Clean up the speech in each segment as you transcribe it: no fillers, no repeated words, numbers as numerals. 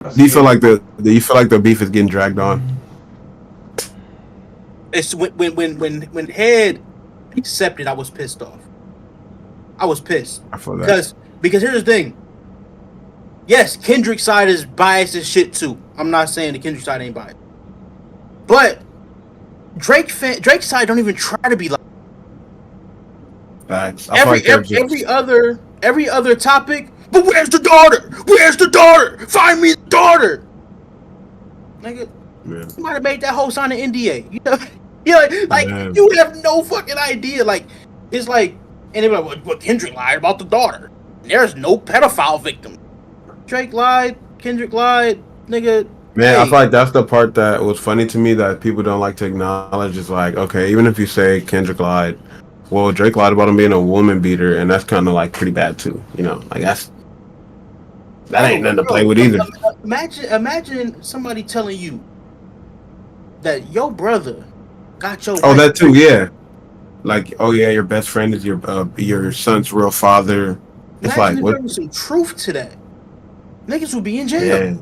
Do you feel like the beef is getting dragged on? It's when Head accepted, I was pissed off. I was pissed I feel that. because here's the thing. Yes, Kendrick's side is biased as shit too. I'm not saying the Kendrick side ain't biased, but Drake's side don't even try to be like Facts. I feel like every other topic. But where's the daughter? Where's the daughter? Find me the daughter. Nigga, you might have made that whole sign an NDA. You know, you have no fucking idea. Like, it's like, and they're like, well, Kendrick lied about the daughter. There's no pedophile victim. Drake lied. Kendrick lied. Nigga. Man, I feel like that's the part that was funny to me that people don't like to acknowledge. Is like, okay, even if you say Kendrick lied, well, Drake lied about him being a woman beater, and that's kind of like pretty bad too. You know, like that ain't nothing to play with either. Imagine somebody telling you that your brother got your. Oh, that too, yeah. Like, oh yeah, your best friend is your son's real father. It's imagine like what? There was some truth to that. Niggas would be in jail. Yeah.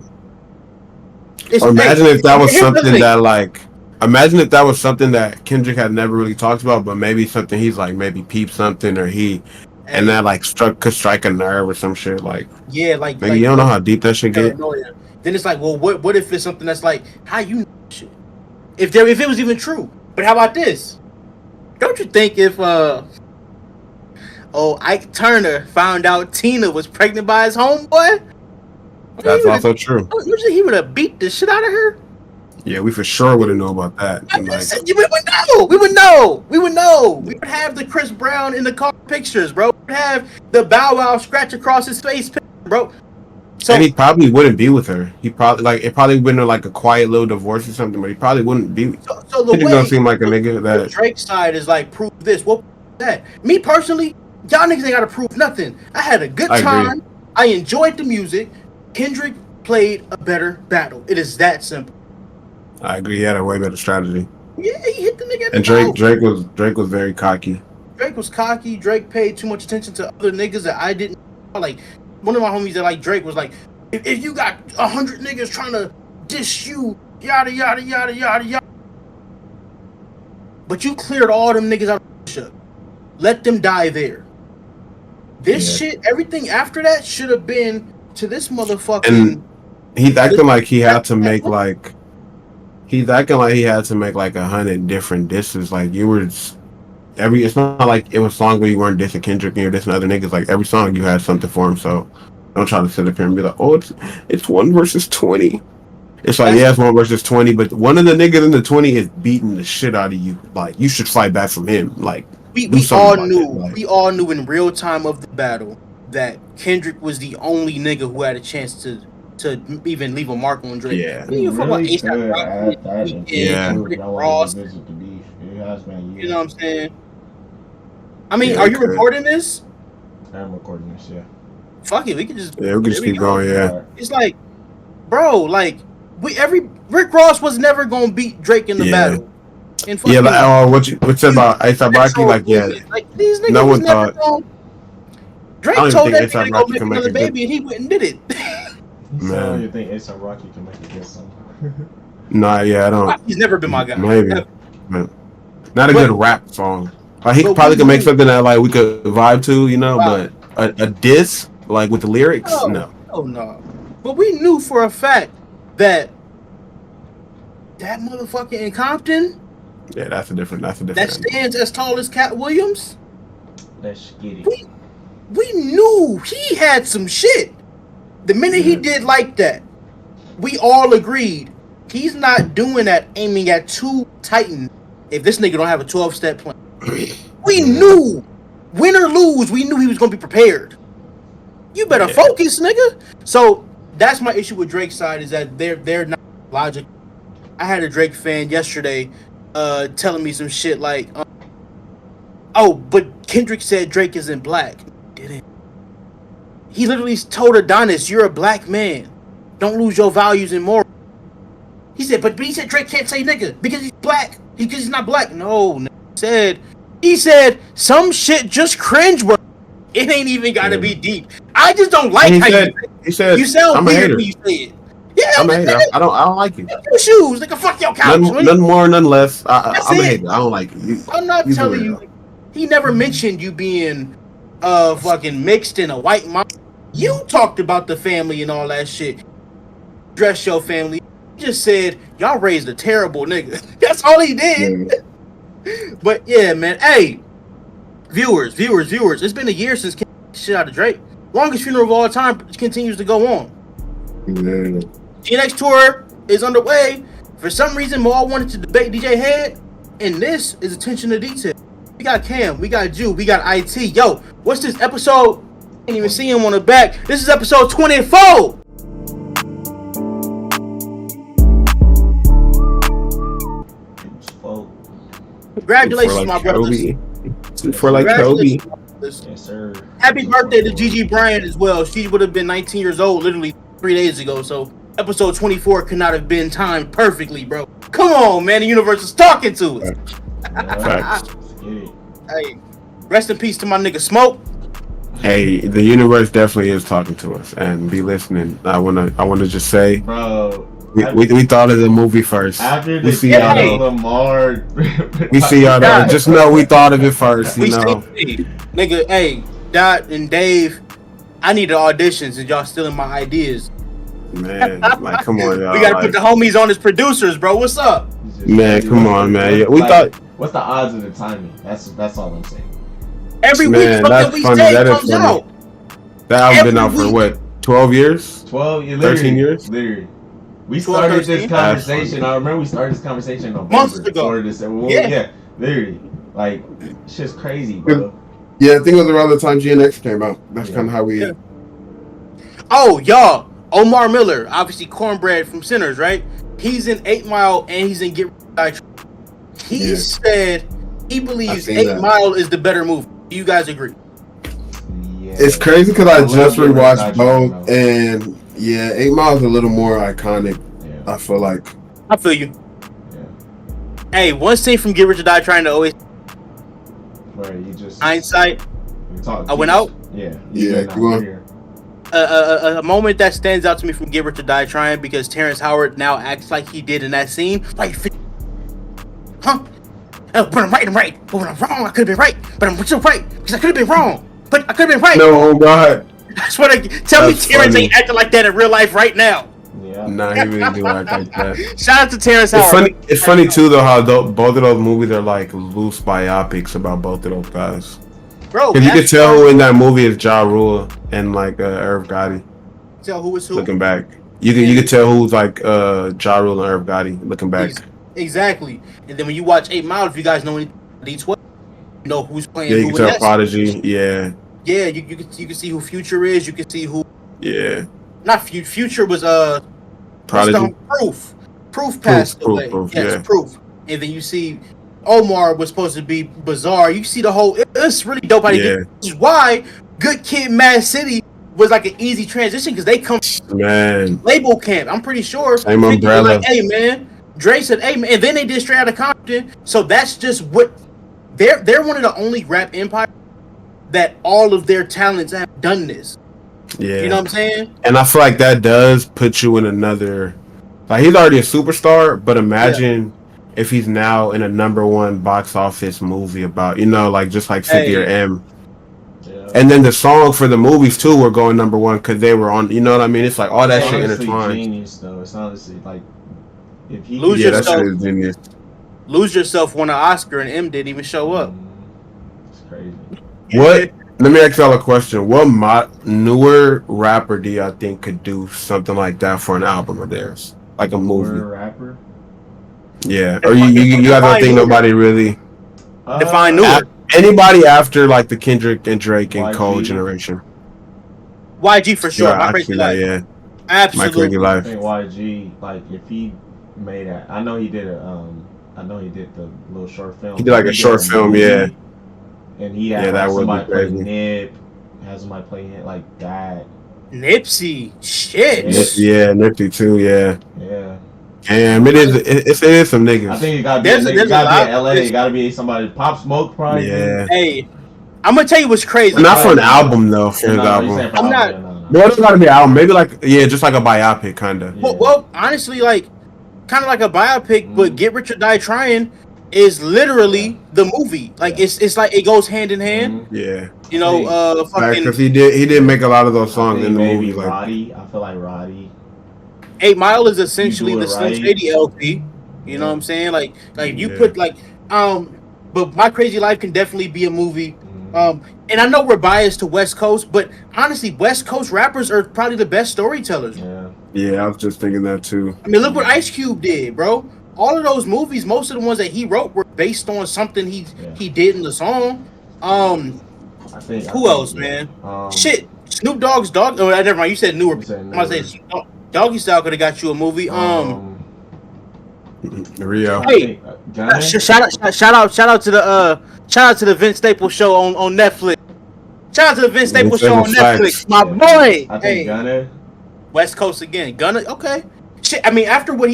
Or imagine if that was something that like. Imagine if that was something that Kendrick had never really talked about, but maybe something he's like maybe peeped something or and that like could strike a nerve or some shit like. Yeah, like maybe you don't know how deep that shit get. Then it's like, well, what if it's something that's like how you know shit? If it was even true. But how about this? Don't you think if Ike Turner found out Tina was pregnant by his homeboy? That's also true. Usually he would have beat the shit out of her. Yeah, we for sure would have known about that. We would know. We would have the Chris Brown in the car pictures, bro. We would have the Bow Wow scratch across his face picture, bro. So, and he probably wouldn't be with her. He probably it probably wouldn't like a quiet little divorce or something, but he probably wouldn't be. So the way don't seem like a nigga that Drake's side is like prove this, what that. Me personally, y'all niggas ain't gotta prove nothing. I had a good time. I enjoyed the music. Kendrick played a better battle. It is that simple. I agree. He had a way better strategy. Yeah, he hit the nigga. And Drake was very cocky. Drake was cocky. Drake paid too much attention to other niggas that I didn't like. One of my homies that like Drake was like, if you got 100 niggas trying to diss you, yada yada yada yada yada, but you cleared all them niggas out of shit. Let them die there. This shit, everything after that should have been to this motherfucker. And he's acting like he had to make like. He's acting like he had to make like 100 different disses. Like you were it's not like it was songs where you weren't dissing Kendrick and you're dissing other niggas. Like every song you had something for him. So don't try to sit up here and be like, oh, it's 1 versus 20. It's like, yeah, it's 1 versus 20, but one of the niggas in the 20 is beating the shit out of you. Like you should fight back from him. Like we all knew in real time of the battle that Kendrick was the only nigga who had a chance to even leave a mark on Drake. Yeah. You know what I'm saying? I mean, are you recording this? I'm recording this, yeah. Fuck it, we can just keep going, yeah. It's like, bro, like Rick Ross was never gonna beat Drake in the battle. Yeah, like what you said about A$AP Rocky, like like these niggas no one thought. Drake told that nigga to go make another baby and he went and did it. Man, you think A$AP Rocky can make a good song? Nah, yeah, I don't. He's never been my guy. Maybe, not a good rap song. He probably could make something that like we could vibe to, you know. But a diss like with the lyrics, no. Oh no. But we knew for a fact that motherfucker in Compton. Yeah, that's a different. That stands as tall as Cat Williams. That's skitty. We knew he had some shit. The minute he did like that, we all agreed he's not doing that aiming at 2 Titans if this nigga don't have a 12-step plan. We knew, win or lose, we knew he was going to be prepared. You better focus, nigga. So that's my issue with Drake's side is that they're not logic. I had a Drake fan yesterday telling me some shit like, but Kendrick said Drake isn't black. Didn't. He literally told Adonis, "You're a black man. Don't lose your values and morals." He said, but he said Drake can't say nigga because he's black. Because he's not black. No, he said some shit just cringe. It ain't even gotta be deep. I just don't like he said you sound I'm weird when you say it. I'm a hater. I don't like it. Fuck your shoes, nigga. Fuck your couch. None more, none less. I'm a it. hater. I don't like it. I'm not telling you. He never mentioned you being fucking mixed in a white mom. You talked about the family and all that shit. Dress your family. You just said y'all raised a terrible nigga. That's all he did. But yeah, man. Hey, viewers. It's been a year since shit out of Drake. Longest funeral of all time continues to go on. GNX tour is underway. For some reason, Maul wanted to debate DJ Head, and this is attention to detail. We got Cam, we got Jew, we got IT. Yo, what's this episode? Can't even see him on the back. This is episode 24. Congratulations, my brothers. For like Kobe. Yes, sir. Happy birthday to Gigi Bryant as well. She would have been 19 years old literally 3 days ago. So episode 24 could not have been timed perfectly, bro. Come on, man. The universe is talking to us. Facts. Hey, rest in peace to my nigga Smoke. Hey, the universe definitely is talking to us, and be listening. I wanna just say, bro. We thought of the movie first. After we the see y'all Lamar, we see y'all there. Just know we thought of it first. You know, nigga. Hey, Dot and Dave, I need the auditions, and y'all stealing my ideas. Man, like, come on, y'all. We gotta put the homies on as producers, bro. What's up? Man, come on, man. Yeah, we thought. What's the odds of the timing? That's all I'm saying. Every week, that we say comes out. That album been out for what? 12 years? 13 years? Literally. We started this conversation. I remember we started this conversation months ago. Yeah, literally. Like, shit's crazy, bro. Yeah, I think it was around the time GNX came out. That's kind of how we. Yeah. Oh, y'all. Omar Miller, obviously Cornbread from Sinners, right? He's in 8 Mile and he's in Get Rich. He said he believes 8 Mile is the better movie. Do you guys agree? Yeah. It's crazy because I just rewatched both, and yeah, 8 Mile is a little more iconic. Yeah. I feel like. I feel you. Yeah. Hey, one scene from Get Rich or Die trying to always. Right, you just. Hindsight. I went out. Yeah. A moment that stands out to me from Get Rich or Die Trying because Terrence Howard now acts like he did in that scene. Like, huh? But I'm right. But when I'm wrong, I could have been right. But I'm still right because I could have been wrong. But I could have been right. No, oh God. That's what tell me Terrence ain't acting like that in real life right now. Yeah. Nah, he really do act like that. Shout out to Terrence Howard. It's funny too though how both of those movies are like loose biopics about both of those guys. Bro, because you can tell who in that movie is Ja Rule and like Irv Gotti. Tell who is who. Looking back, you can tell who's like Ja Rule and Irv Gotti. Looking back, exactly. And then when you watch 8 Mile, if you guys know any D12, you know who's playing. Yeah, you who can tell Prodigy. Yeah. Yeah, you can see who Future is. You can see who. Yeah. Not Future was Prodigy. Proof passed away. Yes, Proof. And then you see Omar was supposed to be Bizarre. You see the whole. It's really dope how they did. Which is why Good Kid, Mad City was like an easy transition because they come label camp. I'm pretty sure. Same umbrella. Like, hey man, Dre said, hey man, and then they did Straight Outta Compton. So that's just what they're one of the only rap empires that all of their talents have done this. Yeah, you know what I'm saying? And I feel like that does put you in another. Like he's already a superstar, but imagine. If he's now in a #1 box office movie about, like just like Cynthia M. Yeah. And then the song for the movies too were going #1 because they were on, you know what I mean? It's like all that shit intertwined. Genius though. It's honestly like if he Lose Yourself. That shit is genius. Lose Yourself won an Oscar and M didn't even show up. It's crazy. What? Let me ask y'all a question. What newer rapper do y'all think could do something like that for an album of theirs, like a movie? Newer rapper. Yeah, or you guys don't think nobody really define newer? Anybody after like the Kendrick and Drake and Cole generation? YG for sure. Yeah, absolutely. My Crazy Life. I think YG, like if he made that, I know he did the little short film. He did like a short film, yeah. And he had that somebody play Nip, has somebody play it like that. Nipsey, shit. Yeah, Nipsey too, yeah. Yeah. Damn, it is some niggas. I think it gotta be in LA. It gotta be somebody. Pop Smoke probably. Yeah. Hey, I'm gonna tell you what's crazy. Not for an album though. For his album. I'm not. No, it's gotta be an album. Maybe like just like a biopic kind of. Yeah. Well, honestly, like kind of like a biopic, but Get Rich or Die Trying is literally the movie. Like it's like it goes hand in hand. Yeah. You know, fucking Because he did make a lot of those songs in the maybe movie. Like Roddy. I feel like Roddy. 8 Mile is essentially You do the it Slim right. Shady LP. You know what I'm saying? Like you put but My Crazy Life can definitely be a movie. And I know we're biased to West Coast, but honestly, West Coast rappers are probably the best storytellers. Yeah, I was just thinking that too. I mean, look what Ice Cube did, bro. All of those movies, most of the ones that he wrote were based on something he did in the song. Who else, man? Shit, Snoop Dogg's Dog. Oh, never mind. You said newer. I'm gonna say Doggy Style could have got you a movie. Rio. Hey, shout out to the Vince Staples show on Netflix. Shout out to the Vince Staples show on Netflix, my boy. I think Gunna. West Coast again. Gunna, okay. Shit, I mean, after what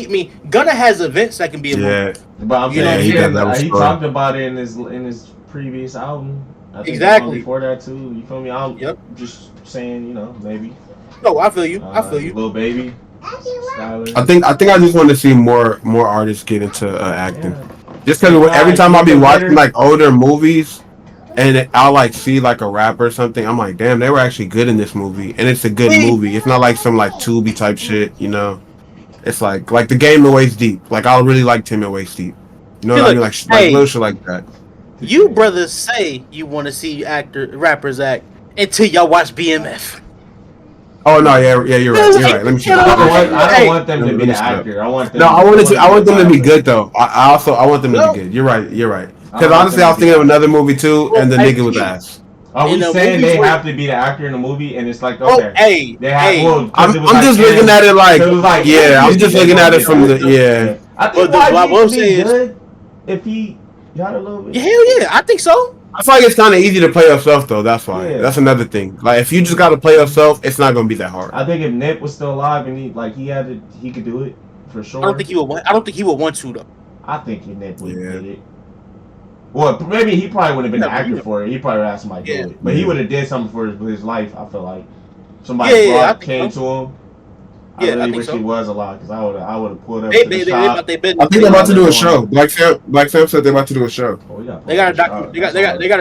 Gunna has events that can be a movie. But I'm saying he talked about it in his previous album. I think exactly. Before that too, you feel me? I'm just saying, maybe. No, I feel you. Lil Baby. I think I just want to see more artists get into acting. Just because every time I'll be watching like older movies, and I'll like see like a rapper or something, I'm like, damn, they were actually good in this movie, and it's a good movie. It's not like some like Tubi type shit, It's like The Game and Waist Deep. Like I really like Tim and Waist Deep. You know what I mean? Like little shit like that. You brothers say you want to see rappers act until y'all watch BMF. Oh no, yeah, you're right. Let me see. I don't want them to be the actor. I want them. No, I want them to be good though. I want them to be good. You're right. Because honestly, I was thinking of another movie too, and the nigga was ass. Are we saying they have to be the actor in the movie, and it's like okay? I'm just looking at it like I'm just looking at it from the I think YG would be good if he got a little bit. Hell yeah, I think so. I feel like it's kind of easy to play yourself though. That's why. Yeah. That's another thing. Like if you just got to play yourself, it's not gonna be that hard. I think if Nip was still alive and he could do it for sure. I don't think he would want to though. I think Nip would did it. Well, maybe he probably would have been the actor for it. He probably would have somebody do it, but he would have did something for his life. I feel like somebody came to him. I really wish he was alive because I would have pulled up. I think they're about to do a show. Black Sam said they're about to do a show. They got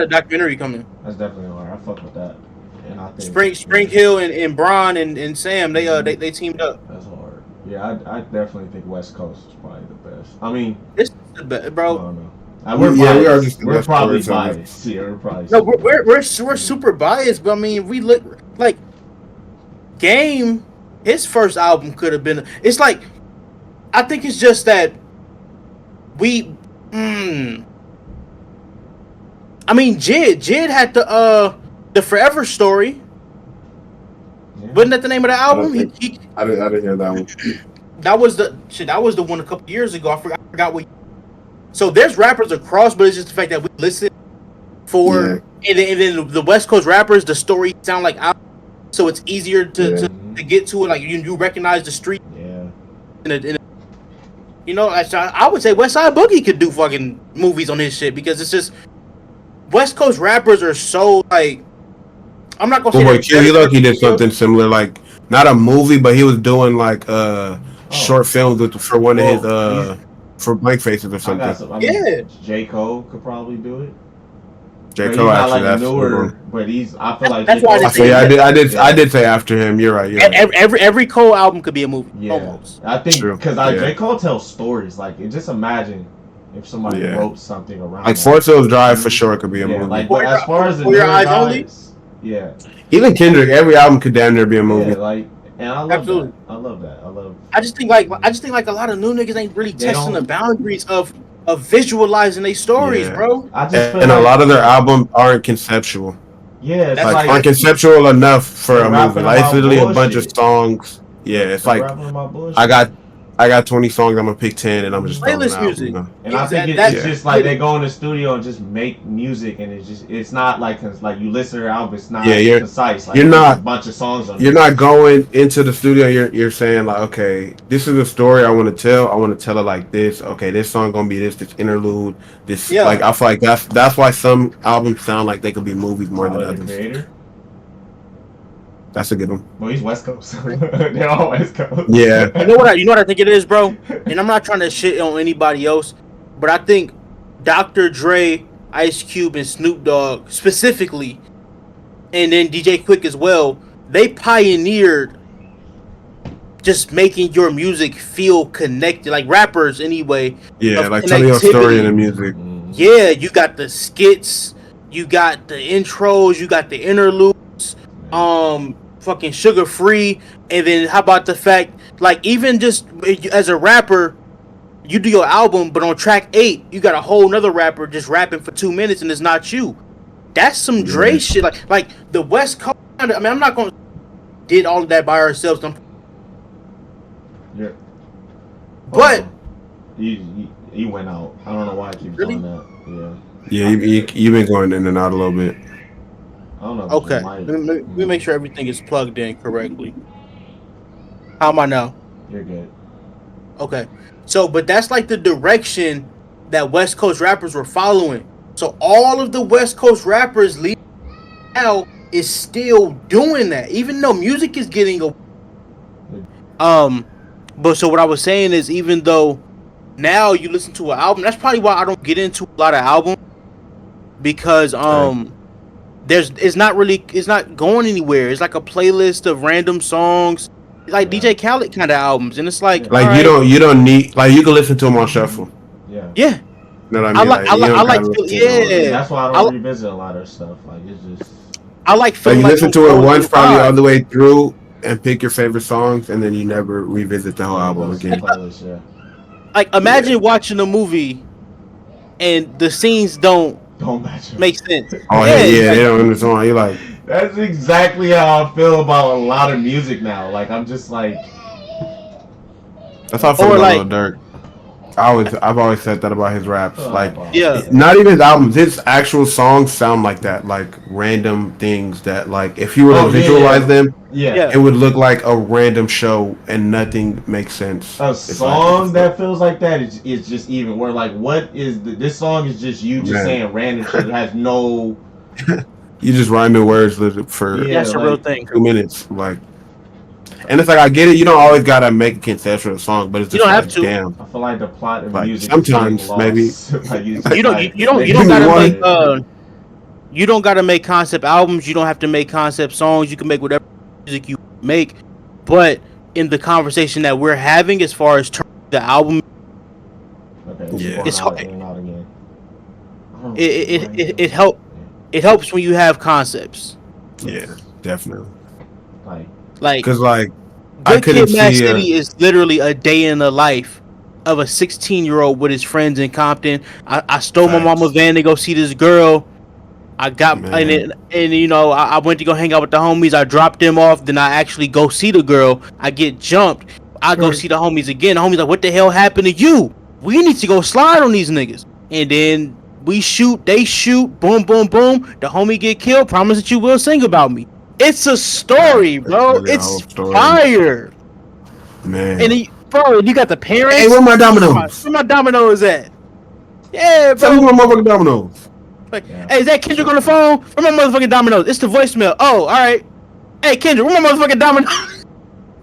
a documentary coming. That's definitely hard. I fuck with that. And I think Spring Hill and Bron and Sam they teamed up. That's hard. Yeah, I definitely think West Coast is probably the best. I mean, it's the best, bro. I don't know. We're probably biased. Yeah, we're probably. No, we're super biased, but I mean, we look like Game. His first album could have been. It's like, I think it's just that we. I mean, Jid had the Forever Story. Yeah. Wasn't that the name of the album? I didn't hear that one. That was the one a couple years ago. I forgot what. So there's rappers across, but it's just the fact that we listen for, and then the West Coast rappers, the story sound like albums, so it's easier to get to it. Like you recognize the street. Yeah. I would say West Side Boogie could do fucking movies on his shit because it's just West Coast rappers are so like. I'm not gonna say. He did something similar, like not a movie, but he was doing like short films for one of his for Blank Faces or something. J. Cole could probably do it. J. Cole actually like newer, but I feel like that's why I did say after him. You're right. Every Cole album could be a movie. Yeah, almost. I think because J. Cole tells stories. Like just imagine if somebody wrote something around. Like Forest Hills Drive for sure could be a movie. Like as far as the your eyes only. Yeah. Even Kendrick, every album could damn near be a movie. Yeah, like, and I love that. I love that. I just think like a lot of new niggas ain't really testing the boundaries of visualizing their stories, bro. And a lot of their albums aren't conceptual. Yeah, it's like aren't conceptual enough for a movie. Like it's literally a bunch of songs. Yeah, it's like I got 20 songs. I'm gonna pick 10, and I'm just playlist music. And I think it's just like they go in the studio and just make music, and it's not like you listen to their album. It's not concise. Like, you're not a bunch of songs on. You're not going into the studio. You're saying like, okay, this is a story I want to tell. I want to tell it like this. Okay, this song gonna be this interlude. This like I feel like that's why some albums sound like they could be movies more than others. Creator? That's a good one. Well, he's West Coast. They're all West Coast. Yeah. You know what I think it is, bro? And I'm not trying to shit on anybody else, but I think Dr. Dre, Ice Cube, and Snoop Dogg specifically, and then DJ Quick as well, they pioneered just making your music feel connected, like rappers anyway. Yeah, like telling your story in the music. Yeah, you got the skits, you got the intros, you got the interludes, fucking Sugar Free, and then how about the fact, like, even just as a rapper, you do your album, but on track 8, you got a whole nother rapper just rapping for 2 minutes, and it's not you. That's some Dre shit. Like the West Coast. I mean, I'm not gonna did all of that by ourselves. Yeah. But he went out. I don't know why I keep doing that. Yeah. Yeah, you've been going in and out a little bit. I don't know. Okay. Let me make sure everything is plugged in correctly. How am I now? You're good. Okay. So, but that's like the direction that West Coast rappers were following. So all of the West Coast rappers now is still doing that, even though music is getting a. But so what I was saying is, even though now you listen to an album, that's probably why I don't get into a lot of albums, because it's not going anywhere. It's like a playlist of random songs, like DJ Khaled kind of albums, and it's like you don't need, like, you can listen to them on shuffle. Yeah. Yeah. You know what I mean? I like That's why I don't revisit a lot of stuff. Like, it's just. I like feeling you listen to it once, probably all the way through, and pick your favorite songs, and then you never revisit the whole album again. Like, imagine watching a movie, and the scenes don't make sense. Oh yeah, they don't understand. You're like, that's exactly how I feel about a lot of music now. Like, I'm just like. That's how I feel about Lil Durk. I've always said that about his raps. Like, yeah, not even his albums, his actual songs sound like that, like random things that, like, if you were to visualize them, it would look like a random show and nothing makes sense. A song that feels like that is just even. Where, like, what is this song is just you just saying random shit. It has no. You just rhyming words for that's a real thing. 2 minutes, like. And it's like, I get it. You don't always gotta make a conceptual song, but it's just, you don't have to. Damn. I feel like the plot of music. Sometimes maybe you don't gotta make you don't gotta make concept albums. You don't have to make concept songs. You can make whatever music you make, but in the conversation that we're having, as far as the album, it's hard. It helps when you have concepts. Yeah, definitely. Like, because, like, Good Kid, Mad City is literally a day in the life of a 16-year-old with his friends in Compton. I stole my mama van to go see this girl. I got and you know, I went to go hang out with the homies. I dropped them off. Then I actually go see the girl. I get jumped. I go see the homies again. The homies like, what the hell happened to you? We need to go slide on these niggas. And then we shoot. They shoot. Boom, boom, boom. The homie get killed. Promise that you will sing about me. It's a story, bro. It's fire, man. And bro, you got the parents. Hey, where my dominoes? Where my dominoes at? Yeah, bro. Tell me where my motherfucking dominoes. Like, hey, is that Kendrick on the phone? Where my motherfucking dominoes? It's the voicemail. Oh, all right. Hey, Kendrick, where my motherfucking dominoes?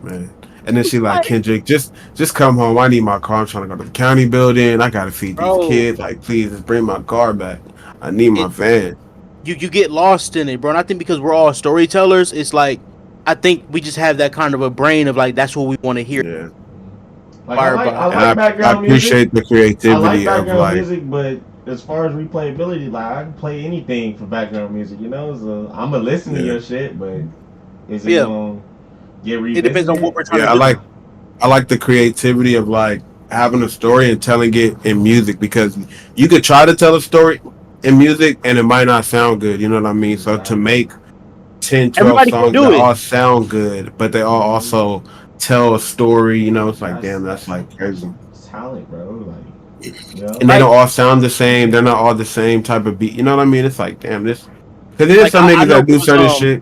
Man. And then she like, Kendrick, just come home. I need my car. I'm trying to go to the county building. I gotta feed these kids. Like, please, just bring my car back. I need my van. You get lost in it, bro. And I think because we're all storytellers, it's like, I think we just have that kind of a brain of like, that's what we want to hear. Yeah. Like, I like background music. I appreciate the creativity of like music, but as far as replayability, like, I can play anything for background music, you know. So I'm gonna listen to your shit, but is it gonna get revisited? It depends on what we're trying to do. I like the creativity of like having a story and telling it in music, because you could try to tell a story in music and it might not sound good, you know what I mean? So to make 10, 12 songs that all sound good, but they all also tell a story, you know, it's like, damn, that's like crazy. It's talent, bro. Like, and they don't all sound the same. They're not all the same type of beat. You know what I mean? It's like, damn, this. Because there's some niggas that do certain shit.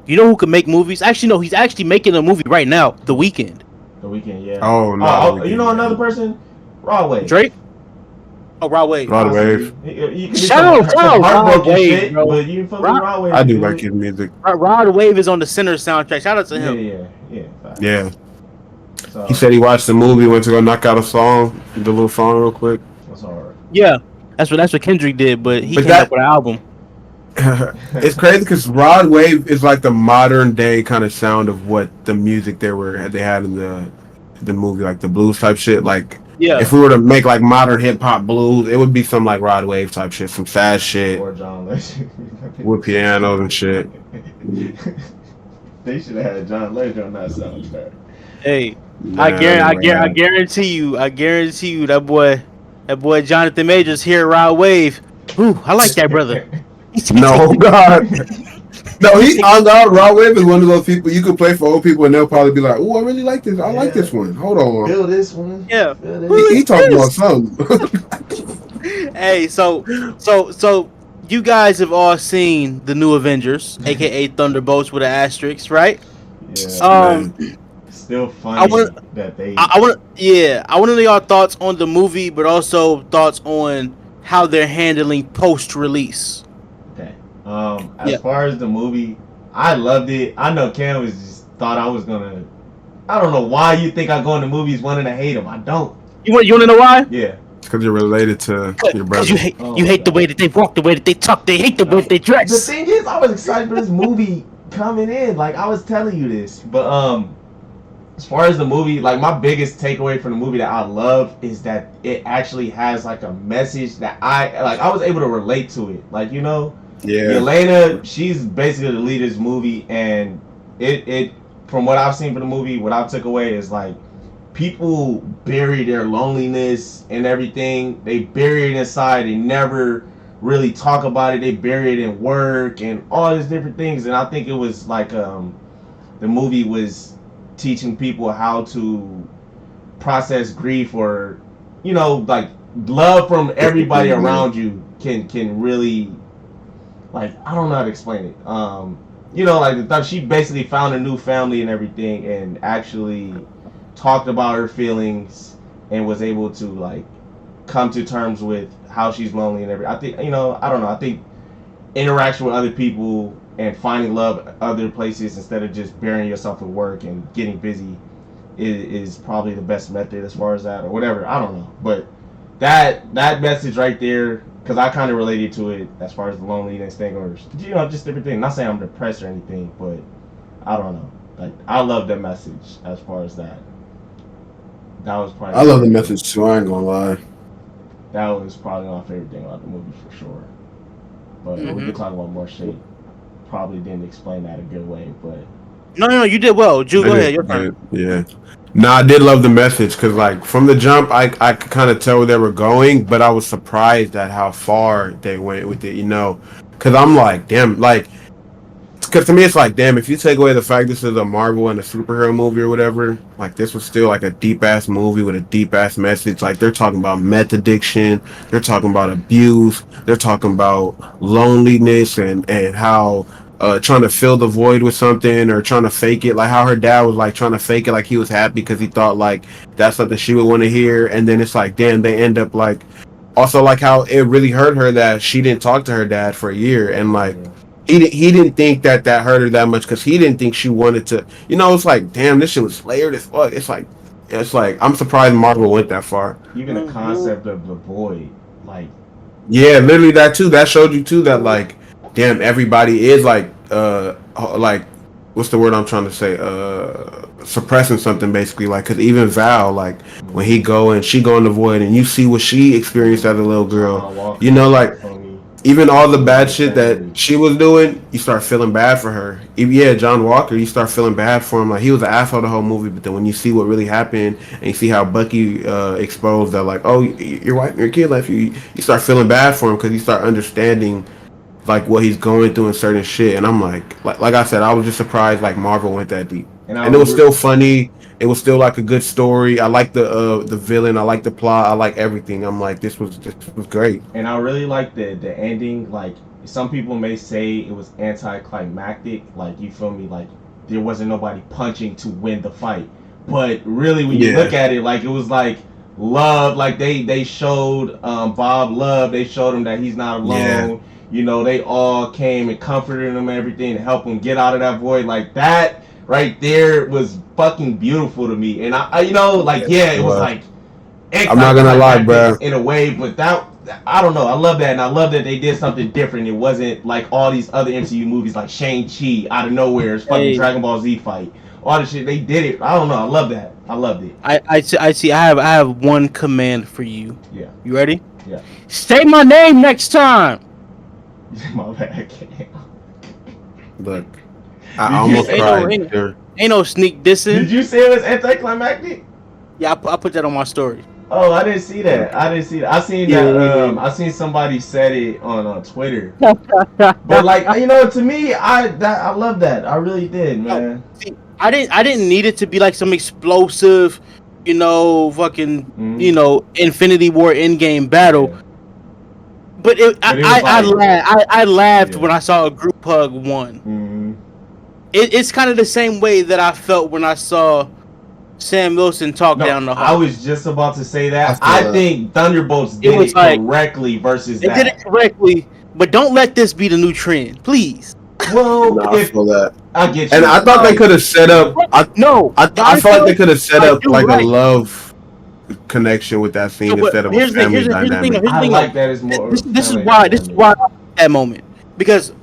You know who can make movies? Actually, no, he's actually making a movie right now. The Weeknd. The Weeknd, yeah. Oh no. You know another person? Broadway. Drake. Oh, Rod Wave. Rod Wave. You can be Shout some out heartbroken Rod shit, Wave, bro. but you can fuck with Rod Wave. I do like his music. Rod Wave is on the Center soundtrack. Shout out to him. Yeah. So, he said he watched the movie, went to go knock out a song, the little song real quick. That's hard. Yeah, that's what Kendrick did, but he came up with an album. It's crazy because Rod Wave is like the modern day kind of sound of what the music they had in the movie, like the blues type shit. Like, if we were to make like modern hip hop blues, it would be some like Rod Wave type shit, some sad shit, or John Legend with pianos and shit. They should have had John Legend on that soundtrack. Hey, I guarantee you that boy Jonathan Majors here at Rod Wave. Ooh, I like that brother. No, God. No, Rod Wave is one of those people you could play for old people and they'll probably be like, "Oh, I really like this. I like this one. Hold on, feel this one." Yeah, he talking about something. Hey, so you guys have all seen the new Avengers, aka Thunderbolts with an asterisk, right? Yeah. Still funny that they. I want to know your thoughts on the movie, but also thoughts on how they're handling post-release. Okay. As far as the movie, I loved it. I know Cam was just thought I was gonna. I don't know why you think I go into movies wanting to hate them. I don't. You want to know why? Yeah. Because you're related to your brother. You hate the way that they walk, the way that they talk, they hate the way that they dress. The thing is, I was excited for this movie coming in. Like, I was telling you this. But as far as the movie, like, my biggest takeaway from the movie that I love is that it actually has like a message that I was able to relate to it. Like, you know, Elena, she's basically the lead of this movie, and it from what I've seen from the movie, what I took away is like, people bury their loneliness and everything. They bury it inside. They never really talk about it. They bury it in work and all these different things. And I think it was like the movie was teaching people how to process grief, or, you know, like, love from everybody around you can really, like, I don't know how to explain it. You know, like, she basically found a new family and everything, and actually talked about her feelings and was able to, like, come to terms with how she's lonely and everything. I think, you know, I don't know. I think interaction with other people and finding love other places instead of just burying yourself in work and getting busy is probably the best method as far as that, or whatever. I don't know. But that message right there, because I kind of related to it as far as the loneliness thing, or, you know, just different things. Not saying I'm depressed or anything, but I don't know. Like, I love that message as far as that. That was probably. I love the message too. I ain't gonna lie. That was probably my favorite thing about the movie for sure. But we could talk about more shit. Probably didn't explain that a good way, but no, you did well. Drew, go ahead. Your turn. Yeah. No, I did love the message because, like, from the jump, I could kind of tell where they were going, but I was surprised at how far they went with it. You know, because I'm like, damn, like. Because to me, it's like, damn, if you take away the fact this is a Marvel and a superhero movie or whatever, like, this was still, like, a deep-ass movie with a deep-ass message. Like, they're talking about meth addiction. They're talking about abuse. They're talking about loneliness and how trying to fill the void with something or trying to fake it. Like, how her dad was, like, trying to fake it like he was happy because he thought, like, that's something she would want to hear. And then it's like, damn, they end up, like... Also, like, how it really hurt her that she didn't talk to her dad for a year. And, like... He didn't think that hurt her that much because he didn't think she wanted to. You know, it's like, damn, this shit was layered as fuck. It's like I'm surprised Marvel went that far. Even the concept of the void, like, yeah, literally that too. That showed you too that, like, damn, everybody is like what's the word I'm trying to say? Suppressing something basically. Like, cause even Val, like, when she go in the void and you see what she experienced as a little girl, you know, like. Even all the bad shit that she was doing, you start feeling bad for her. John Walker, you start feeling bad for him. Like, he was an asshole the whole movie, but then when you see what really happened and you see how Bucky exposed that, like, oh, your wife, your kid left you, you start feeling bad for him because you start understanding, like, what he's going through and certain shit. And I'm like I said, I was just surprised, like, Marvel went that deep. And it was still funny. It was still, like, a good story. I like the villain. I like the plot. I like everything. I'm like, this was great. And I really like the ending. Like, some people may say it was anticlimactic. Like, you feel me? Like, there wasn't nobody punching to win the fight. But really, when you look at it, like, it was like love. Like they showed Bob love. They showed him that he's not alone. Yeah. You know, they all came and comforted him and everything to help him get out of that void. Like that right there was fucking beautiful to me. And I you know, like it was like I'm not gonna lie, bro. In a way, but that I don't know. I love that, and I love that they did something different. It wasn't like all these other MCU movies, like Shang-Chi out of nowhere, it's fucking Dragon Ball Z fight. All the shit they did it. I don't know. I love that. I loved it. I see. I have one command for you. Yeah. You ready? Yeah. Say my name next time. My bad. Look, I almost cried. Ain't no sneak dissing. Did you say it was anticlimactic? Yeah, I put that on my story. Oh, I didn't see that. I seen that. I seen somebody said it on Twitter. But like, you know, to me, I love that. I really did, man. See, I didn't need it to be like some explosive, you know, fucking, you know, Infinity War Endgame battle. Yeah. But I laughed when I saw a group hug won. It's kind of the same way that I felt when I saw Sam Wilson talk down the hall. I was just about to say that. I think Thunderbolts did it correctly versus that. They did it correctly, but don't let this be the new trend, please. Well, I feel that. I get you. And I thought they could have set up. I felt like they could have set up like a love connection with that scene instead of a family dynamic. I like that as more. This is why that moment, because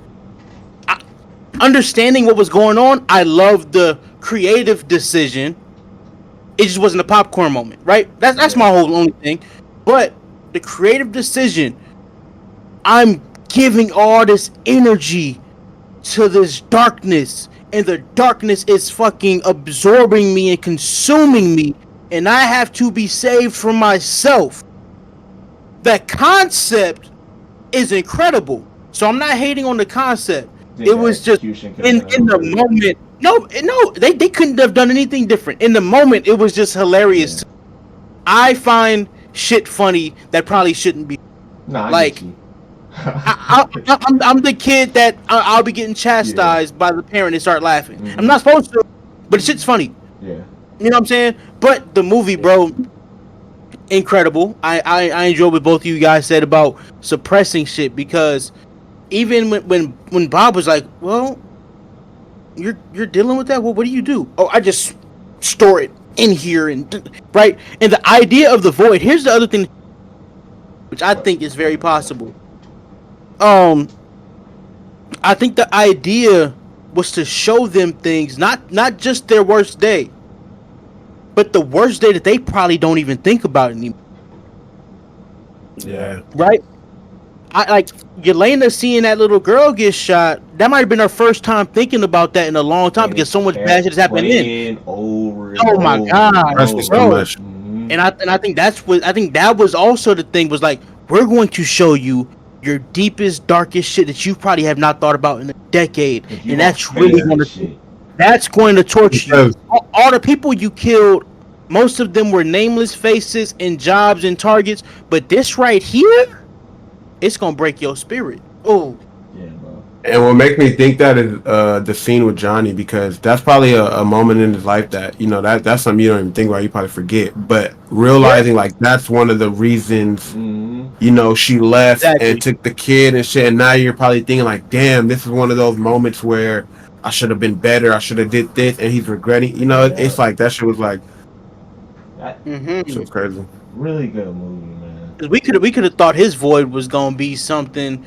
understanding what was going on, I loved the creative decision. It just wasn't a popcorn moment, right? That's my whole only thing. But the creative decision, I'm giving all this energy to this darkness, and the darkness is fucking absorbing me and consuming me, and I have to be saved from myself. That concept is incredible. So I'm not hating on the concept. It was just in the moment. No, they couldn't have done anything different. In the moment, it was just hilarious. Yeah. I find shit funny that probably shouldn't be. Nah, like, I'm the kid that I'll be getting chastised by the parent and start laughing. Mm-hmm. I'm not supposed to, but shit's funny. Yeah. You know what I'm saying? But the movie, bro, incredible. I enjoyed what both of you guys said about suppressing shit, because even when Bob was like, well, you're dealing with that? Well, what do you do? Oh, I just store it in here, and right? And the idea of the void, here's the other thing, which I think is very possible. I think the idea was to show them things, not just their worst day, but the worst day that they probably don't even think about anymore. Yeah. Right? I like Yelena seeing that little girl get shot. That might have been her first time thinking about that in a long time, because so much bad shit has happened in. Oh my god, bro. And I think that was also the thing, was like, we're going to show you your deepest, darkest shit that you probably have not thought about in a decade, and that's really going to torture you. All the people you killed, most of them were nameless faces and jobs and targets, but this right here, it's gonna break your spirit. Oh, yeah, bro. And what makes me think that is the scene with Johnny, because that's probably a moment in his life that, you know, that's something you don't even think about, you probably forget. But realizing like that's one of the reasons, you know, she left and took the kid and shit. And now you're probably thinking like, damn, this is one of those moments where I should have been better. I should have did this, and he's regretting. You know, it's like that shit was like, shit was crazy. Really good movie, man. We could have thought his void was gonna be something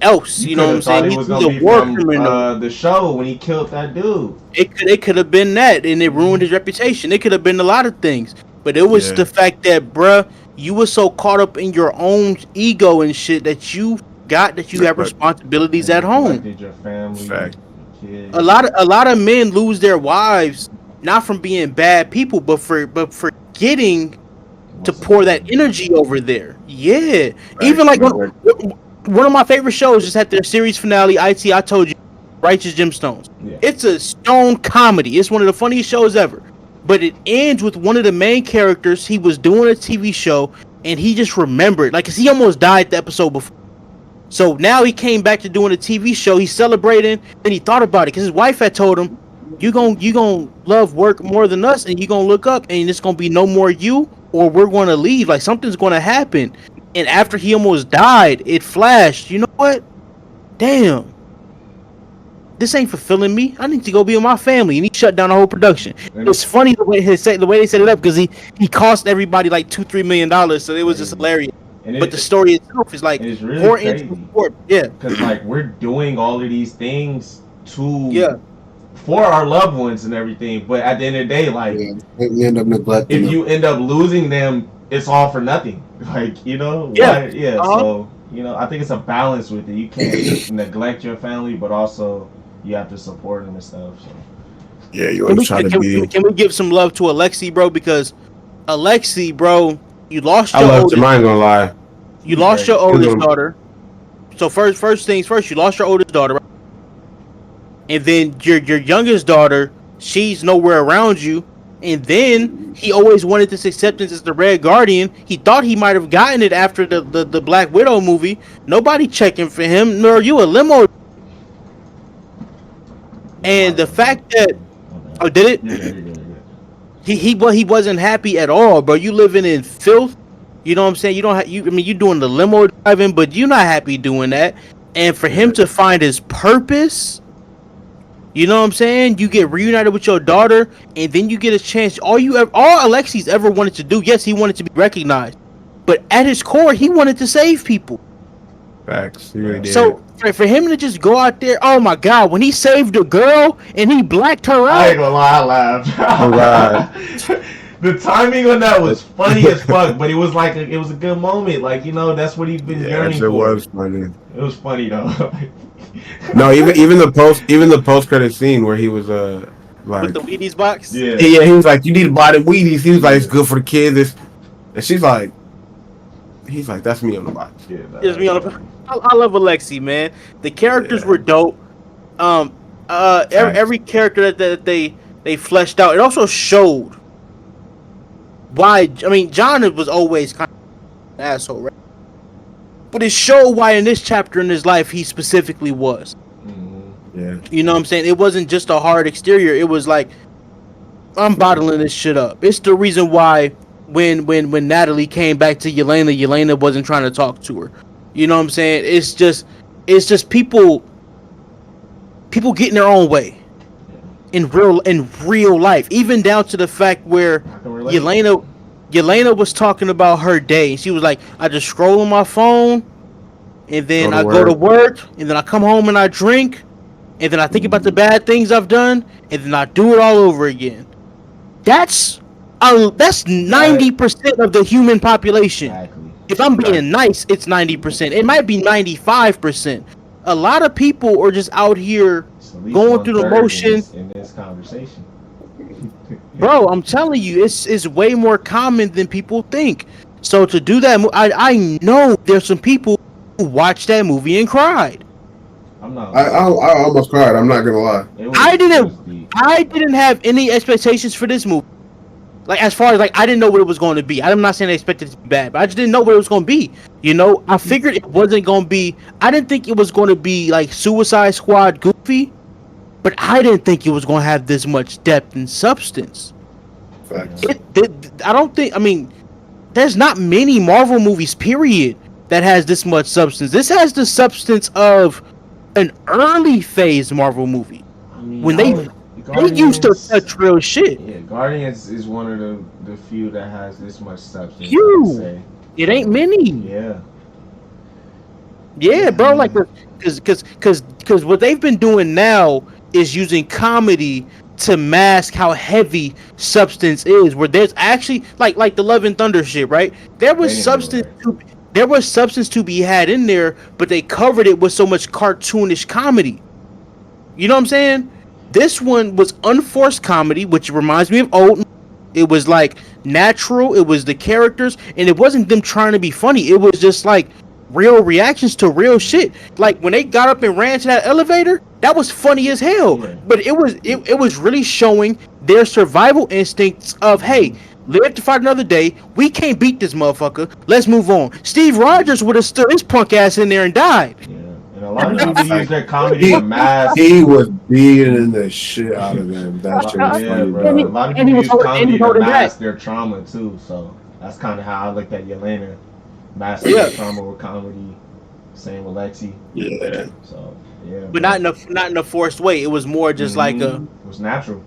else. You know what I'm saying? He was gonna be from the show when he killed that dude. It could have been that, and it ruined his reputation. It could have been a lot of things, but it was the fact that, bruh, you were so caught up in your own ego and shit that you forgot that you have responsibilities at home. Your family, your a lot of men lose their wives not from being bad people, but forgetting to pour that energy over there. Yeah. Even like one of my favorite shows just had their series finale, I Told You, Righteous Gemstones. Yeah. It's a stone comedy. It's one of the funniest shows ever. But it ends with one of the main characters. He was doing a TV show, and he just remembered. Like, 'cause he almost died the episode before. So now he came back to doing a TV show. He's celebrating. Then he thought about it, because his wife had told him, you gonna love work more than us, and you gonna look up, and it's gonna be no more you. or we're going to leave. Like something's going to happen. And after he almost died, it flashed. You know what? Damn. This ain't fulfilling me. I need to go be with my family, and he shut down the whole production. It's funny the way they set it up because he cost everybody like $2-3 million, so it was just hilarious. But the story itself is like it's really crazy. Yeah, because like we're doing all of these things for our loved ones and everything, but at the end of the day, like we end up neglecting. If you end up losing them, it's all for nothing. Like So I think it's a balance with it. You can't neglect your family, but also you have to support them and stuff. So yeah, you want to try to be. Can we give some love to Alexi, bro? Because Alexi, bro, you lost your oldest. I ain't gonna lie. You lost your oldest daughter. So first things first, you lost your oldest daughter, right? And then your youngest daughter, she's nowhere around you. And then he always wanted this acceptance as the Red Guardian. He thought he might have gotten it after the Black Widow movie. Nobody checking for him, nor you a limo. And the fact that did it? He wasn't happy at all, bro. You living in filth. You know what I'm saying? You're doing the limo driving, but you're not happy doing that. And for him to find his purpose, you know what I'm saying? You get reunited with your daughter, and then you get a chance. All Alexi's ever wanted to do, yes, he wanted to be recognized, but at his core, he wanted to save people. Facts. He really did. So for him to just go out there, oh my God, when he saved a girl and he blacked her out. I ain't gonna lie, I laughed. The timing on that was funny as fuck, but it was like it was a good moment. Like that's what he's been yearning for. It was funny. It was funny though. No, even the post credit scene where he was like with the Wheaties box. Yeah, he was like, you need to buy the Wheaties. He was like, it's good for the kids. And he's like, that's me on the box. Yeah, that's me on the box. I love Alexi, man. The characters were dope. Every character that they fleshed out. It also showed why. I mean, John was always kind of an asshole, right? But it showed why in this chapter in his life he specifically was. Mm-hmm. Yeah. You know what I'm saying? It wasn't just a hard exterior. It was like, I'm bottling this shit up. It's the reason why when Natalie came back to Yelena wasn't trying to talk to her. You know what I'm saying? It's just people getting their own way in real life. Even down to the fact where Yelena was talking about her day. She was like, I just scroll on my phone, and then I go to work, and then I come home and I drink, and then I think about the bad things I've done, and then I do it all over again. That's 90% of the human population. Exactly. If I'm being nice, it's 90%. It might be 95%. A lot of people are just out here going through the motions. In this conversation. Bro, I'm telling you, it's way more common than people think. So to do that, I know there's some people who watched that movie and cried. I almost cried. I'm not gonna lie. I didn't have any expectations for this movie. Like, as far as, like, I didn't know what it was going to be. I'm not saying I expected it to be bad, but I just didn't know what it was going to be. You know, I figured it wasn't going to be... I didn't think it was going to be, like, Suicide Squad goofy, but I didn't think it was going to have this much depth and substance. Facts. I don't think... I mean, there's not many Marvel movies, period, that has this much substance. This has the substance of an early phase Marvel movie. I mean, when they used to touch real shit. Yeah, Guardians is one of the few that has this much substance. It ain't many. Yeah, bro. Like, because what they've been doing now is using comedy to mask how heavy substance is. Where there's actually like the Love and Thunder shit, right? There was substance to be had in there, but they covered it with so much cartoonish comedy. You know what I'm saying? This one was unforced comedy, which reminds me of old. It was like natural. It was the characters, and it wasn't them trying to be funny. It was just like real reactions to real shit. Like when they got up and ran to that elevator, that was funny as hell. Yeah. But it was really showing their survival instincts of, hey, live to fight another day. We can't beat this motherfucker. Let's move on. Steve Rogers would have stood his punk ass in there and died. Yeah. And lot of people use their comedy to mask. He was beating the shit out of them. That shit was funny, bro. bro. A lot of people use comedy to mask their trauma too. So that's kind of how I looked at Yelena, masking their trauma with comedy. Same with Lexi. Yeah. So yeah. But not in a forced way. It was more just like a. It was natural.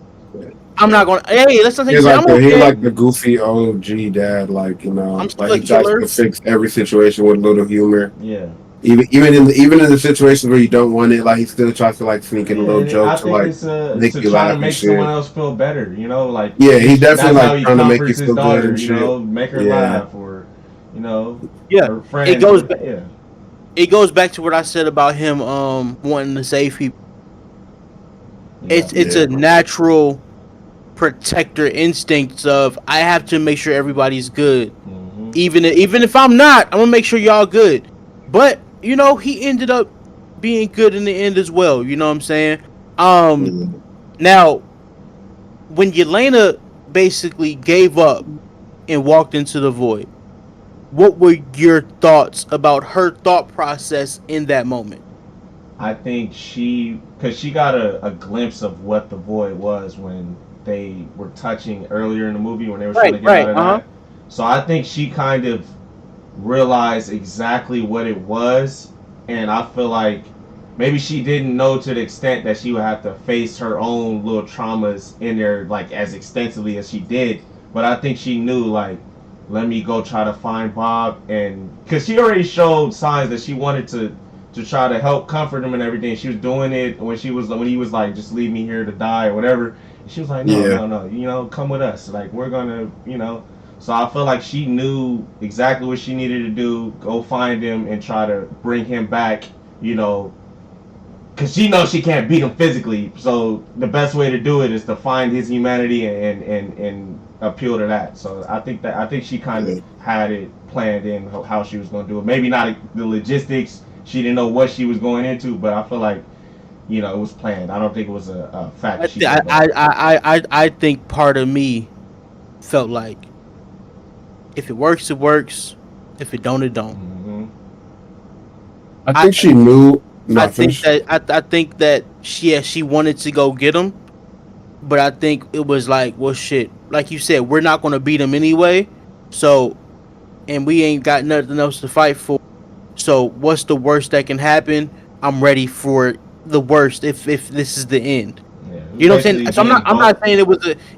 I'm not gonna. Hey, let's not say. He's like the goofy OG dad, like I'm still like he tries killer. to fix every situation with a little humor. Yeah. Even in the situations where you don't want it, like he still tries to like sneak in a little joke to like make you laugh to make someone else feel better. Like he definitely like trying to make you feel daughter, good and shit. Make her laugh or her friend. It goes back. Yeah. It goes back to what I said about him wanting to save people. Yeah, it's a natural protector instincts of I have to make sure everybody's good. Mm-hmm. Even if I'm not, I'm gonna make sure y'all good. But he ended up being good in the end as well. You know what I'm saying? Now, when Yelena basically gave up and walked into the void, what were your thoughts about her thought process in that moment? I think because she got a glimpse of what the void was when they were touching earlier in the movie when they were trying to get out of that. So I think she kind of realized exactly what it was, and I feel like maybe she didn't know to the extent that she would have to face her own little traumas in there like as extensively as she did. But I think she knew like, let me go try to find Bob, and because she already showed signs that she wanted to try to help comfort him and everything. She was doing it when he was like, just leave me here to die or whatever. She was like, no, come with us. Like, we're gonna, So I feel like she knew exactly what she needed to do. Go find him and try to bring him back, because she knows she can't beat him physically. So the best way to do it is to find his humanity and appeal to that. So I think she kind of had it planned in how she was going to do it. Maybe not the logistics. She didn't know what she was going into, but I feel like it was planned. I don't think it was a fact. I think part of me felt like if it works, it works. If it don't, it don't. Mm-hmm. I think she knew. I think that she wanted to go get him, but I think it was like, well, shit. Like you said, we're not going to beat him anyway. So, and we ain't got nothing else to fight for. So, what's the worst that can happen? I'm ready for the worst if this is the end. Yeah, you know what I'm saying? So I'm not saying it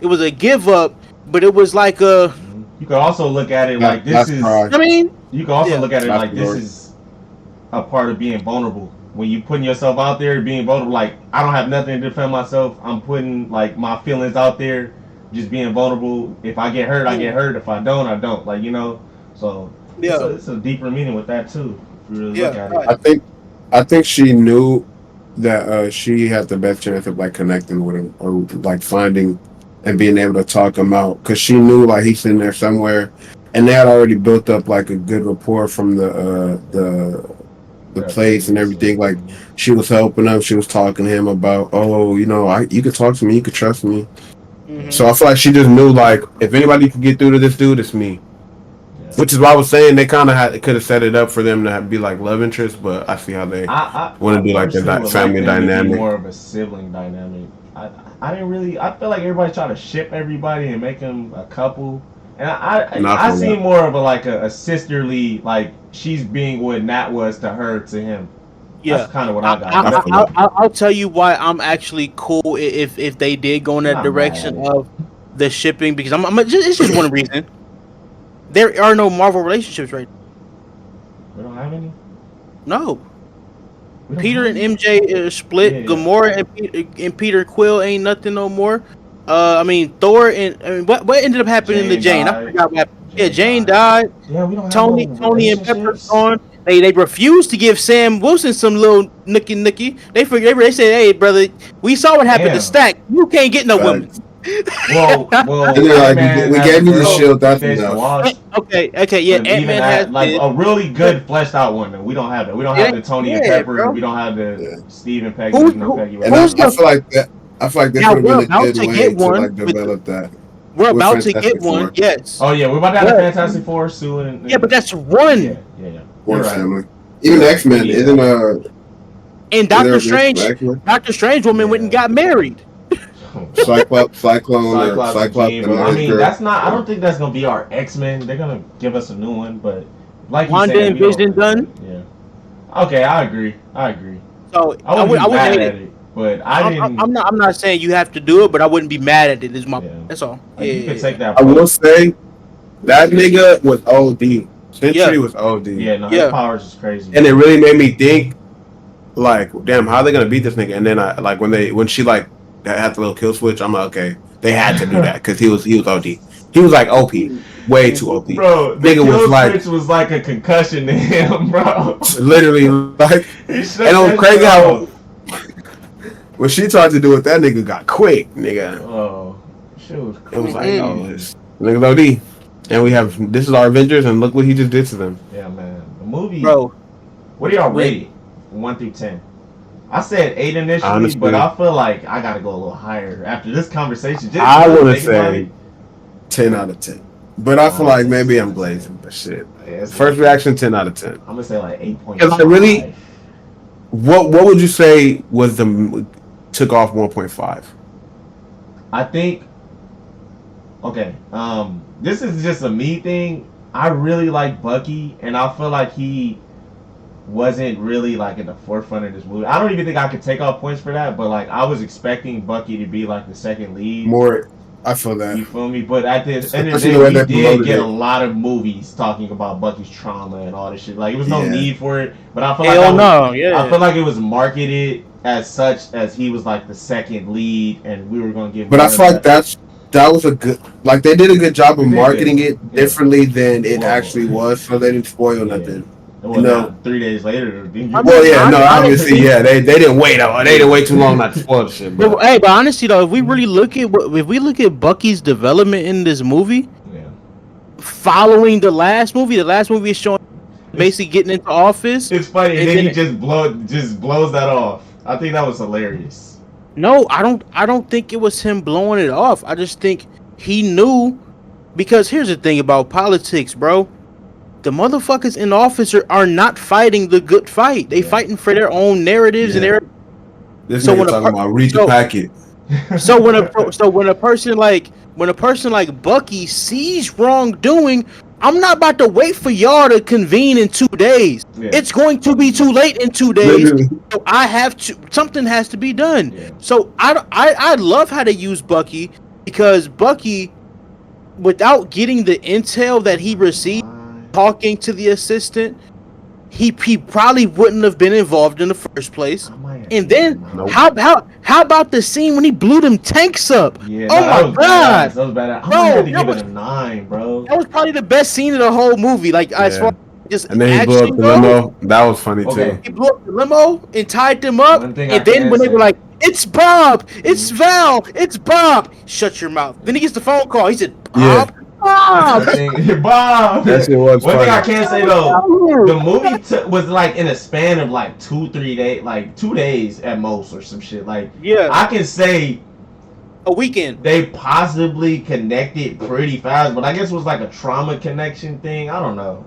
was a give up, but it was like a. You could also look at it like this is. I mean, you can also look at it like this is a part of being vulnerable. When you putting yourself out there, being vulnerable, like I don't have nothing to defend myself. I'm putting like my feelings out there, just being vulnerable. If I get hurt, I get hurt. If I don't, I don't. Like So it's a deeper meaning with that too. If you really look at it. I think she knew that she had the best chance of like connecting with him or like finding and being able to talk him out, because she knew like he's in there somewhere, and they had already built up like a good rapport from the place and everything. Like she was helping him, she was talking to him about, you could talk to me, you could trust me. Mm-hmm. So I feel like she just knew like if anybody could get through to this dude, it's me. Yeah. Which is why I was saying they kind of could have set it up for them to be like love interest, but I see how they want to do like the family dynamic, more of a sibling dynamic. I didn't really. I feel like everybody trying to ship everybody and make them a couple, and I see more of a sisterly, like she's being what Nat was to her to him. Yeah, that's kind of what I got. I'll tell you why I'm actually cool if they did go in that direction of the shipping, because it's just one reason. There are no Marvel relationships right now. We don't have any? No. Peter and MJ split. Yeah. Gamora and Peter Quill ain't nothing no more. Thor and what ended up happening to Jane? I forgot what happened. Jane died. Yeah, we don't have Tony and Pepper gone. They refused to give Sam Wilson some little nookie. They said, "Hey, brother, we saw what happened to Stack. You can't get no women." Well, we gave you the shield. That's enough. Okay, yeah. Ant-Man has like a really good fleshed out one. We don't have that. We don't have the Tony and Pepper. Bro. We don't have the Steve and Peggy. And I feel like that. I feel like this would have been a good way to like develop that. We're about to get one. Yes. Oh yeah, we're about to have a Fantastic Four soon. Yeah, but that's one. Yeah. One family. Even X-Men isn't And Doctor Strange woman went and got married. Cyclops, and Jean, and I mean, that's not. I don't think that's gonna be our X-Men. They're gonna give us a new one, but like you Wanda said, and Vision done. Yeah. Okay, I agree. So I wouldn't be mad at it, but I didn't. I'm not saying you have to do it, but I wouldn't be mad at it. That's all. You could take that. I will say that nigga was OD. Sentry was OD. Yeah, no, his powers is crazy. And it really made me think, like, damn, how are they gonna beat this nigga? And then I like when she like had the little kill switch, I'm like, okay, they had to do that because he was OD. He was like OP, way too OP. Bro, the kill switch was like a concussion to him, bro. Literally, like, and it was crazy how when she tried to do it, that nigga got quick, nigga. Oh, shit was cool. It was like, oh, this nigga's OD. And this is our Avengers, and look what he just did to them. Yeah, man. The movie, bro. What do y'all rate it? 1 through 10. I said 8 initially, honestly, but I feel like I gotta go a little higher after this conversation. I want to say 10 out of 10, but I feel like maybe I'm glazing. But shit, first reaction 10 out of 10. I'm gonna say like 8.5. Because I really, what would you say was took off 1.5? I think. Okay, this is just a me thing. I really like Bucky, and I feel like he wasn't really like in the forefront of this movie. I don't even think I could take off points for that, but like I was expecting Bucky to be like the second lead. More, I feel that. You feel me? But at the end of the day, we did get a lot of movies talking about Bucky's trauma and all this shit. Like, it was no need for it, but I feel I feel like it was marketed as such as he was like the second lead, and we were gonna give. But I feel like that was a good, like, they did a good job of marketing it differently than it actually was, so they didn't spoil nothing. Well, 3 days later. Obviously, they didn't wait. They didn't wait too long not to spoil shit. But honestly though, if we really look at Bucky's development in this movie, following the last movie is showing basically getting into office. It's funny, and then he just blows that off. I think that was hilarious. No, I don't think it was him blowing it off. I just think he knew, because here's the thing about politics, bro. The motherfuckers in office are not fighting the good fight. They fighting for their own narratives and their. This nigga talking about read the packet. So when a person like Bucky sees wrongdoing, I'm not about to wait for y'all to convene in 2 days. Yeah. It's going to be too late in 2 days. So something has to be done. Yeah. So I love how they use Bucky, because Bucky, without getting the intel that he received, talking to the assistant, he probably wouldn't have been involved in the first place. And then how about the scene when he blew them tanks up? Yeah, oh my god, that was bad. I had to give it a 9, bro. That was probably the best scene of the whole movie. Like, as far as just and then he blew up the limo. That was funny too. He blew up the limo and tied them up. And then when they were like, "It's Bob, it's Val, it's Bob," shut your mouth. Then he gets the phone call. He said, "Bob." Yeah. Bob. That shit was One thing I can say though, the movie was like in a span of like 2-3 days, like 2 days at most or some shit. Like, I can say a weekend. They possibly connected pretty fast, but I guess it was like a trauma connection thing. I don't know.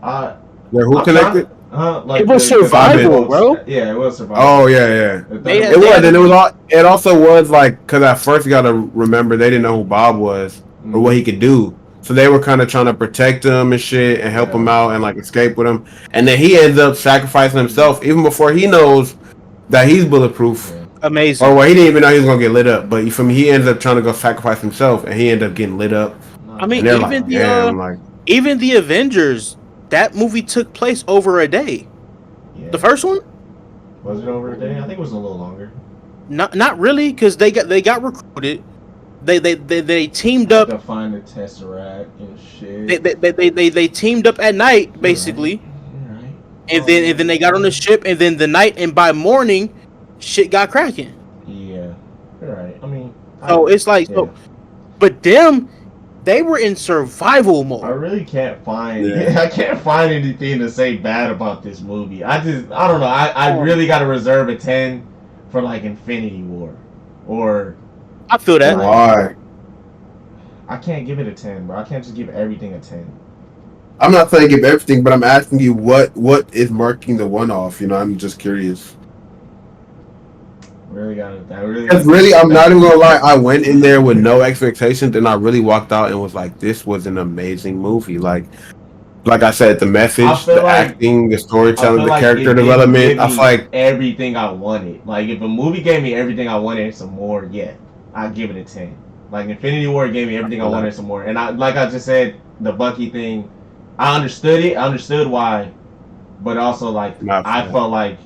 Who connected? Like it was survival, bro. Yeah, it was survival. Oh yeah. It was, and it was all. It also was like, because at first you gotta remember they didn't know who Bob was or what he could do. So they were kind of trying to protect him and shit and help him out and like escape with him. And then he ends up sacrificing himself even before he knows that he's bulletproof. Yeah. Amazing. Or well, he didn't even know he was going to get lit up. But from he ends up trying to go sacrifice himself and he ended up getting lit up. I mean, even the Avengers, that movie took place over a day. Yeah. The first one? Was it over a day? I think it was a little longer. Not really, because they got recruited. They teamed up to find the Tesseract and shit. They teamed up at night, basically. Right. And then they got on the ship, and then the night, and by morning, shit got cracking. Yeah. You're right. I mean, it's like but them, they were in survival mode. I really can't find I can't find anything to say bad about this movie. I don't know. I really gotta reserve a 10 for like Infinity War. Or I feel that. Why? I can't give it a 10, bro. I can't just give everything a 10. I'm not saying give everything, but I'm asking you what is marking the one off. You know, I'm just curious. Really, I'm not even gonna lie. I went in there with no expectations, and I really walked out and was like, "This was an amazing movie." Like I said, the message, the acting, the storytelling, the character development. I feel like everything I wanted. Like if a movie gave me everything I wanted and some more, yeah, I'd give it a 10. Like Infinity War gave me everything I wanted and some more. And I just said, the Bucky thing, I understood it. I understood why, but also like I felt like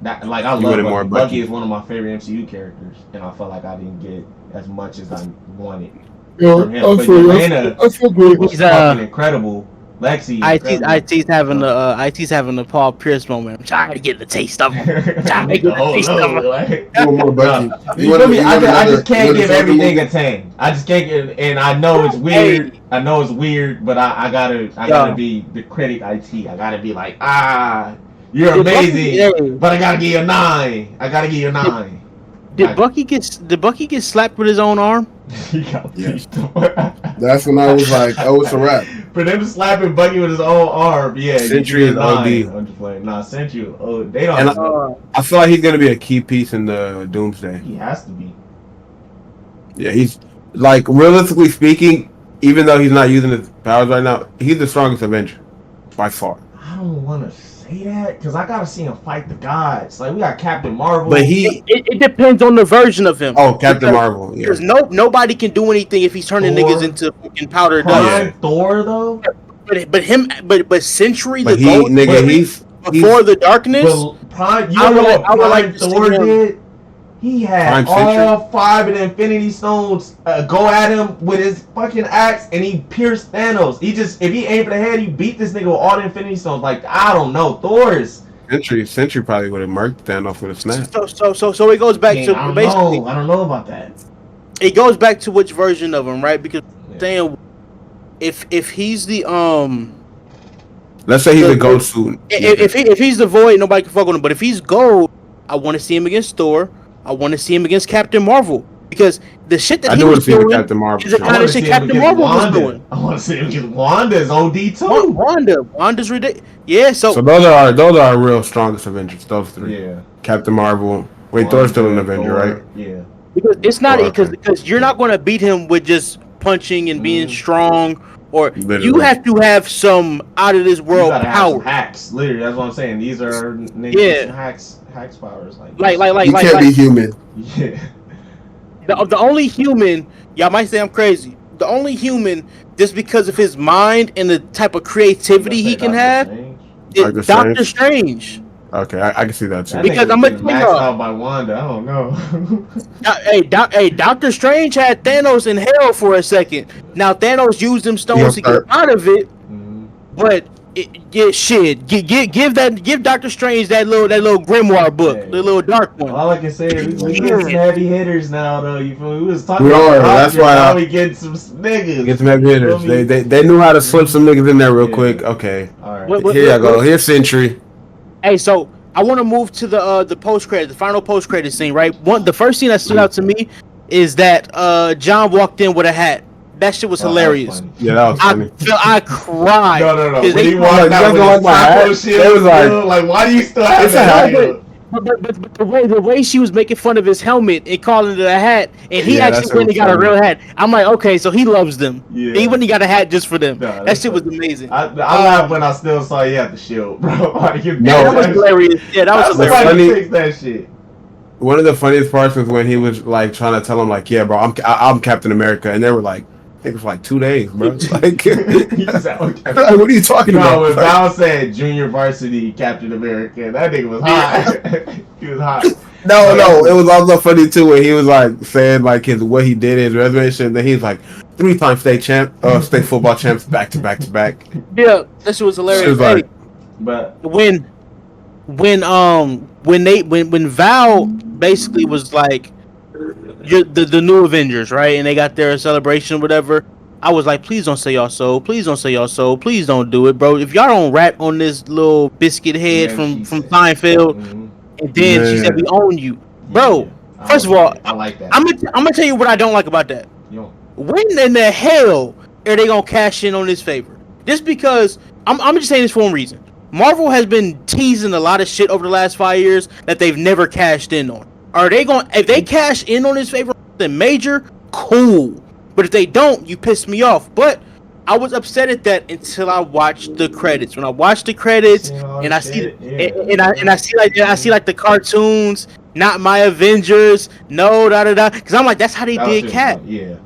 that. Like I love Bucky. Bucky is one of my favorite MCU characters, and I felt like I didn't get as much as I wanted from him. But Yelena was fucking incredible. Lexi, IT's having the Paul Pierce moment. I'm trying to get the taste of him. I just can't give everything a 10. I just can't give, and I know it's weird. Hey. I know it's weird, but I gotta be the critic. IT. I gotta be like, you're amazing, but I gotta give you a 9. I gotta give you a 9. Did Bucky get slapped with his own arm? He got beat. That's when I was like, "Oh, it's a wrap." For them slapping Bucky with his own arm, yeah. Sentry is OD. I'm just playing. Nah, Sentry. Oh, they don't. And I feel like he's gonna be a key piece in the Doomsday. He has to be. Yeah, he's like realistically speaking, even though he's not using his powers right now, he's the strongest Avenger by far. I don't want to say that because I gotta see him fight the gods. Like we got Captain Marvel, but it depends on the version of him. Oh, Captain Marvel, yeah. Because nobody can do anything if he's turning niggas into fucking powder dust. Thor though, but Sentry but he's before the darkness. Prime, you know what Prime Thor did? He had all 5 of the Infinity Stones go at him with his fucking axe, and he pierced Thanos. If he aimed for the head, he beat this nigga with all the Infinity Stones. Like, I don't know, Thor's. Sentry probably would have murked Thanos with a snap. So it goes back to basically. I don't know about that. It goes back to which version of him, right? Because saying if he's the let's say he's the gold suit. If he's the Void, nobody can fuck with him. But if he's gold, I want to see him against Thor. I want to see him against Captain Marvel because the shit that he was doing is the kind of shit Captain Marvel was doing. I want to see him against Wanda's OD too. Wanda's ridiculous. Yeah, so those are our real strongest Avengers. Those 3. Yeah. Captain Marvel. Wait, Thor's still an Avenger, right? Yeah. Because it's not because you're not going to beat him with just punching and being strong. Or literally. You have to have some out of this world power. Hacks, literally. That's what I'm saying. These are hacks powers. Like you can't be human. Yeah. The only human, y'all might say I'm crazy. The only human, just because of his mind and the type of creativity he can have, is Doctor Strange. Okay, I can see that too. Because I'm gonna maxed out by Wanda. I don't know. hey, Doctor Strange had Thanos in hell for a second. Now Thanos used them stones to get out of it, but give Doctor Strange that little grimoire book, the little dark one. All I can say is we get some heavy hitters now, though. You feel me? We was talking that's why we get some niggas. Get some heavy hitters. They knew how to slip some niggas in there real quick. Okay, all right. Here I go. Here's Sentry. Hey, so I want to move to the post credit, the final post credit scene, right? The first scene that stood out to me is that John walked in with a hat. That shit was hilarious. That was funny. I cried. No. When he walked out with his shield, it was like, why do you still have that? But the way she was making fun of his helmet and calling it a hat, and he actually went and got a real hat. I'm like, okay, so he loves them. Yeah. He went and got a hat just for them. That shit was amazing. I laughed when I still saw you had the shield, bro. That was hilarious. Yeah, that was hilarious. That shit. One of the funniest parts was when he was like trying to tell him like, yeah, bro, I'm Captain America, and they were like, I think it was like 2 days, bro. Like, what are you talking about? When Val said Junior Varsity Captain America, that nigga was hot. He was hot. No, it was also funny too when he was like saying like what he did his reservation. Then he's like 3-time state football champs back to back. Yeah, that shit was hilarious. But when Val basically was like, you're the new Avengers, right? And they got their celebration or whatever. I was like, please don't say y'all so. Please don't say y'all so. Please don't do it, bro. If y'all don't rap on this little biscuit head from Seinfeld, and then she said we own you, bro. First of all, I like that. I'm gonna tell you what I don't like about that. When in the hell are they gonna cash in on this favor? Just because I'm just saying this for one reason. Marvel has been teasing a lot of shit over the last 5 years that they've never cashed in on. Are they going? If they cash in on his favor, then major, cool. But if they don't, you piss me off. But I was upset at that until I watched the credits. When I watched the credits and I see I see like the cartoons, not my Avengers, no da da da. Because I'm like, that's how they did Cat. Yeah.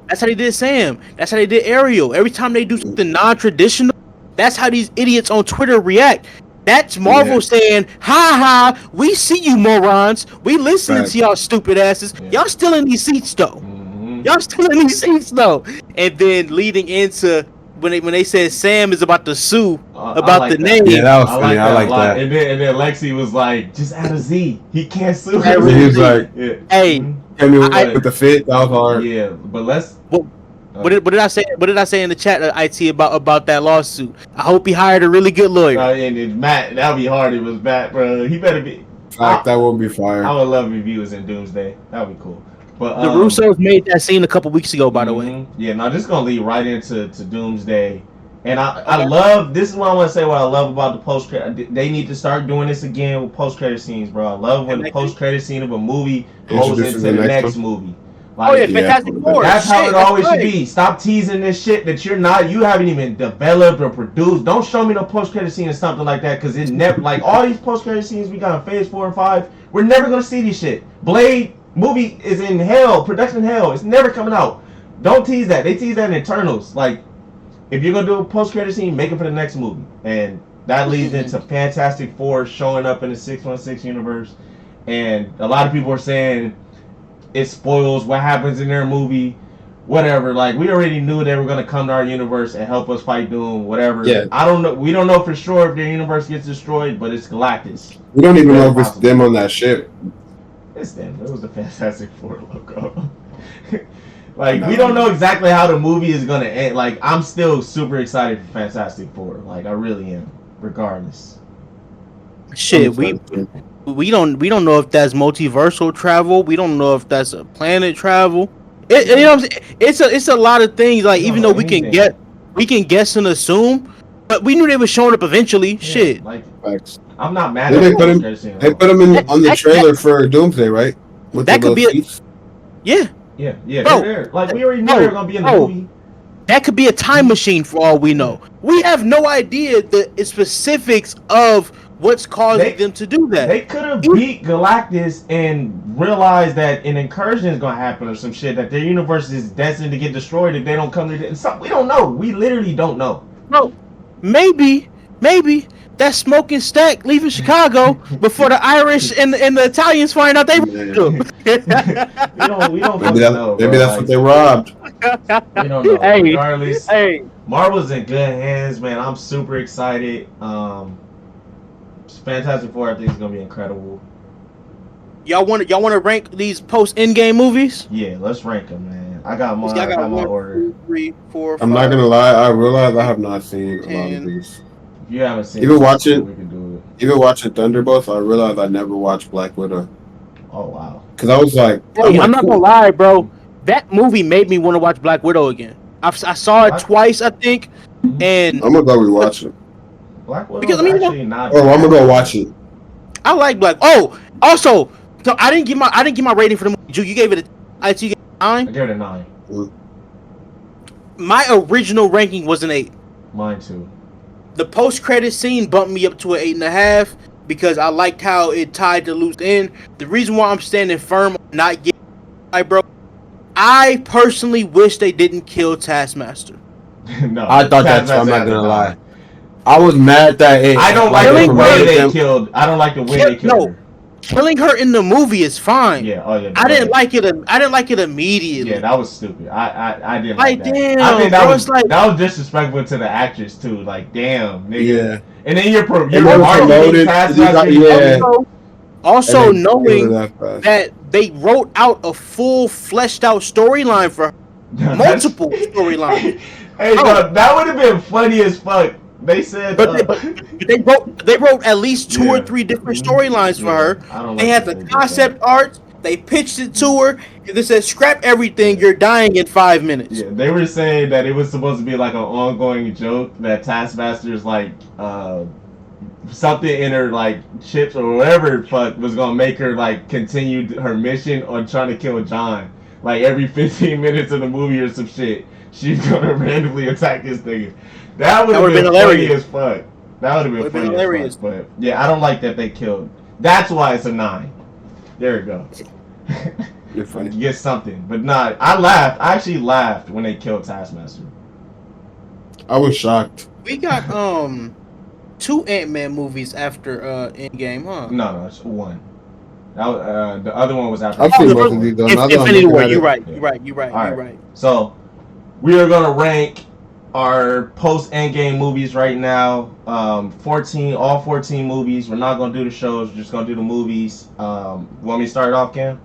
That's how they did Sam. That's how they did Ariel. Every time they do something non-traditional, that's how these idiots on Twitter react. That's Marvel saying, ha ha, we see you morons. We listening to y'all stupid asses. Yeah. Y'all still in these seats though. Y'all still in these seats though. And then leading into when they said Sam is about to sue about like the name. Yeah, that was funny. I like that. And then Lexi was like, just add a Z. He can't sue. He was like, hey, with the fit, that was hard. Yeah, but let's. What did I say? What did I say in the chat? IT about that lawsuit. I hope he hired a really good lawyer. And Matt, that'd be hard. If it was Matt, bro. He better be. That would be fire. I would love if he was in Doomsday. That'd be cool. But the Russos made that scene a couple weeks ago, by the way. Yeah, no, this is gonna lead right into Doomsday, and I love. This is what I want to say. What I love about the post credit. They need to start doing this again with post credit scenes, bro. I love when the post credit scene of a movie goes into the next movie. Like, Fantastic Four. That's how it always should be. Stop teasing this shit that you haven't even developed or produced. Don't show me no post-credit scene or something like that, because it never, like, all these post-credit scenes we got in Phase 4 and 5, we're never going to see this shit. Blade movie is in hell, production hell. It's never coming out. Don't tease that. They tease that in Eternals. Like, if you're going to do a post-credit scene, make it for the next movie. And that leads into Fantastic Four showing up in the 616 universe. And a lot of people are saying it spoils what happens in their movie, whatever. Like, we already knew they were gonna come to our universe and help us fight Doom, whatever. Yeah. I don't know. We don't know for sure if their universe gets destroyed, but it's Galactus. We don't even know if it's them on that ship. It's them. It was the Fantastic Four logo. Like, we don't know exactly how the movie is gonna end. Like, I'm still super excited for Fantastic Four. Like, I really am, regardless. Shit, we don't know if that's multiversal travel. We don't know if that's a planet travel. You know what I'm saying? It's a lot of things. Like, even though we can guess and assume, but we knew they were showing up eventually. Yeah, shit. Like, I'm not mad at they put him on the trailer for Doomsday, right? With that could be Yeah. Bro, like, we already knew they were gonna be in the movie. That could be a time machine for all we know. We have no idea the specifics of what's causing them to do that. They could have beat Galactus and realized that an incursion is going to happen or some shit, that their universe is destined to get destroyed if they don't come to the... We don't know. We literally don't know. No, maybe that smoking stack leaving Chicago before the Irish and the Italians find out they we don't know. Maybe that's what they robbed. We don't know. Regardless, Marvel's in good hands, man. I'm super excited. Fantastic Four, I think, is gonna be incredible. Y'all want to rank these post Endgame movies? Yeah, let's rank them, man. I got my order. 2, 3, 4, 5. I'm not gonna lie. I realize I have not seen 10. A lot of these. If you haven't seen, we can do it. Even watching Thunderbolts, I realized I never watched Black Widow. Oh wow! Because I was like, I'm not gonna lie, bro. That movie made me want to watch Black Widow again. I saw it twice, I think, and I'm gonna go rewatch it. Black Widow is actually not. Oh, I'm gonna go watch it. I like Black. Oh, also, so I didn't give my rating for the movie. You gave it a 9. I gave it a 9. My original ranking was an 8. Mine too. The post-credit scene bumped me up to an 8.5 because I liked how it tied the loose end. The reason why I'm standing firm on not getting bro, I personally wish they didn't kill Taskmaster. No, I thought that's. I'm not gonna lie. I was mad that I don't like the way they killed. I don't like the way they killed her. Killing her in the movie is fine. Yeah. Oh yeah. I didn't like it. I didn't like it immediately. Yeah, that was stupid. I didn't like that. Damn, I think that was disrespectful to the actress too. Like, damn, nigga. Yeah. And then you're promoting Taskmaster. Also knowing that they wrote out a full fleshed out storyline for her. Multiple storylines. Hey, that would have been funny as fuck. They said, but they wrote at least 2 or 3 different storylines for her. They had the concept art. They pitched it to her. And they said, "Scrap everything. You're dying in 5 minutes." Yeah, they were saying that it was supposed to be like an ongoing joke that Taskmaster's like something in her like chips or whatever the fuck was gonna make her like continue her mission on trying to kill John. Like every 15 minutes of the movie or some shit, she's gonna randomly attack this nigga. That would have been funny as fuck. That would have been funny as fuck. But yeah, I don't like that they killed. That's why it's a 9. There we go. You're funny. You get something, but not. I laughed. I actually laughed when they killed Taskmaster. I was shocked. We got 2 Ant-Man movies after Endgame, huh? No, it's 1. That was, the other one was after. I've seen most of these. Infinity War. You're right. So we are gonna rank our post Endgame movies right now. 14, all 14 movies. We're not gonna do the shows. We're just gonna do the movies. Want me to start it off, Cam?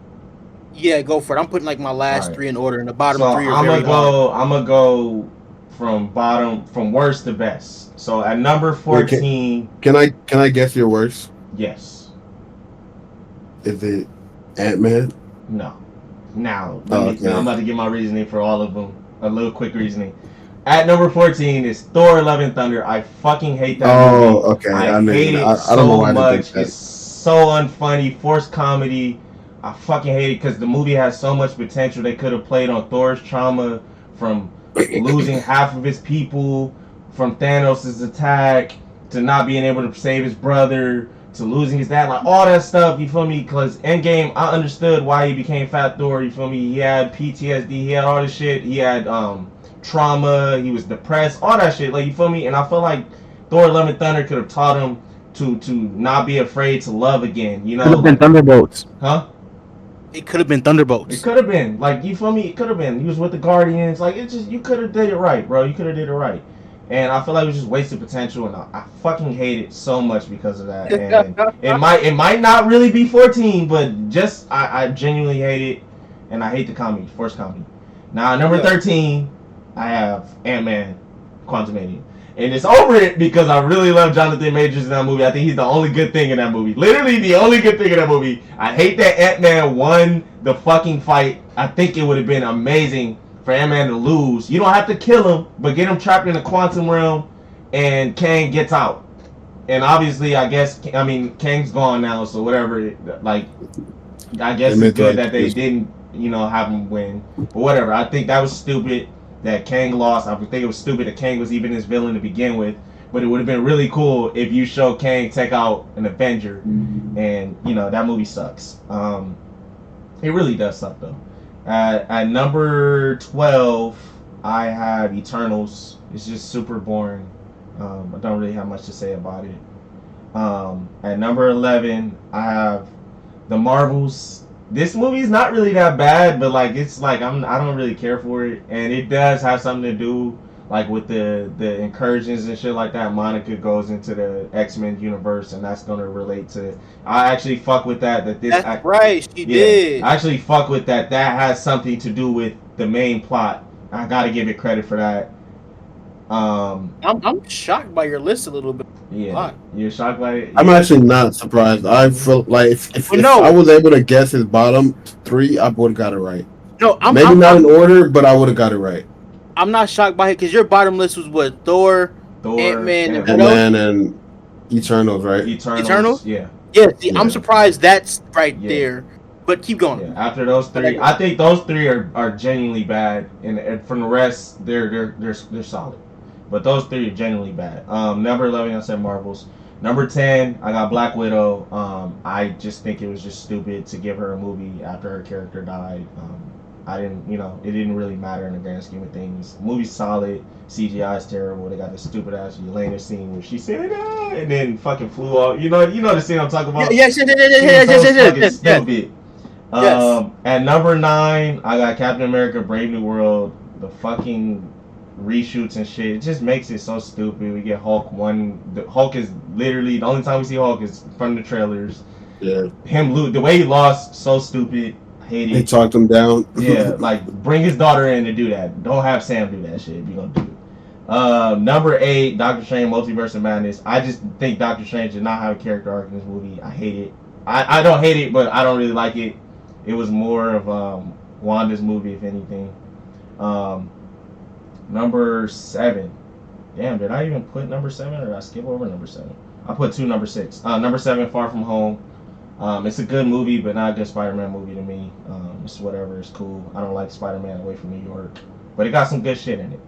Yeah, go for it. I'm putting like my last 3 in order, and the bottom 3 are I'm very hard. I'm gonna go from worst to best. So at number 14, can I guess your worst? Yes. Is it Ant-Man? No. Now, okay. I'm about to give my reasoning for all of them. A little quick reasoning. At number 14 is Thor: Love and Thunder. I fucking hate that movie. Oh, okay. I hate it so much. It's so unfunny, forced comedy. I fucking hate it because the movie has so much potential. They could have played on Thor's trauma from losing half of his people, from Thanos' attack, to not being able to save his brother, to losing his dad, like all that stuff, you feel me? Because Endgame, I understood why he became Fat Thor, you feel me? He had PTSD, he had all this shit, he had trauma, he was depressed, all that shit, like, you feel me? And I feel like Thor: Love and Thunder could have taught him to not be afraid to love again, you know? Could have been Thunderbolts. Huh? It could have been Thunderbolts. It could have been, like, you feel me? It could have been. He was with the Guardians, like, it just, you could have did it right, bro. You could have did it right. And I feel like it was just wasted potential, and I fucking hate it so much because of that. And it might not really be 14, but just I genuinely hate it, and I hate the comedy, forced comedy. Now number 13, I have Ant-Man, Quantumania, and it's over it because I really love Jonathan Majors in that movie. I think he's the only good thing in that movie. Literally the only good thing in that movie. I hate that Ant-Man won the fucking fight. I think it would have been amazing for Ant-Man to lose. You don't have to kill him, but get him trapped in the quantum realm, and Kang gets out. And obviously, Kang's gone now, so whatever. Like, I guess it's good that they didn't, have him win. But whatever. I think that was stupid that Kang lost. I think it was stupid that Kang was even his villain to begin with. But it would have been really cool if you show Kang take out an Avenger, and that movie sucks. It really does suck though. At number 12, I have Eternals. It's just super boring. I don't really have much to say about it. At number 11, I have The Marvels. This movie is not really that bad, but like it's like I don't really care for it, and it does have something to do like with the incursions and shit like that. Monica goes into the X-Men universe, and that's gonna relate to. I actually fuck with that. That's right. She did. I actually fuck with that. That has something to do with the main plot. I gotta give it credit for that. I'm shocked by your list a little bit. Yeah, you're shocked by it. I'm actually not surprised. I feel like if I was able to guess his bottom 3, I would have got it right. No, I'm not in order, but I would have got it right. I'm not shocked by it because your bottom list was what? Thor, Ant-Man, and Eternals, right? Eternals? Yeah. Yeah, see, I'm surprised that's right there. But keep going. Yeah, after those 3, I think those 3 are genuinely bad, and from the rest, they're solid. But those 3 are genuinely bad. Number 11, I said Marvels. Number 10, I got Black Widow. I just think it was just stupid to give her a movie after her character died. It didn't really matter in the grand scheme of things. The movie's solid. CGI is terrible. They got this stupid ass Yelena scene where she said, and then fucking flew off. You know the scene I'm talking about? Yes. Stupid. At number 9, I got Captain America: Brave New World. The fucking reshoots and shit. It just makes it so stupid. We get Hulk 1. The Hulk is literally the only time we see Hulk is from the trailers. Yeah. The way he lost, so stupid. Hate it. They talked him down. Yeah, like bring his daughter in to do that. Don't have Sam do that shit if you're gonna do it. Number 8, Doctor Strange: Multiverse of Madness. I just think Doctor Strange did not have a character arc in this movie. I hate it. I don't hate it, but I don't really like it. It was more of Wanda's movie, if anything. Number 7 Damn, did I even put number 7 or did I skip over number 7? I put 2 number 6. Number 7, Far From Home. It's a good movie, but not a good Spider-Man movie to me. It's whatever, it's cool. I don't like Spider-Man Away from New York, but it got some good shit in it.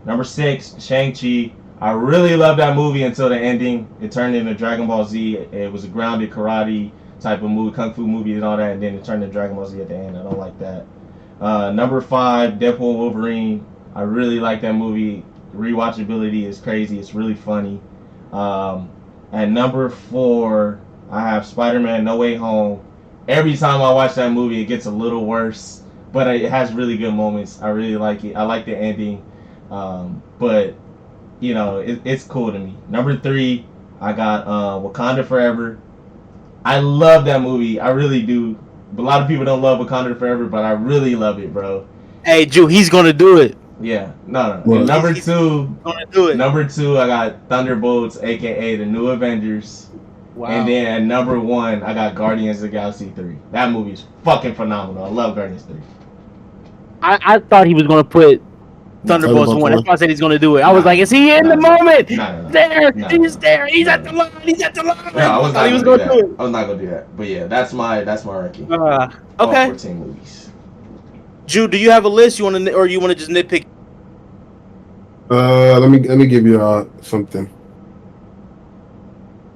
Number 6, Shang-Chi. I really loved that movie until the ending. It turned into Dragon Ball Z. It was a grounded karate type of movie, kung fu movie and all that, and then it turned into Dragon Ball Z at the end. I don't like that. Number 5, Deadpool Wolverine. I really like that movie. Rewatchability is crazy. It's really funny. At number 4, I have Spider-Man No Way Home. Every time I watch that movie, it gets a little worse, but it has really good moments. I really like it. I like the ending, but you know, it's cool to me. Number 3, I got Wakanda Forever. I love that movie. I really do. But a lot of people don't love Wakanda Forever, but I really love it, bro. Hey, Drew, he's gonna do it. Yeah, no. Well, number 2, gonna do it. Number 2, I got Thunderbolts, aka the New Avengers. Wow. And then at number 1, I got Guardians of the Galaxy 3. That movie is fucking phenomenal. I love Guardians 3. I thought he was gonna put Thunderbolts 1. That's why I said he's gonna do it. I was like, is he in the moment? There, he's there. He's at the line. He's at the line. No, I was not gonna do that. I was not gonna do that. But yeah, that's my ranking. Okay. 14 movies. Drew, do you have a list? You want to, or you want to just nitpick? Let me give you something.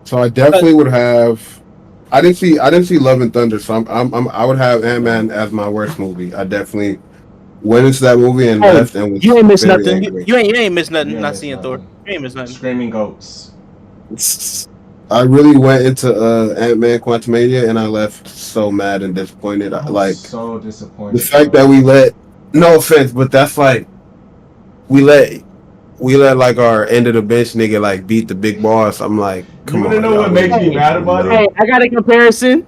So I definitely would have. I didn't see Love and Thunder, so I would have Ant-Man as my worst movie. I definitely went into that movie and left and was you ain't missed nothing. You ain't missed nothing. Not seeing Thor. You ain't missed nothing. Screaming Goats. I really went into Ant-Man Quantumania and I left so mad and disappointed. So disappointed. The fact that we let, no offense, but that's like we let like our end of the bench nigga like beat the big boss. I'm like, come on. You wanna know what makes me mad about it? Hey, I got a comparison.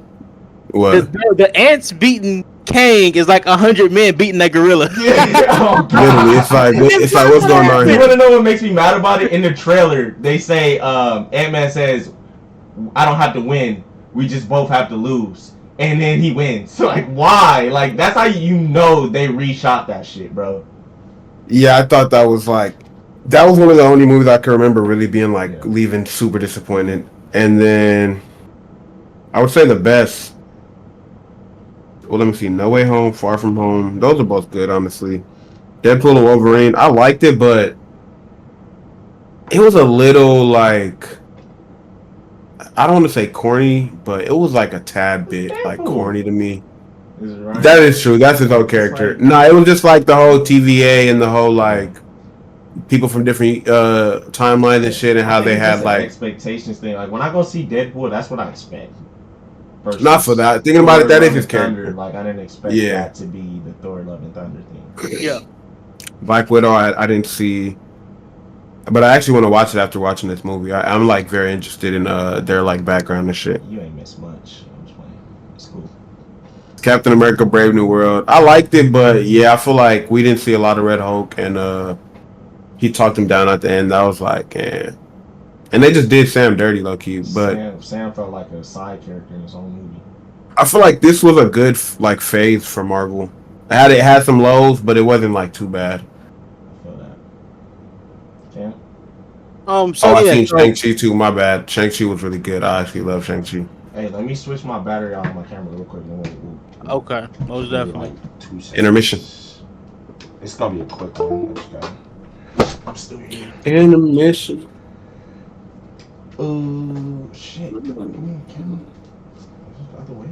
What? The ants beating Kang is like 100 men beating that gorilla. Literally, it's like what's going on here? You wanna know what makes me mad about it? In the trailer, they say Ant-Man says, "I don't have to win. We just both have to lose." And then he wins. So like, why? Like, that's how you know they reshot that shit, bro. Yeah, I thought that was one of the only movies I can remember really being like leaving super disappointed. And then I would say the best. Well, let me see. No Way Home, Far From Home. Those are both good, honestly. Deadpool and Wolverine. I liked it, but it was a little like, I don't want to say corny, but it was like a tad bit like corny to me. Right? That is true. That's his own character. It was just like the whole TVA and the whole like people from different timelines and shit, and how they had like expectations thing. Like when I go see Deadpool, that's what I expect. Not for that. Thinking about it, that is his character. Like I didn't expect that to be the Thor Love and Thunder thing. Yeah. Black Widow, I didn't see, but I actually want to watch it after watching this movie. I'm like very interested in their like background and shit. You ain't missed much. I'm just playing. It's cool. Captain America: Brave New World. I liked it, but yeah, I feel like we didn't see a lot of Red Hulk, and he talked him down at the end. I was like, eh. And they just did Sam dirty, low key. But Sam felt like a side character in his own movie. I feel like this was a good like phase for Marvel. It had some lows, but it wasn't like too bad. I feel that. Cam? I seen Shang-Chi too. My bad. Shang-Chi was really good. I actually love Shang-Chi. Hey, let me switch my battery on my camera real quick. Okay, most definitely. Like 2 seconds. Intermission. It's gonna be a quick one. I'm still here. Intermission. Oh shit! Camera. The other way.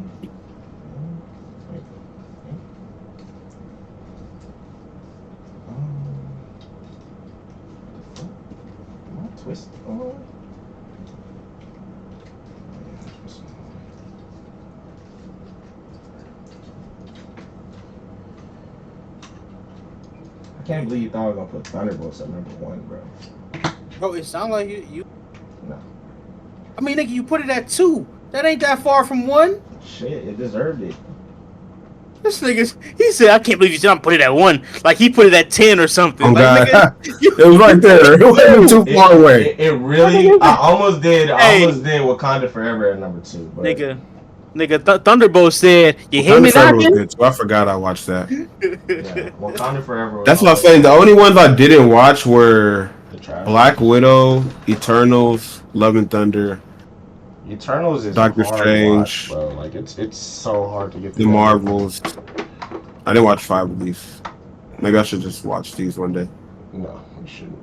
Twist. I can't believe you thought I was gonna put Thunderbolts at number 1, bro. Bro, it sounds like you. No. I mean, nigga, you put it at 2. That ain't that far from 1. Shit, it deserved it. This nigga's, he said, I can't believe you said I'm putting it at 1. Like he put it at 10 or something. Oh, like, God. It was right there. It wasn't too far away. It really, I almost did Wakanda Forever at number 2. But. Nigga, Thunderbolt said, you hear me knocking? I forgot I watched that. Yeah, Wakanda Forever. That's what I'm saying. The only ones I didn't watch were Black Widow, Eternals, Love and Thunder. Eternals is Doctor hard Strange, watch, bro. Like it's so hard to get The Marvels. I didn't watch 5 of these. Maybe I should just watch these one day. No, you shouldn't.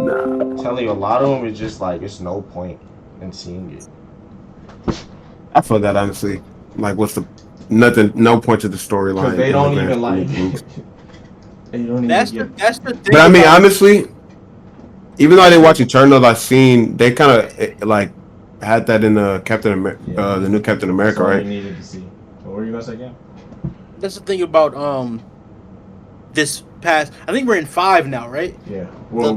Nah. I'm telling you, a lot of them is just like it's no point in seeing it. I feel that honestly. Like, what's the nothing? No point to the storyline. Because they don't even like. They don't even That's the thing. But I mean, honestly, even though I didn't watch Eternals, I've seen they kind of like had that in the the new Captain America, right? You needed to see. What were you gonna say again? That's the thing about this past. I think we're in 5 now, right? Yeah. Well,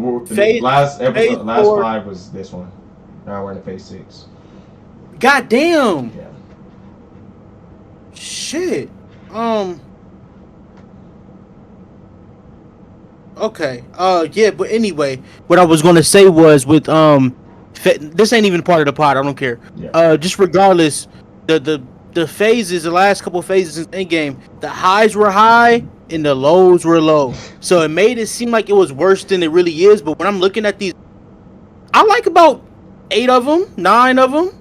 last 5 was this one. Now we're in phase 6. God damn. Yeah. Shit. Okay. Yeah, but anyway, what I was gonna say was with this ain't even part of the pod. I don't care. Yeah. Just regardless, the phases, the last couple phases in Endgame, the highs were high and the lows were low. So it made it seem like it was worse than it really is. But when I'm looking at these, I like about 8 of them, 9 of them.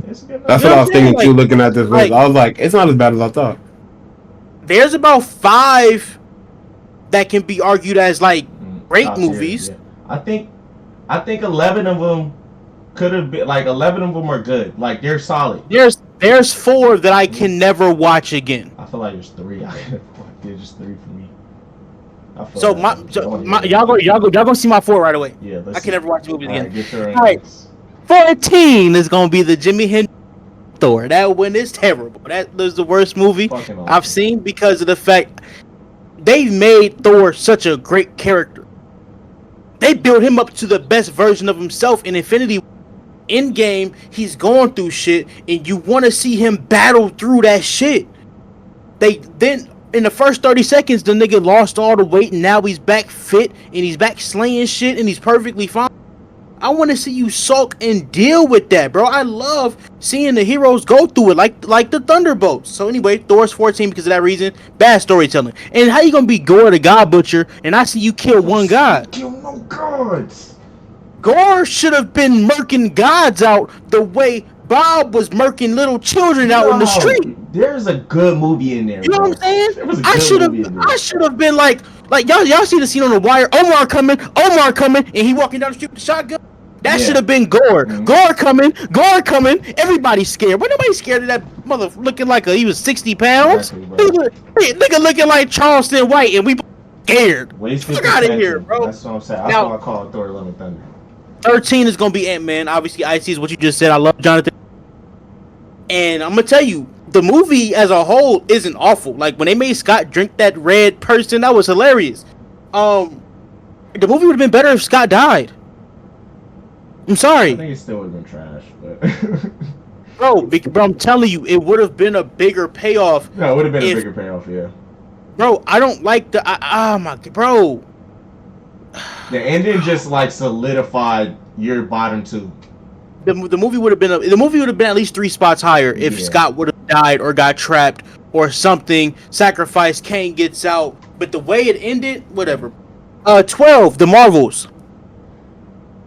That's what I was thinking too. Looking at this list, I was like, it's not as bad as I thought. There's about 5 that can be argued as like great movies. Yeah. I think 11 of them could have been like 11 of them are good. Like they're solid. There's 4 that I can never watch again. I feel like there's 3. There's just 3 for me. So y'all go see my 4 right away. Yeah, I can never watch the movies again. All right. 14 is gonna be the Jimi Hendrix Thor. That one is terrible. That was the worst movie I've seen because of the fact they made Thor such a great character. They built him up to the best version of himself in Infinity. Endgame, he's going through shit, and you want to see him battle through that shit. They then in the first 30 seconds, the nigga lost all the weight, and now he's back fit, and he's back slaying shit, and he's perfectly fine. I want to see you sulk and deal with that, bro. I love seeing the heroes go through it, like the Thunderbolts. So anyway, Thor's 14 because of that reason. Bad storytelling. And how you gonna be Gore the God Butcher, and I see you kill one god? Kill no gods. Gore should have been murking gods out the way Bob was murking little children out in the street. There's a good movie in there. You know what I'm saying? I should have been like y'all see the scene on The Wire. Omar coming, and he walking down the street with the shotgun. That should have been Gore. Mm-hmm. Gore coming. Everybody's scared. Why nobody scared of that mother looking like he was 60 pounds? Exactly, nigga looking like Charleston White, and we scared. Fuck out of here, bro. That's what I'm saying. That's why I call it Thor: Love and Thunder. 13 is gonna be Ant-Man. Obviously, Icy is what you just said. I love Jonathan. And I'm gonna tell you, the movie as a whole isn't awful. Like when they made Scott drink that red person, that was hilarious. The movie would have been better if Scott died. I'm sorry. I think it still would have been trash, but bro, I'm telling you, it would have been a bigger payoff. No, it would have been a bigger payoff, yeah. Bro, I don't like bro. The ending just like solidified your bottom 2. The movie would have been at least 3 spots higher if Scott would have died or got trapped or something. Sacrifice, Kane gets out, but the way it ended, whatever. 12, the Marvels.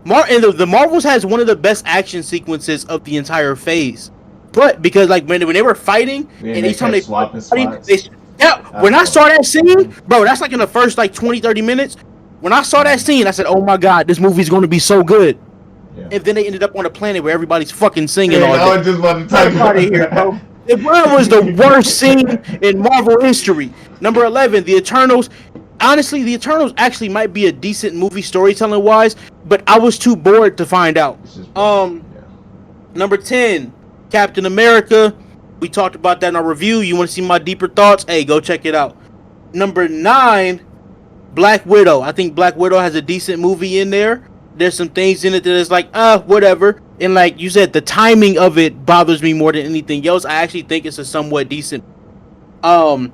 The Marvels has one of the best action sequences of the entire phase, but because like when they were fighting and each time they swapping spots. When I saw that scene, bro, that's like in the first like 20-30 minutes. When I saw that scene, I said, "Oh my god, this movie's going to be so good." Yeah. And then they ended up on a planet where everybody's fucking singing all day. I was just about to type out of here, bro. It was the worst scene in Marvel history. Number 11, The Eternals. Honestly, The Eternals actually might be a decent movie storytelling wise, but I was too bored to find out. Number 10, Captain America. We talked about that in our review. You want to see my deeper thoughts? Hey, go check it out. Number 9, Black Widow. I think Black Widow has a decent movie in there. There's some things in it that is like, whatever. And like you said, the timing of it bothers me more than anything else. I actually think it's a somewhat decent. Then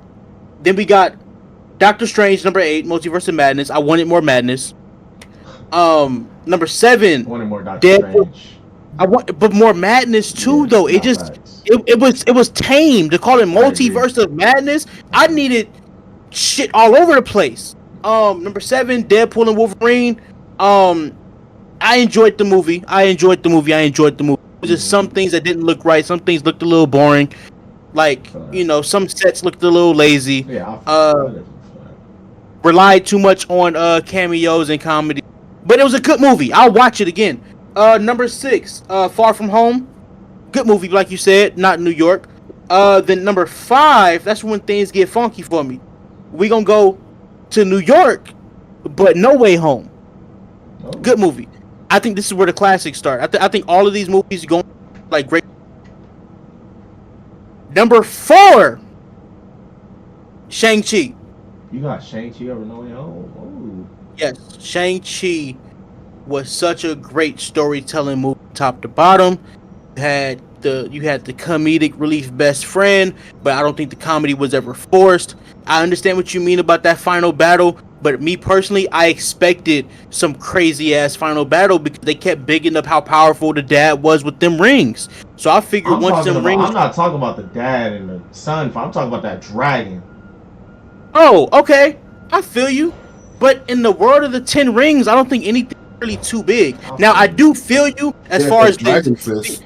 we got Doctor Strange, number 8, Multiverse of Madness. I wanted more madness. Number 7, I wanted more Doctor Strange. But more madness too, though. It was tame to call it Multiverse of Madness. I needed shit all over the place. Number 7, Deadpool and Wolverine. I enjoyed the movie. It was just some things that didn't look right. Some things looked a little boring. Like, some sets looked a little lazy. Yeah. Relied too much on cameos and comedy. But it was a good movie. I'll watch it again. Number 6, Far From Home. Good movie, like you said, not New York. Then number 5, that's when things get funky for me. We gonna go to New York, but No Way Home. Oh. Good movie. I think this is where the classics start. I think all of these movies go like great. Number 4, Shang-Chi. You got Shang-Chi over No Way Home. Oh. Yes, Shang-Chi was such a great storytelling movie, top to bottom. You had the comedic relief best friend, but I don't think the comedy was ever forced. I understand what you mean about that final battle, but me personally, I expected some crazy ass final battle because they kept bigging up how powerful the dad was with them rings. So I figured once them rings. I'm not talking about the dad and the son. I'm talking about that dragon. Oh, okay, I feel you. But in the world of the 10 rings, I don't think anything really too big. Now I do feel you as far as the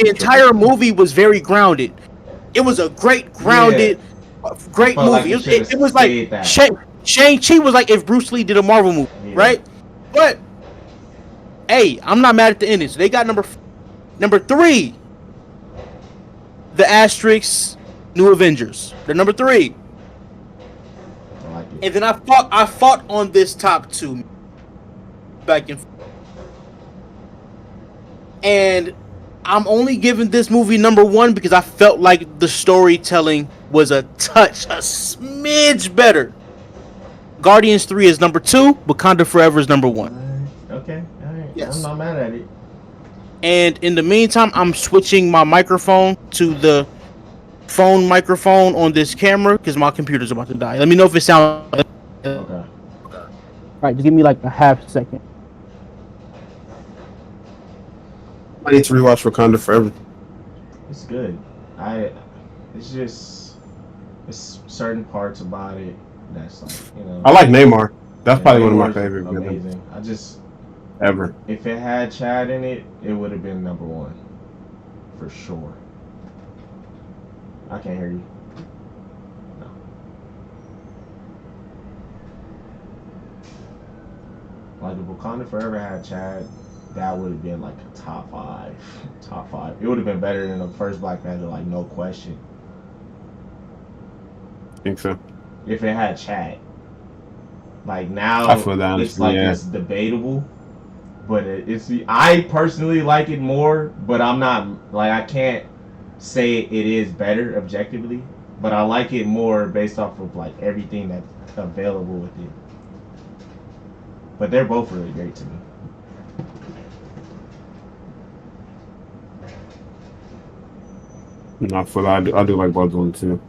entire movie was very grounded. It was a great grounded, great movie. Like it was like Shang-Chi was like if Bruce Lee did a Marvel movie, right? But hey, I'm not mad at the ending. So they got number 3, the Asterix New Avengers. The number 3. And then I fought on this top 2 back and forth. And I'm only giving this movie number 1 because I felt like the storytelling was a smidge better. Guardians 3 is number 2, Wakanda Forever is number 1. Okay, alright. Yes. I'm not mad at it. And in the meantime, I'm switching my microphone to the phone microphone on this camera because my computer's about to die. Let me know if it sounds. Okay. Right, just give me like a half second. I need to rewatch Wakanda Forever. It's good. It's certain parts about it that's like, I like Neymar. That's probably one of my favorite. Amazing. Ever. If it had Chad in it, it would have been number 1 for sure. I can't hear you. No. Like if Wakanda Forever had Chad, that would have been like a top 5. Top 5. It would have been better than the first Black Panther, like no question. Think so. If it had Chad. Like now, I feel that, it's like it's debatable. But I personally like it more, but I'm not, like, I can't say it is better objectively, but I like it more based off of like everything that's available with it. But they're both really great to me. I feel I do like both of them too.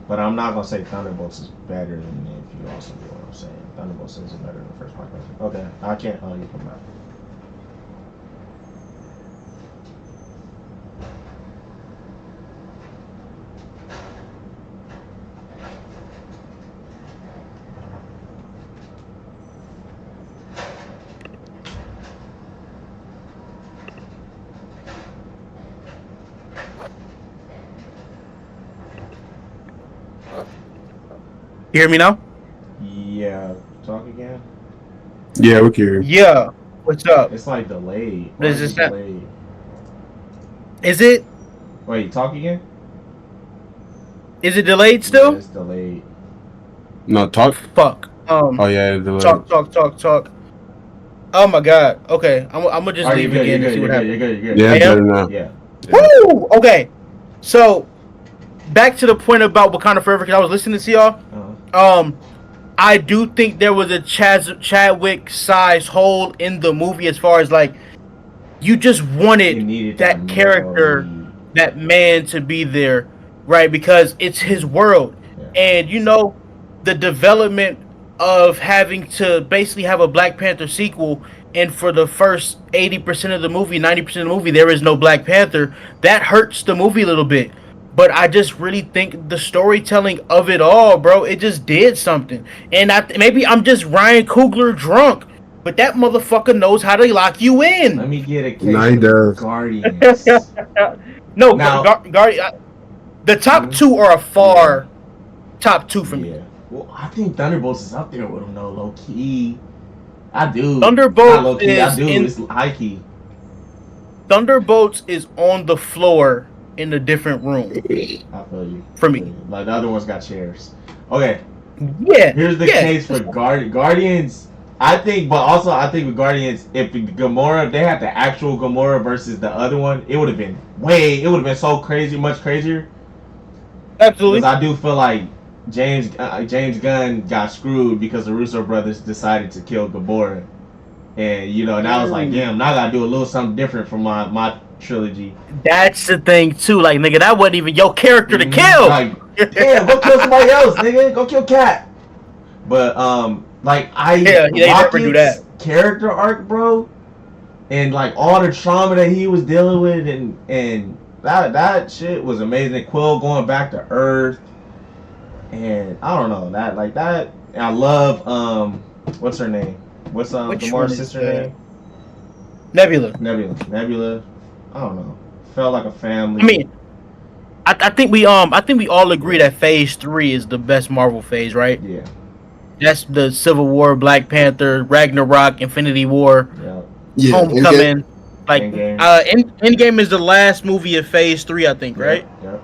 But I'm not gonna say Thunderbolts is better than it if you also do what I'm saying. Thunderbolts is better than the first part. Okay, I can't. Oh, you come back. You hear me now? Yeah. Talk again. Yeah, we can hear you. Yeah. What's up? It's like delayed. Is this delayed? Is it? Wait, talk again. Is it delayed still? Yeah, it's delayed. No, talk. Fuck. Oh yeah, it's delayed. Talk. Oh my god. Okay, I'm gonna just leave again and see what happens. You're good. Yeah, better now. Yeah. Woo! Okay. So, back to the point about Wakanda Forever, because I was listening to y'all. I do think there was a Chadwick size hole in the movie as far as like you just wanted that character, that man to be there, right? Because it's his world, and you know the development of having to basically have a Black Panther sequel, and for the first 80% of the movie, 90% of the movie, there is no Black Panther. That hurts the movie a little bit. but I just really think the storytelling of it all, bro, it just did something. And maybe I'm just Ryan Coogler drunk, but that motherfucker knows how to lock you in. Let me get a case No, he of does. Guardians. No, Now- the top two are a far top two for me. Yeah. Well, I think Thunderbolts is up there with them, though, low key. I do. Thunderbolts Not low key. I is do. in- It's high key. Thunderbolts is on the floor in a different room I feel you. for me. Like the other ones got chairs. Okay. Yeah. Here's the case for Guardians. I think with Guardians, if Gamora, if they had the actual Gamora versus the other one, it would have been so crazy, much crazier. Absolutely. Because I do feel like James Gunn got screwed because the Russo brothers decided to kill Gamora, and and I was like, damn, now I gotta do a little something different for my trilogy. That's the thing too. Like, nigga, that wasn't even your character to kill. Like, damn, go kill somebody else, nigga. Go kill Cat. But never do that. Character arc, bro, and like all the trauma that he was dealing with, and that shit was amazing. Quill going back to Earth, and I don't know that. And I love what's her name? What's Gamora's sister name? Nebula. Nebula. I don't know. Felt like a family. I mean, I think we all agree that Phase 3 is the best Marvel phase, right? Yeah. That's the Civil War, Black Panther, Ragnarok, Infinity War, Yeah, Homecoming. Like Endgame. Endgame is the last movie of Phase 3, I think, right? Yep.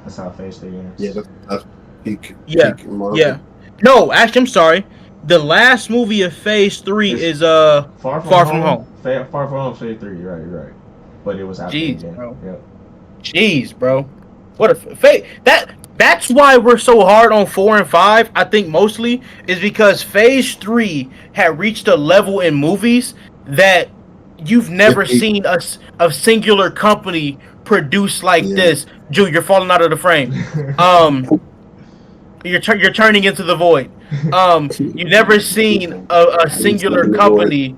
That's how Phase 3 ends. Yeah, that's peak. Yeah. Peak Marvel. Yeah. No, actually, I'm sorry. The last movie of Phase 3 is Far From Home. Home. Far From Home, Phase 3. You're right. But it was after Jeez, Endgame. bro. Yep. Jeez, bro. What a fate. That's why we're so hard on 4 and 5. I think mostly is because Phase 3 had reached a level in movies that you've never seen a singular company produce like this. Jew, you're falling out of the frame. You're turning into the void. You've never seen a singular company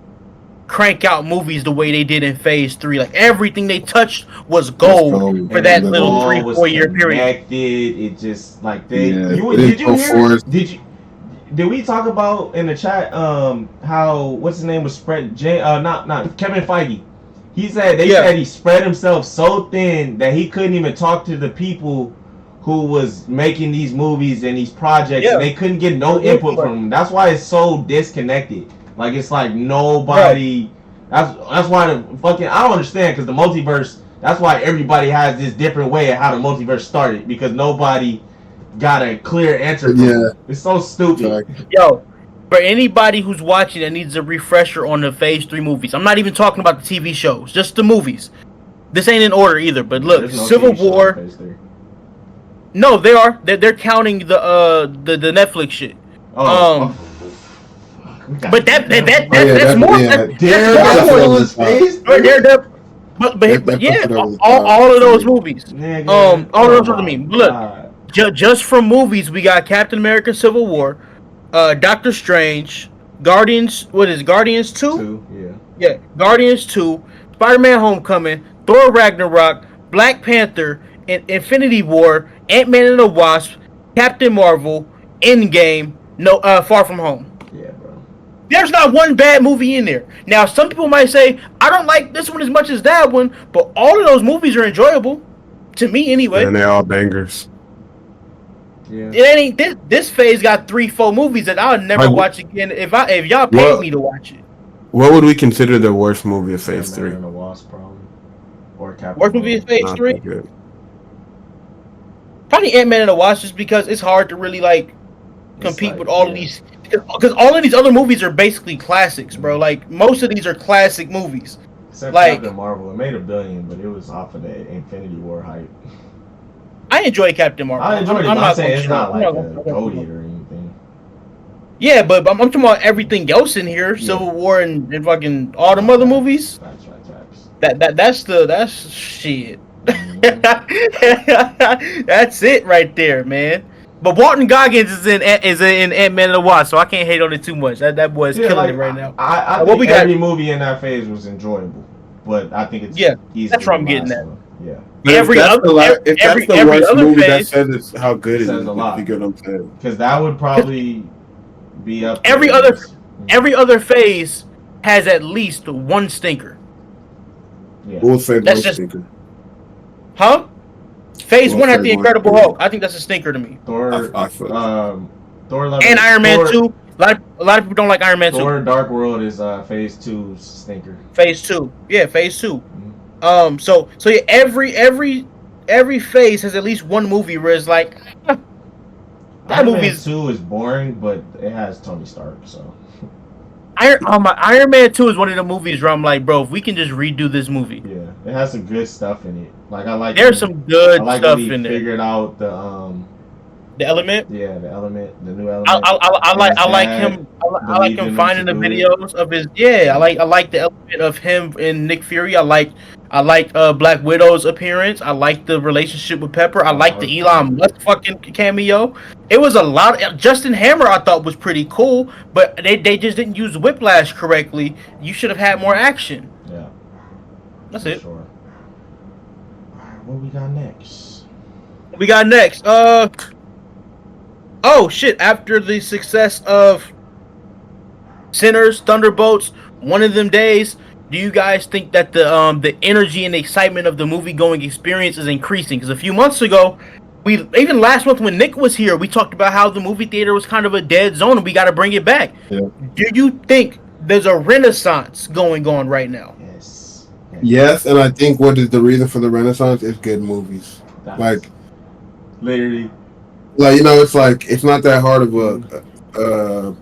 crank out movies the way they did in Phase 3. Like, everything they touched was gold for that little 3-4 year period. It just like they. Did we talk about in the chat how what's his name was spread? Not Kevin Feige. He said said he spread himself so thin that he couldn't even talk to the people who was making these movies and these projects, and they couldn't get no input from them. That's why it's so disconnected. Like, it's like nobody. Right. That's why the fucking I don't understand, because the multiverse. That's why everybody has this different way of how the multiverse started, because nobody got a clear answer. It's so stupid. Exactly. Yo, for anybody who's watching that needs a refresher on the Phase 3 movies, I'm not even talking about the TV shows, just the movies. This ain't in order either, but look, Civil War. No, they are. They're counting the Netflix shit. But that's more. But yeah, all of those movies. All of those. What I mean. Look, just from movies, we got Captain America: Civil War, Doctor Strange, Guardians. What is it, Guardians 2? Yeah, Guardians 2, Spider-Man: Homecoming, Thor: Ragnarok, Black Panther, and Infinity War, Ant-Man and the Wasp, Captain Marvel, Endgame, Far From Home. Yeah, bro. There's not one bad movie in there. Now, some people might say, I don't like this one as much as that one, but all of those movies are enjoyable. To me, anyway. And they're all bangers. Yeah. It ain't this phase got 3-4 movies that I'll never watch again if y'all paid me to watch it. What would we consider the worst movie of Phase 3? And the Wasp, probably. Or Captain Worst movie of Phase 3? Good. Probably Ant-Man and the Wasp, just because it's hard to really compete with all of these, because all of these other movies are basically classics, bro. Like, most of these are classic movies. Except Captain Marvel, it made $1 billion, but it was off of the Infinity War hype. I enjoy Captain Marvel. I enjoyed it. I'm not saying it's not like a goated or anything. Yeah, but I'm talking about everything else in here, Civil War and fucking all them other movies. Facts. That's shit. That's it right there, man. But Walton Goggins is in Ant-Man and the Wasp, so I can't hate on it too much. That boy's killing it right now. I think every movie in that phase was enjoyable, but I think it's easily that's what I'm getting at. Yeah. But Every if that's other- the la- every- if that's every- the every worst other movie, that phase- says it's how good it Says is. a lot. If you get what I'm saying. Because that would probably be up. Every there. other- Every other phase has at least one stinker. Yeah. We'll say That's one just- stinker. Huh? Phase We'll one had say the one Incredible stinker. Hulk. I think that's a stinker to me. Thor. I feel Thor. Love And Iron Man Thor, 2. A lot of people don't like Iron Man 2. Thor Dark World is phase 2 stinker. Phase 2. Yeah, phase 2. Mhm. So yeah, every phase has at least one movie where it's like that Iron Man movie's 2 is boring, but it has Tony Stark, so. Iron Man 2 is one of the movies where I'm like, bro, if we can just redo this movie. Yeah, it has some good stuff in it. Like I like. There's some good I like stuff when he in there. figured out the Element. Yeah, the new element. I like Dad him. I like believed in him him finding the to do it. videos of his. Yeah, I like the element of him and Nick Fury. I like Black Widow's appearance. I like the relationship with Pepper. I like the Elon Musk fucking cameo. It was a lot. Justin Hammer I thought was pretty cool, but they just didn't use Whiplash correctly. You should have had more action. Yeah, That's for it. sure. Alright, what we got next? We got next. Oh shit! After the success of Sinners, Thunderbolts, one of them days, do you guys think that the energy and excitement of the movie going experience is increasing? Because a few months ago, even last month when Nick was here, we talked about how the movie theater was kind of a dead zone and we got to bring it back. Yeah. Do you think there's a renaissance going on right now? Yes. Yes, and I think what is the reason for the renaissance is good movies. That's Like, literally. it's like it's not that hard of a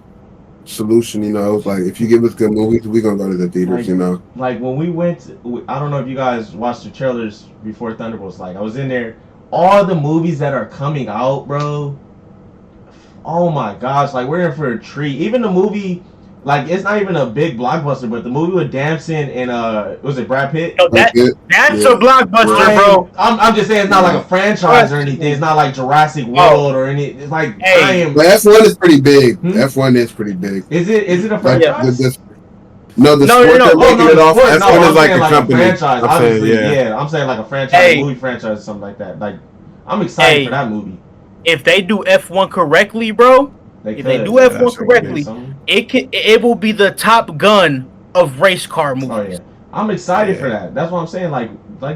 solution. It's like if you give us good movies, we're gonna go to the theaters. Like when we went, I don't know if you guys watched the trailers before Thunderbolts. Like I was in there, all the movies that are coming out, bro. Oh my gosh! Like we're in for a treat. Even the movie, like it's not even a big blockbuster, but the movie with Damson and was it Brad Pitt? Yo, that's a blockbuster, bro. I'm just saying it's not like a franchise or anything. It's not like Jurassic World or any. It's like Hey. But F1 is pretty big. Hmm? F1 is pretty big. Is it a Like, franchise? No, the sport they're making it off. sport. F1 No, is I'm like saying a company. franchise. I'm saying, Obviously, yeah. I'm saying like a franchise, Hey. movie franchise, or something like that. Like, I'm excited Hey. for that movie. If they do F1 correctly, bro, if they do that's F1 what it correctly, it will be the Top Gun of race car movies. Oh yeah, I'm excited Yeah. for that. That's what I'm saying. Like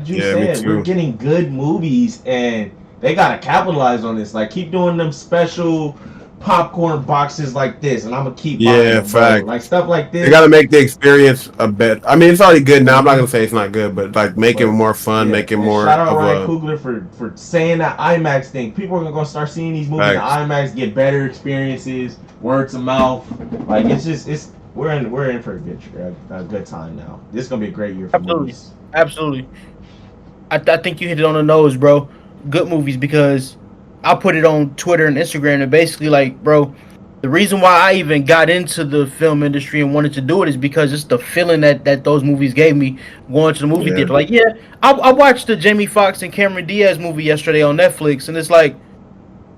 you Yeah, me said, too. we're getting good movies, and they gotta capitalize on this. Like, keep doing them special popcorn boxes like this, and I'm gonna keep buying them, bro. fact. Like stuff like this. They got to make the experience a bit. I mean, it's already good now. I'm not gonna say it's not good, but like make it more fun, make it And more. shout out of Ryan a, Coogler for saying that IMAX thing. People are gonna start seeing these movies in Facts. IMAX, get better experiences, word to mouth. Like we're in for a good time now. This is gonna be a great year for Absolutely. movies. Absolutely. I think you hit it on the nose, bro. Good movies, because I put it on Twitter and Instagram, and basically, like, bro, the reason why I even got into the film industry and wanted to do it is because it's the feeling that those movies gave me going to the movie Yeah. theater. Like, yeah, I watched the Jamie Foxx and Cameron Diaz movie yesterday on Netflix, and it's like,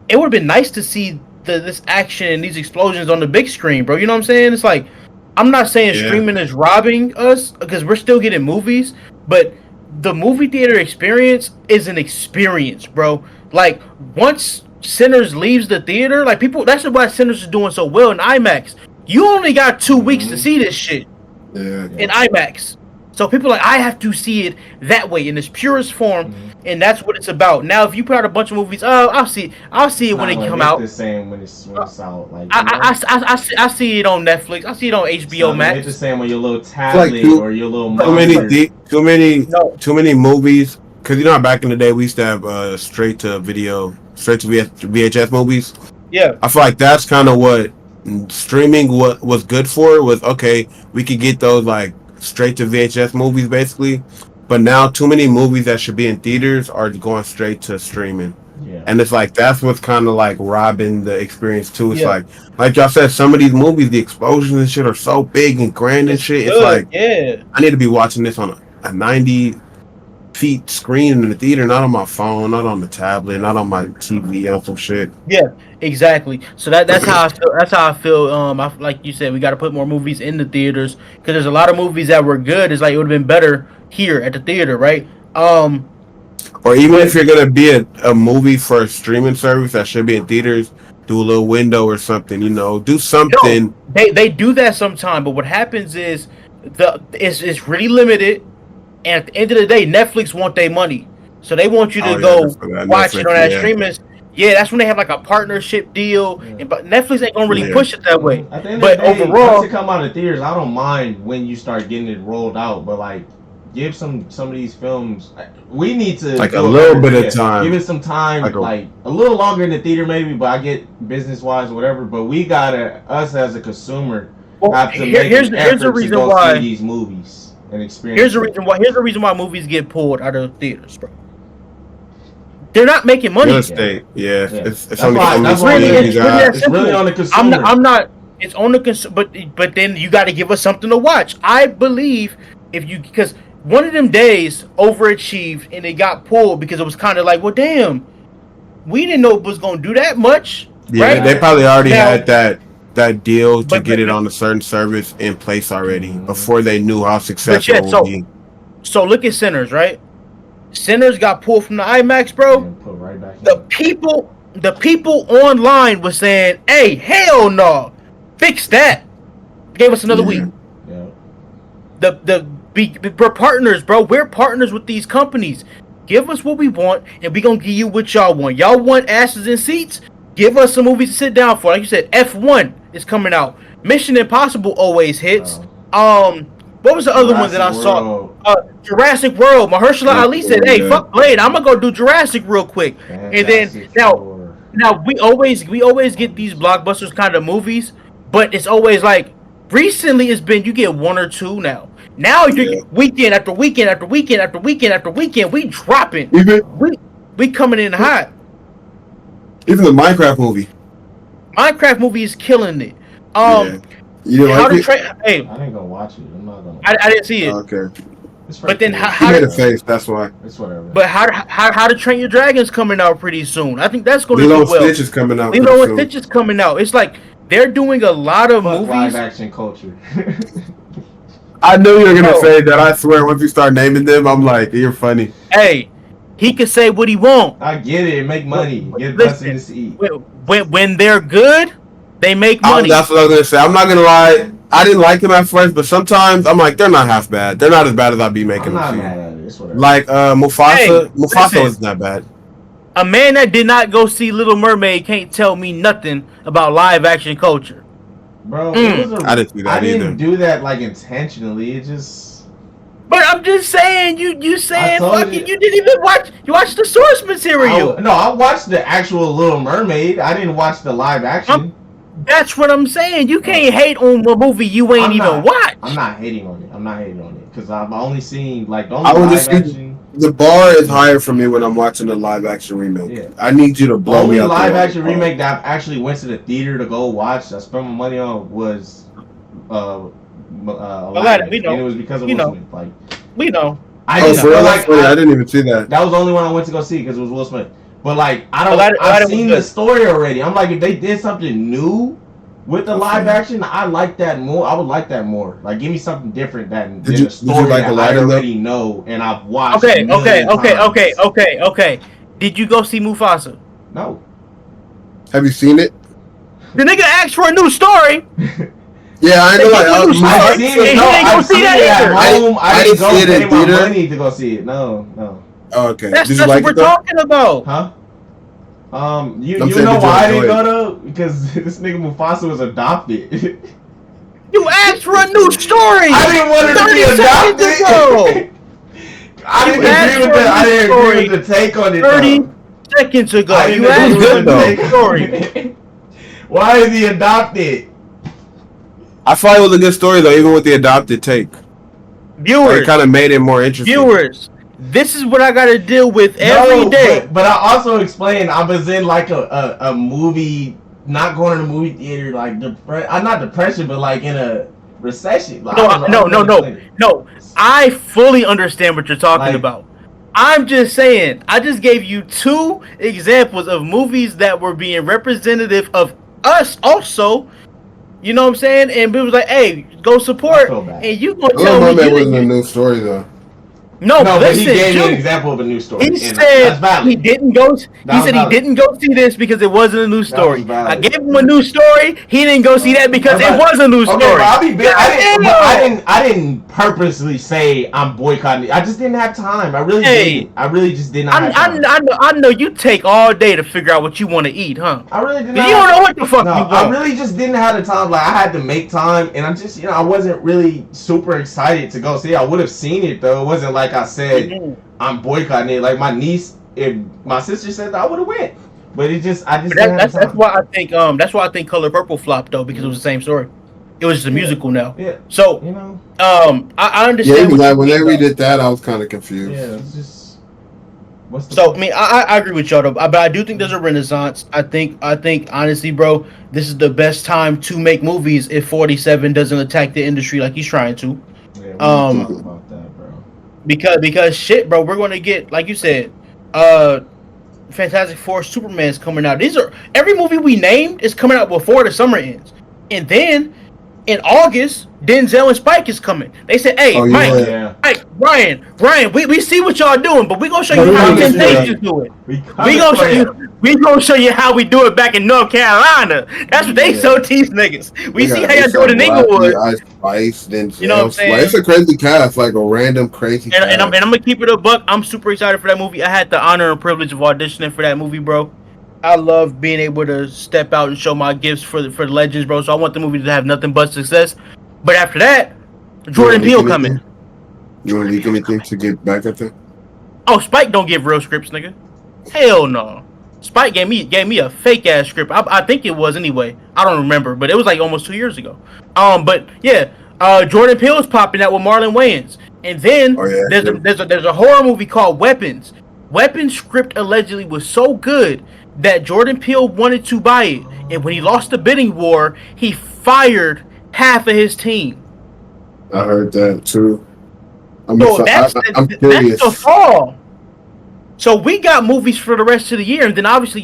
it would have been nice to see this action and these explosions on the big screen, bro. You know what I'm saying? It's like, I'm not saying Yeah. streaming is robbing us, because we're still getting movies, but the movie theater experience is an experience, bro. Like, once Sinners leaves the theater, like, people, that's why Sinners is doing so well in IMAX. You only got 2 weeks to see this shit yeah. in IMAX. So people are like, I have to see it that way in its purest form, and that's what it's about. Now, if you put out a bunch of movies, I'll see it when they come out. It's the same when it's out. Like, I see it on Netflix. I see it on HBO Max. It's the same on your little tablet or your little Too many movies. Because back in the day we used to have straight to VHS movies. Yeah. I feel like that's kind of what streaming was good for. Was okay, we could get those like straight to VHS movies basically, but now too many movies that should be in theaters are going straight to streaming. Yeah. And it's like that's what's kind of like robbing the experience too. It's like y'all said, some of these movies, the explosions and shit are so big and grand and shit. It's like, yeah, I need to be watching this on a 90 feet screen in the theater, not on my phone, not on the tablet, not on my TV, or some shit. Yeah, exactly. So that's how I feel. That's how I feel. Like you said, we got to put more movies in the theaters, because there's a lot of movies that were good. It's like it would have been better here at the theater, right? Or even if you're gonna be a movie for a streaming service that should be in theaters, do a little window or something. Do something. No, they do that sometime, but what happens is it's really limited, and at the end of the day, Netflix want their money, so they want you to go watch Netflix, it on that streaming. Yeah, that's when they have like a partnership deal, but Netflix ain't gonna really push it that way. But overall, once it come out of theaters, I don't mind when you start getting it rolled out, but like, give some of these films. We need to like a little bit of time. Give it some time, like a little longer in the theater maybe. But I get business wise, whatever. But we gotta, us as a consumer, have to make an effort to go see these movies and experience. Here's the reason why movies get pulled out of theaters, bro. They're not making money. Real estate, yeah. It's really on the consumer. I'm not. It's on the consumer, but then you got to give us something to watch. I believe because one of them days overachieved and it got pulled because it was kind of like, well, damn, we didn't know it was gonna do that much. Yeah, right? They probably already had that deal to get it on a certain service in place already before they knew how successful it would be. So look at Sinners, right? Sinners got pulled from the IMAX, bro. Put right back The people online was saying, "Hey, hell no, fix that." Gave us another week. Yeah. We're partners, bro. We're partners with these companies. Give us what we want, and we gonna give you what y'all want. Y'all want asses in seats? Give us some movies to sit down for. Like you said, F1 is coming out. Mission Impossible always hits. What was the other one that I saw? Jurassic World. Mahershala Ali said, "Hey, fuck Blade. I'm gonna go do Jurassic real quick." And then now we always get these blockbusters kind of movies, but it's always like recently it's been you get one or two now. Now you weekend after weekend after weekend after weekend after weekend, we dropping. We coming in hot. Even the Minecraft movie. Minecraft movie is killing it. You didn't like it? I didn't go watch it. I'm not gonna. I didn't see it. Okay. But then how made a face? That's why. It's whatever. But how to Train Your Dragon's coming out pretty soon. I think that's going to do well. Lilo and Stitch is coming out. Lilo and Stitch is coming out. It's like they're doing a lot of movies. Live action culture. I knew you were gonna say that. I swear, once you start naming them, I'm like, you're funny. Hey, he can say what he wants. I get it. Make money. Get blessing to eat. When they're good, they make money. That's what I was gonna say. I'm not gonna lie. I didn't like them at first, but sometimes I'm like, they're not half bad. They're not as bad as I'd be making them. I'm not mad at it. It's whatever. Like Mufasa. Mufasa wasn't that bad. A man that did not go see Little Mermaid can't tell me nothing about live action culture. Bro, I didn't see that either. I didn't do that like intentionally. It just. But I'm just saying, you saying fucking you didn't even watch. You watched the source material. I watched the actual Little Mermaid. I didn't watch the live action. That's what I'm saying. You can't hate on a movie you ain't even watched. I'm not hating on it because I've only seen like the only live action. The bar is higher for me when I'm watching the live action remake. Yeah. I need you to blow me out. The only live action remake that I actually went to the theater to go watch, I spent my money on was Aladdin. We know. And it was because of Will Smith. Like we know. I didn't even see that. That was the only one I went to go see because it was Will Smith. But like I've seen the story already. I'm like, if they did something new with the live action, I like that more. I would like that more. Like, give me something different than the story that I already know and I've watched. Okay. Did you go see Mufasa? No. Have you seen it? The nigga asked for a new story. Yeah, I know. I've seen it. No, I've seen it at home. I didn't go pay my money to go see it. No. Oh, okay. That's what we're talking about. Huh? You know why I didn't go though? Because this nigga Mufasa was adopted. You asked for a new story. I didn't want it to be adopted. I didn't agree with the take on it. 30 seconds ago, you asked for a new story. Why is he adopted? I thought it was a good story though, even with the adopted take. Viewers, it kind of made it more interesting. Viewers. This is what I gotta deal with every day. But I also explained I was in like a movie, not going to the movie theater, like not depression, but like in a recession. Like, No. I fully understand what you're talking about. I'm just saying, I just gave you 2 examples of movies that were being representative of us also. You know what I'm saying? And it was like, hey, go support. And you gonna tell me that wasn't a new story though. No, but he gave me an example of a new story. He said he didn't go. He said he didn't go see this because it wasn't a new story. I gave him a new story. He didn't go see that because it was a new story. Okay, I didn't purposely say I'm boycotting it. I just didn't have time. I really didn't. I really just did not have time. I know you take all day to figure out what you want to eat, huh? I really did not. You don't know what the fuck you want. I really just didn't have the time. Like, I had to make time, and I'm just, I wasn't really super excited to go see it. I would have seen it, though. It wasn't like I said, I'm boycotting it. Like, my niece, if my sister said that, I would have went. But I just that's why I think Color Purple flopped, though, because it was the same story. It was just a musical now. Yeah. So, I understand. Yeah, like when they redid that, I was kind of confused. Yeah, it's just. I mean, I agree with y'all, though, but I do think there's a renaissance. I think honestly, bro, this is the best time to make movies if 47 doesn't attack the industry like he's trying to. Yeah, we talk about that, bro. Because shit, bro, we're gonna get, like you said, Fantastic Four, Superman's coming out. Every movie we named is coming out before the summer ends, and then in August, Denzel and Spike is coming. They said, "Hey, Mike, Ryan, we see what y'all doing, but we gonna show you how Temptations do it. We gonna show you how we do it back in North Carolina." That's what they so tease niggas. We see how y'all do it in Inglewood. Spice, Denzel, you know what I'm saying? It's a crazy cast, like a random crazy. And I'm gonna keep it a buck. I'm super excited for that movie. I had the honor and privilege of auditioning for that movie, bro. I love being able to step out and show my gifts for the legends, bro. So I want the movie to have nothing but success. But after that, Jordan Peele coming. You want to leak anything to get back at that? Oh, Spike don't give real scripts, nigga. Hell no. Spike gave me a fake ass script. I think it was anyway. I don't remember, but it was like almost 2 years ago. But yeah, Jordan Peele's popping out with Marlon Wayans, and then there's a horror movie called Weapons. Weapons script allegedly was so good that Jordan Peele wanted to buy it, and when he lost the bidding war, he fired half of his team. I heard that too. I'm curious. That's the fall. So we got movies for the rest of the year, and then obviously,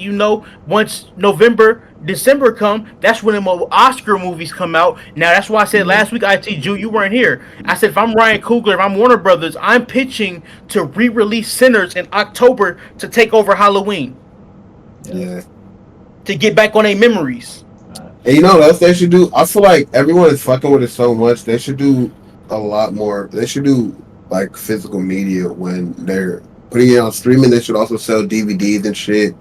once November, December come, that's when the Oscar movies come out. Now that's why I said last week, Jew, you weren't here. I said if I'm Ryan Coogler, if I'm Warner Brothers, I'm pitching to re-release Sinners in October to take over Halloween. Yeah. To get back on their memories. And you know what else they should do? I feel like everyone is fucking with it so much. They should do a lot more. They should do like physical media when they're putting it on streaming. They should also sell DVDs and shit.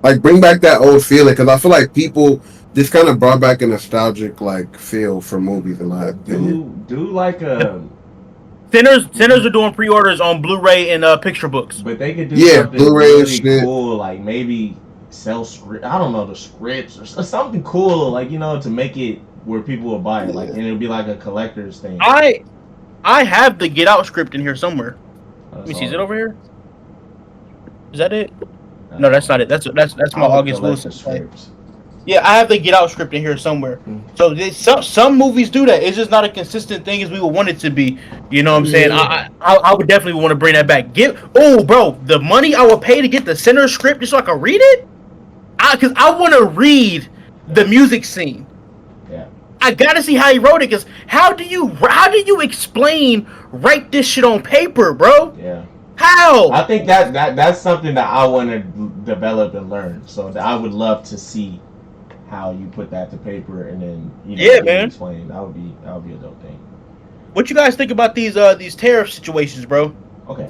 Like bring back that old feeling, because I feel like people just kind of brought back a nostalgic like feel for movies in my opinion. Do like a. Sinners are doing pre-orders on Blu-ray and picture books. But they could do something Blu-ray really cool, like maybe sell script. I don't know, the scripts or something cool, like to make it where people will buy it, like, and it'll be like a collector's thing. I have the Get Out script in here somewhere. Let me see. Is it over here? Is that it? No, that's not it. That's my August Wilson scripts. Yeah, I have the Get Out script in here somewhere. So some movies do that. It's just not a consistent thing as we would want it to be. You know what I'm saying? I would definitely want to bring that back. Bro, the money I would pay to get the Sinner script just so I can read it? Because I want to read the music scene. Yeah. I gotta see how he wrote it. Because how do you write this shit on paper, bro? Yeah. How? I think that's something that I want to develop and learn. So I would love to see how you put that to paper and then explain. That would be a dope thing. What you guys think about these tariff situations, bro? Okay.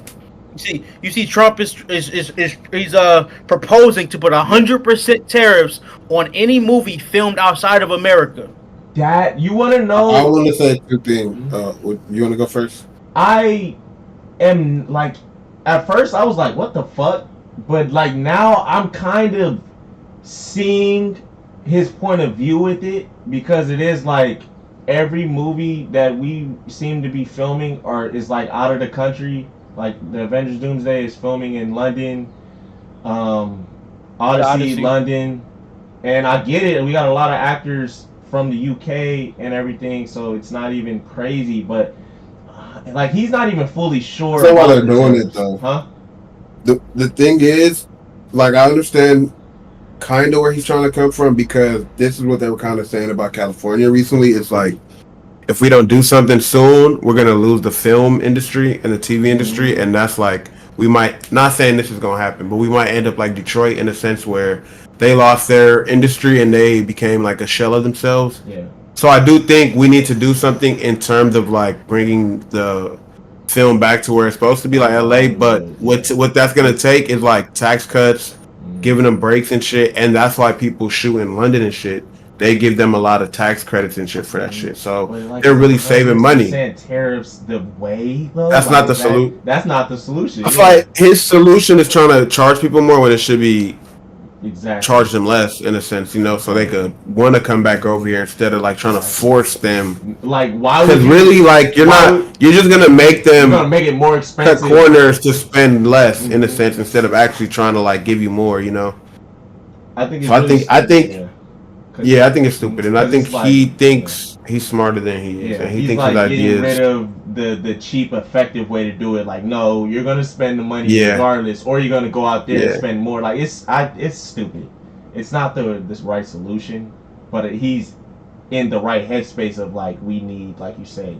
You see, Trump is proposing to put 100% tariffs on any movie filmed outside of America. That you want to know? I want to say two things. You want to go first? I am like, at first I was like, what the fuck? But like now I'm kind of seeing his point of view with it, because it is like every movie that we seem to be filming is like out of the country. Like the Avengers Doomsday is filming in London, Odyssey, London, and I get it. We got a lot of actors from the UK and everything, so it's not even crazy. But like he's not even fully sure. That's why they're doing it though. Huh? The thing is, like, I understand kind of where he's trying to come from, because this is what they were kind of saying about California recently. It's like, if we don't do something soon, we're gonna lose the film industry and the TV industry, and that's like we might not saying this is gonna happen, but we might end up like Detroit in a sense where they lost their industry and they became like a shell of themselves. Yeah. So I do think we need to do something in terms of like bringing the film back to where it's supposed to be, like LA. But what that's gonna take is like tax cuts, giving them breaks and shit, and that's why people shoot in London and shit. They give them a lot of tax credits and shit for that shit, so like, they're really saving money. Tariffs the way though. That's not the solution. That's not the solution. I feel like his solution is trying to charge people more when it should be charge them less in a sense, you know, so they could want to come back over here instead of like trying to force them. Like why? Because really, like you're just gonna make them. You're gonna make it more expensive. Cut corners to spend less in a sense instead of actually trying to like give you more, you know. I think. It's so really I think it's stupid, and I think he thinks he's smarter than he is, and he thinks like his ideas. Getting rid of the cheap, effective way to do it. Like, no, you're gonna spend the money regardless, or you're gonna go out there and spend more. Like, it's stupid. It's not this right solution, but he's in the right headspace of like we need, like you say.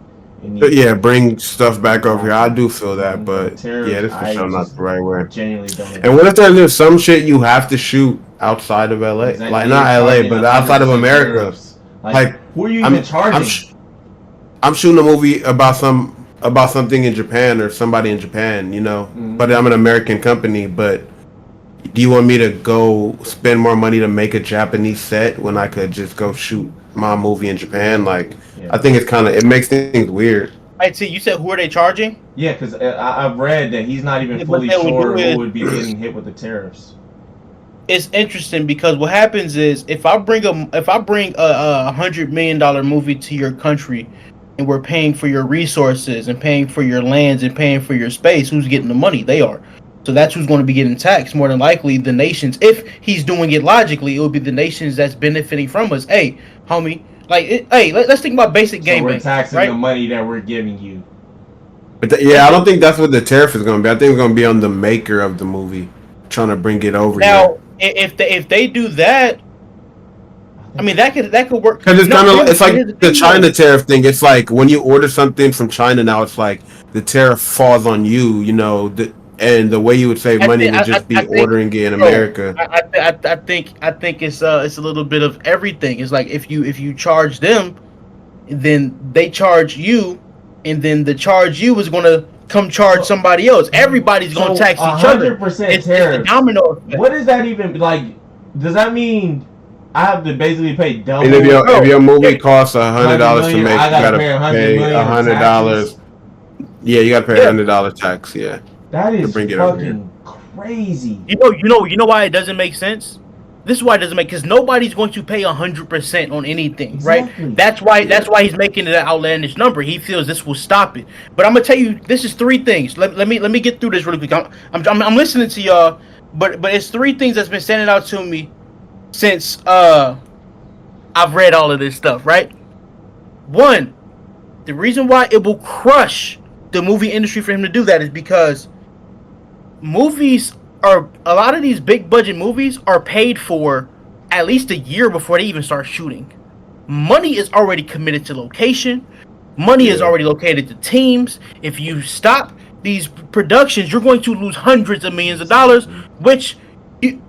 Bring stuff back over here. I do feel that, but this is for sure not the right way. Genuinely don't. And what if there's some shit you have to shoot outside of LA, exactly. like not LA, but outside of America? Like who are you even charging? I'm shooting a movie about something in Japan or somebody in Japan, you know. But I'm an American company. But do you want me to go spend more money to make a Japanese set when I could just go shoot my movie in Japan? Like, I think it makes things weird. I see. You said who are they charging? Yeah, because I've read that he's not even fully sure who would be getting hit with the tariffs. It's interesting because what happens is if I bring a $100 million movie to your country, and we're paying for your resources and paying for your lands and paying for your space, who's getting the money? They are. So that's who's going to be getting taxed more than likely. The nations, if he's doing it logically, it would be the nations that's benefiting from us. Hey, homie, let's think about basic game. We're taxing the money that we're giving you. But I don't think that's what the tariff is going to be. I think it's going to be on the maker of the movie, trying to bring it over now, here. If they do that, I mean that could work. Because it's like the China tariff thing. It's like when you order something from China now, it's like the tariff falls on you. You know, and the way you would save money would just be ordering it in America. I think it's a little bit of everything. It's like if you charge them, then they charge you, and then the charge you is going to come charge somebody else. Everybody's going to tax each other. 100% tariff. It's a domino effect. What does that even like? Does that mean I have to basically pay double? And if your movie costs $100 to make, you gotta pay $100. Yeah, you gotta pay $100 tax. Yeah, that is fucking crazy. You know why it doesn't make sense? This is why it doesn't make, because nobody's going to pay 100% on anything, exactly. Right? That's why he's making it an outlandish number. He feels this will stop it. But I'm gonna tell you, this is three things. Let me get through this really quick. I'm listening to y'all, but it's three things that's been standing out to me since I've read all of this stuff. Right? One, the reason why it will crush the movie industry for him to do that is because a lot of these big budget movies are paid for at least a year before they even start shooting. Money is already committed to location. Money is already located to teams. If you stop these productions, you're going to lose hundreds of millions of dollars, which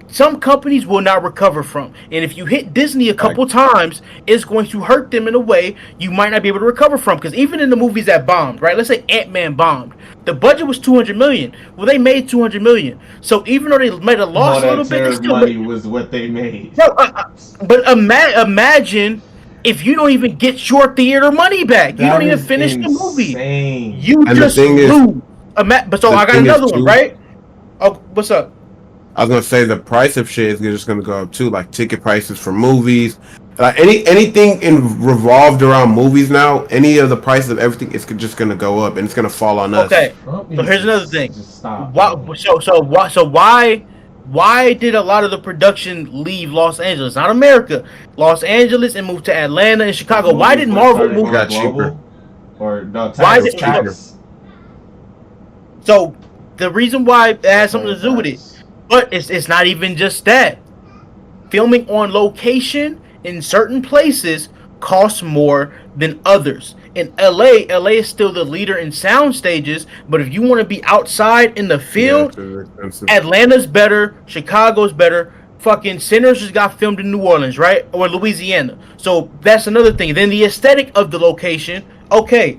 some companies will not recover from. And if you hit Disney a couple times, it's going to hurt them in a way you might not be able to recover from. Because even in the movies that bombed, right? Let's say Ant-Man bombed. The budget was $200 million. Well, they made $200 million. So even though they made a loss a little bit, they still money was what they made. No, but imagine if you don't even get your theater money back. You don't even finish the movie. You just lose. But so I got another one, right? Oh, what's up? I was gonna say the price of shit is just gonna go up too, like ticket prices for movies, like anything revolved around movies now. Any of the prices of everything is just gonna go up, and it's gonna fall on us. Okay, so here's another thing. Why did a lot of the production leave Los Angeles, not America, Los Angeles, and move to Atlanta and Chicago? Why did Marvel move? Got cheaper. Or no, why did cheaper? So the reason why it has something to do with it. But it's not even just that. Filming on location in certain places cost more than others. In LA is still the leader in sound stages, but if you want to be outside in the field, Atlanta's better, Chicago's better. Fucking Sinners just got filmed in New Orleans, right? Or Louisiana. So that's another thing. Then the aesthetic of the location. Okay,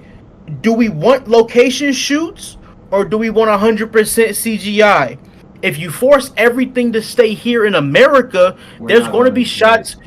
do we want location shoots or do we want 100% CGI? If you force everything to stay here in America, there's going to be shots.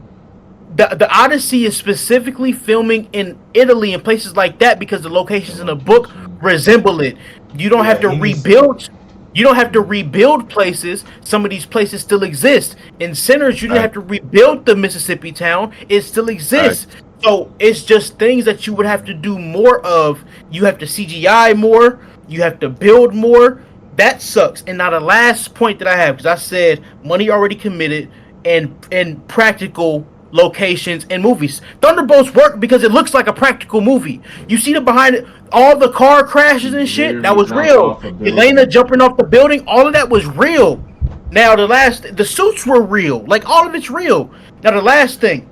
The Odyssey is specifically filming in Italy and places like that because the locations in the book resemble it. You don't have to rebuild. You don't have to rebuild places. Some of these places still exist. In Sinners, you didn't have to rebuild the Mississippi town. It still exists. So it's just things that you would have to do more of. You have to CGI more. You have to build more. That sucks. And now the last point that I have, because I said money already committed and practical locations and movies. Thunderbolts work because it looks like a practical movie. You see the behind it, all the car crashes and shit, that was real. Elena jumping off the building, all of that was real. Now the suits were real. Like all of it's real. Now the last thing,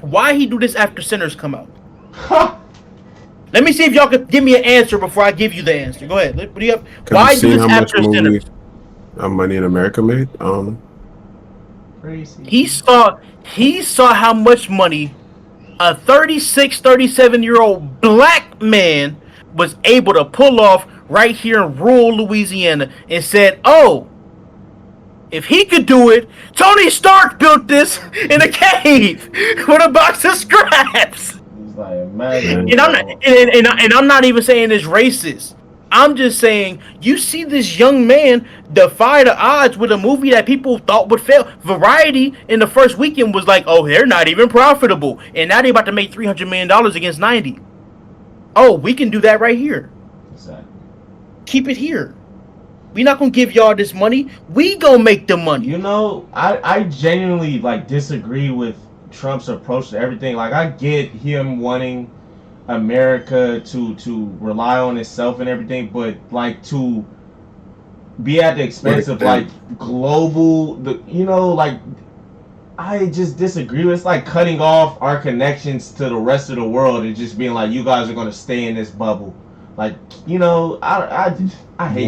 why he do this after Sinners come out? Let me see if y'all could give me an answer before I give you the answer. Go ahead. What do you have? Why do this after Sinners? Money in America made? Crazy. He saw how much money a 36, 37-year-old black man was able to pull off right here in rural Louisiana and said, oh, if he could do it, Tony Stark built this in a cave with a box of scraps. Like, imagine. And I'm not even saying it's racist. I'm just saying you see this young man defy the odds with a movie that people thought would fail. Variety in the first weekend was like, oh, they're not even profitable. And now they're about to make $300 million against 90. Oh, we can do that right here. Exactly. Keep it here. We're not going to give y'all this money. We going to make the money. You know, I genuinely disagree with Trump's approach to everything. Like, I get him wanting America to rely on itself and everything, but to be at the expense of global, I just disagree with. It's like cutting off our connections to the rest of the world and just being like, you guys are gonna stay in this bubble. I hate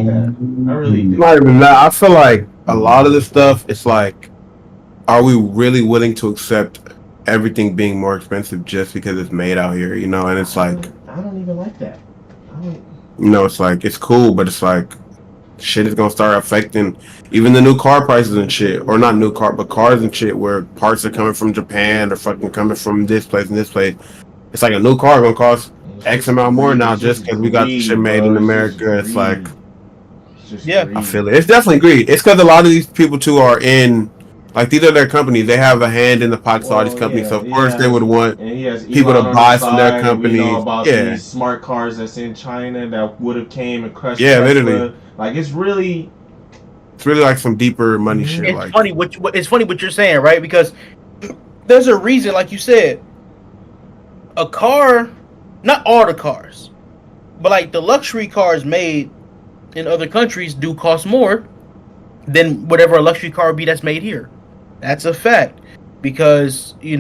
that. I really do. Not even that. I feel like a lot of the stuff, it's like, are we really willing to accept everything being more expensive just because it's made out here, and it's like, I don't even like that. It's like, it's cool, but it's like shit is gonna start affecting even the new car prices and shit, or not new car, but cars and shit, where parts are coming from Japan or fucking coming from this place and this place. It's like a new car gonna cost X amount more now just because we got shit made in America. It's like, I feel it. It's definitely greed. It's because a lot of these people too are in. Like, these are their companies. They have a hand in the pockets of all these companies. So, of course, they would want people to buy from their companies. These smart cars that's in China that would have came and crushed. Yeah, literally. Like, it's really like some deeper money shit. It's funny what you're saying, right? Because there's a reason, like you said, a car, not all the cars, but the luxury cars made in other countries do cost more than whatever a luxury car would be that's made here. That's a fact, because you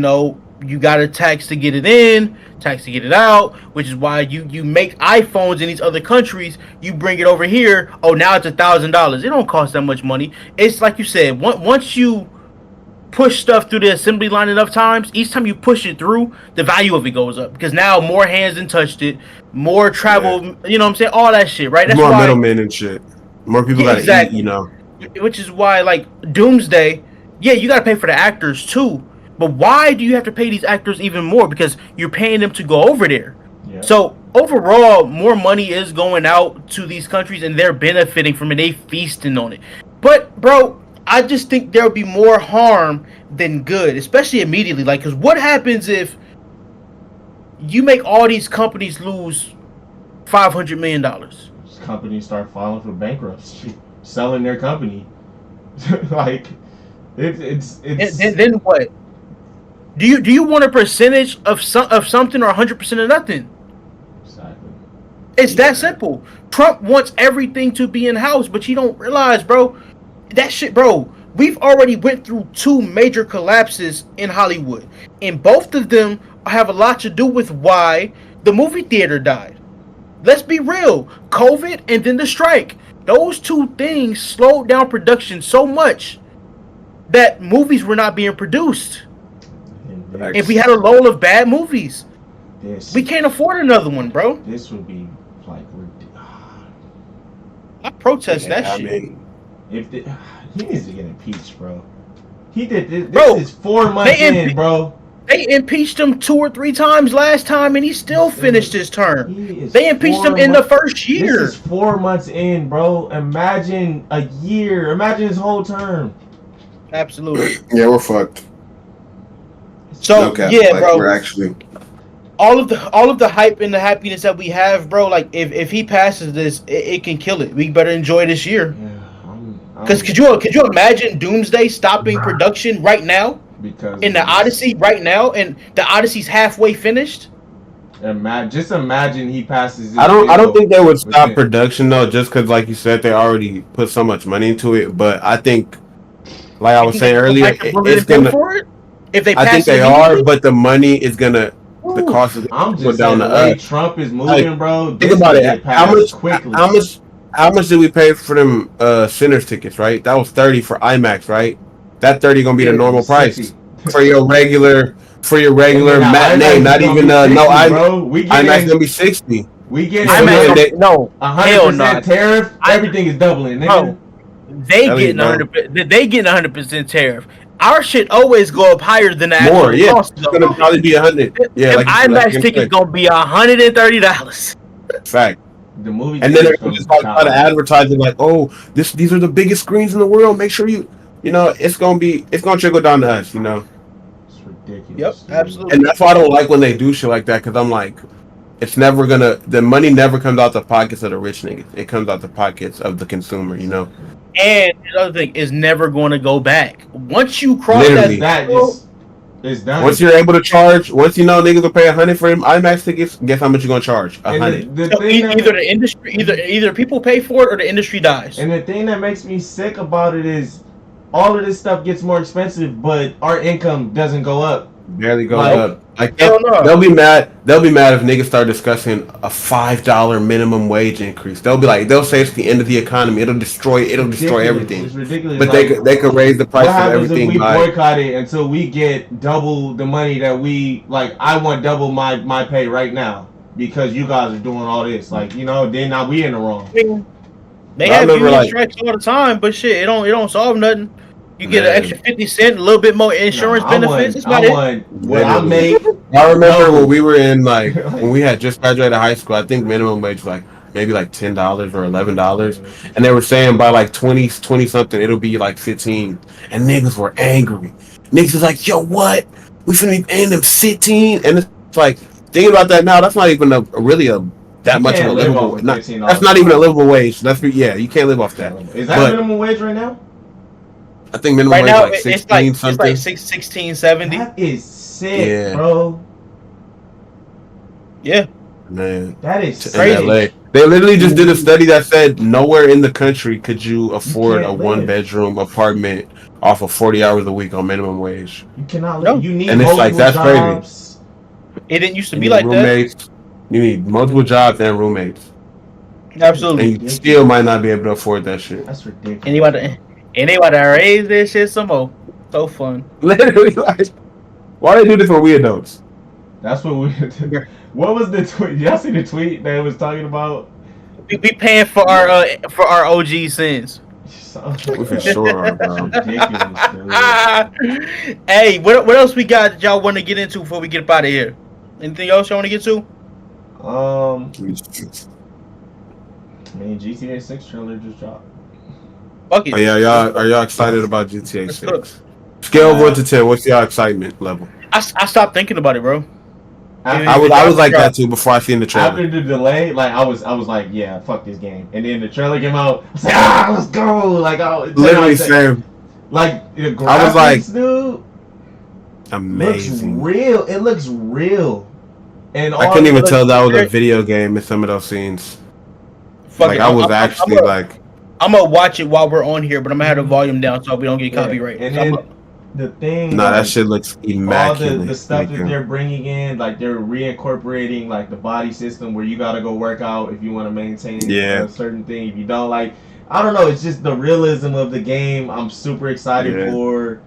got to tax to get it in, tax to get it out, which is why you make iPhones in these other countries. You bring it over here. Oh, now it's $1,000. It don't cost that much money. It's like you said. Once you push stuff through the assembly line enough times, each time you push it through, the value of it goes up because now more hands than touched it, more travel. Yeah. You know what I'm saying? All that shit, right? That's more middlemen and shit. More people gotta eat. Which is why, Doomsday. Yeah, you gotta pay for the actors too, but why do you have to pay these actors even more? Because you're paying them to go over there. Yeah. So overall, more money is going out to these countries, and they're benefiting from it. They feasting on it. But bro, I just think there'll be more harm than good, especially immediately. Because what happens if you make all these companies lose $500 million? Companies start filing for bankruptcy, selling their company. It's then what? Do you want a percentage of something or 100% of nothing? Exactly. It's that simple. Trump wants everything to be in house, but you don't realize, bro. That shit, bro. We've already went through 2 major collapses in Hollywood, and both of them have a lot to do with why the movie theater died. Let's be real. COVID and then the strike. Those two things slowed down production so much that movies were not being produced. If we had a lull of bad movies, we can't afford another one, bro. This would be like I protest that shit. Mean, he needs to get impeached, bro. He did this. This is 4 months in, bro. They impeached him 2 or 3 times last time, and he still finished his term. They impeached him in the first year. This is 4 months in, bro. Imagine a year. Imagine his whole term. Absolutely. Yeah, we're fucked. So yeah, bro. We're actually all of the hype and the happiness that we have, bro. Like if he passes this, it can kill it. We better enjoy this year. Because could you imagine Doomsday stopping production right now? Because in the Odyssey right now, and the Odyssey's halfway finished. Just imagine he passes. This I don't think they would stop production though, just because, like you said, they already put so much money into it. But I think, like I was saying earlier, it's gonna. If they, I think they are, but the money is gonna. The cost is I'm just down saying, the way Trump is moving, bro. Think about it. Quickly. How much did we pay for them Sinners tickets? Right, that was $30 for IMAX, right? That $30 gonna be the normal price for your regular matinee. Not even IMAX gonna be $60. We get no 100% tariff. Everything is doubling, nigga. They getting 100%. They getting 100% tariff. Our shit always go up higher than the more. Yeah, cost, it's gonna probably be 100. Yeah, like IMAX ticket's gonna be $130. Fact. The movie, and then they're just like try to advertise it like, oh, these are the biggest screens in the world. Make sure you know it's gonna trickle down to us. You know. It's ridiculous. Yep, absolutely. And that's why I don't like when they do shit like that, because I'm like, it's never gonna. The money never comes out the pockets of the rich niggas. It comes out the pockets of the consumer. You know. And the other thing is never going to go back. Once you cross that is done. Once you're able to charge, once you know niggas will pay $100 for them IMAX tickets, guess how much you're gonna charge? $100. So either the industry, either people pay for it or the industry dies. And the thing that makes me sick about it is all of this stuff gets more expensive, but our income doesn't go up. Barely goes up. Like they'll be mad. They'll be mad if niggas start discussing a $5 minimum wage increase. They'll say it's the end of the economy. It'll destroy everything. It's ridiculous. But they could raise the price of everything. What happens if we boycott it until we get double the money that we like? I want double my pay right now because you guys are doing all this. Like, you know, then now we in the wrong. They have union strikes all the time, but shit, it don't solve nothing. You get an extra 50 cents, a little bit more insurance benefits. I remember when we were in when we had just graduated high school. I think minimum wage was maybe $10 or $11, and they were saying by 20 something it'll be 15, and niggas were angry. Niggas was like, yo, what? We finna be paying them 15, and it's like thinking about that now. That's not even that much of a livable. That's not even a livable wage. You can't live off that. Is that minimum wage right now? I think minimum wage is 16 something. It's 16.70. That is sick, bro. Yeah. Man. That is crazy. In LA. They literally just did a study that said nowhere in the country could you afford a 1-bedroom apartment off of 40 hours a week on minimum wage. You cannot live. You need that's jobs. Crazy. It didn't used to be like roommates. That. You need multiple jobs and roommates. Absolutely. And you still might not be able to afford that shit. That's ridiculous. And they want to raise this shit some more. So fun. Literally, why they do this when we adults? That's what we. What was the tweet? Y'all see the tweet that was talking about? We paying for our OG sins. We for sure are, bro. Ridiculous. Hey, what else we got that y'all want to get into before we get up out of here? Anything else y'all want to get to? GTA 6 trailer just dropped. Oh yeah, are y'all excited about GTA 6? Scale of 1 to 10, what's your excitement level? I stopped thinking about it, bro. I was like that too before I seen the trailer. After the delay, I was like, yeah, fuck this game. And then the trailer came out. I was like, let's go! Literally same. The graphics, I was like, dude, amazing. It looks real. And I couldn't even tell that was a video game in some of those scenes. I was actually I'm gonna watch it while we're on here, but I'm gonna have the volume down so we don't get copyright. And then the thing. No, like, that shit looks immaculate. All the stuff that they're bringing in, like they're reincorporating like the body system where you gotta go work out if you want to maintain a certain thing. If you don't, like, I don't know. It's just the realism of the game. I'm super excited for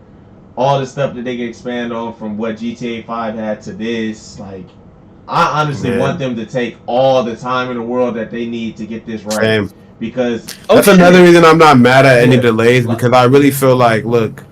all the stuff that they can expand on from what GTA 5 had to this. Like, I honestly want them to take all the time in the world that they need to get this right. Same. Because that's another reason I'm not mad at any delays, because I really feel like, look,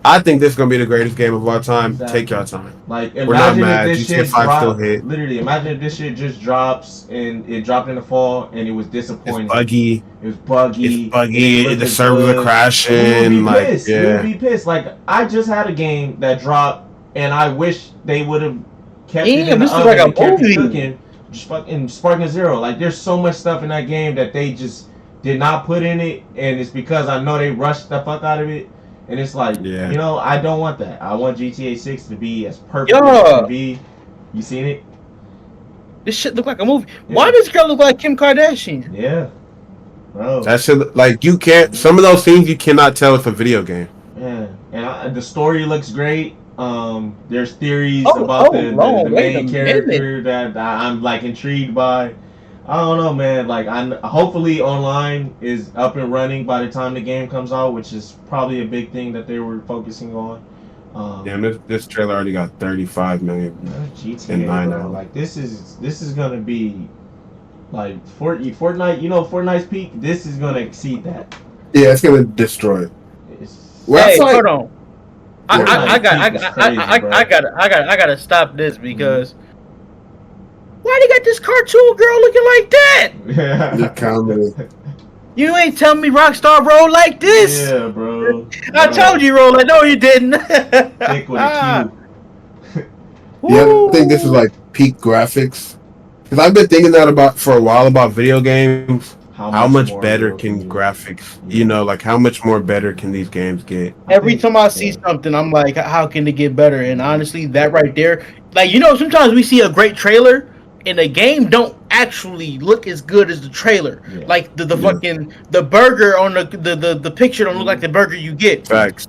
I think this is gonna be the greatest game of all time. Exactly. Take your time. Like, we're not mad. GTA 5 still hit. Literally, imagine if this shit just drops and it dropped in the fall and it was disappointing. It's buggy. It was buggy. It's buggy. The servers are crashing. Like, we would be pissed. Like, I just had a game that dropped, and I wish they would have kept it in the oven like and kept it cooking. Just fucking Sparking Zero. Like, there's so much stuff in that game that they just did not put in it, and it's because I know they rushed the fuck out of it. And it's like, you know, I don't want that. I want GTA 6 to be as perfect as it can be. You seen it? This shit look like a movie. Yeah. Why does this girl look like Kim Kardashian? Yeah. Bro. That shit, like, you can't, some of those things you cannot tell it's a video game. Yeah. And the story looks great. There's theories about the main character that I'm, like, intrigued by. I don't know, man. Like, hopefully online is up and running by the time the game comes out, which is probably a big thing that they were focusing on. This trailer already got 35 million. GTA, in 9 hours. Like, this is gonna be like Fortnite. You know, Fortnite's peak. This is gonna exceed that. Yeah, it's gonna destroy it. Hey, hold on. I gotta stop this because. Why they got this cartoon girl looking like that? Yeah. You ain't telling me Rockstar roll like this. Yeah, bro. I told you roll. No, you didn't. Thick with a Q. Yeah, I think this is like peak graphics. Because I've been thinking that for a while about video games. How much better can graphics, you know, like how much more better can these games get? Every time I see something, I'm like, how can they get better? And honestly, that right there, like, you know, sometimes we see a great trailer and the game don't actually look as good as the trailer. Yeah. Like the fucking the burger on the picture don't look like the burger you get. Facts.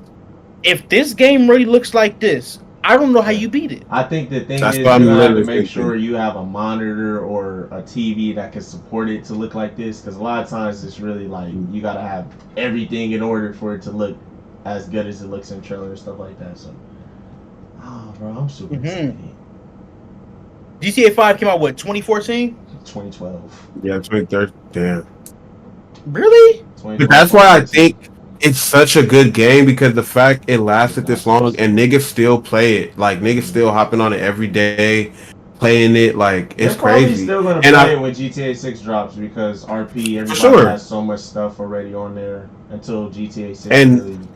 If this game really looks like this, I don't know how you beat it. I think the thing is you have to make sure you have a monitor or a TV that can support it to look like this, because a lot of times it's really like you gotta have everything in order for it to look as good as it looks in trailer and stuff like that. So, bro, I'm super excited. GTA 5 came out, what, 2014? 2012. Yeah, 2013. Damn. Really? But that's why I think it's such a good game, because the fact it lasted this long and niggas still play it. Like, niggas still hopping on it every day, playing it. Like, it's crazy. Still gonna play it when GTA 6 drops, because RP, everybody has so much stuff already on there until GTA 6. And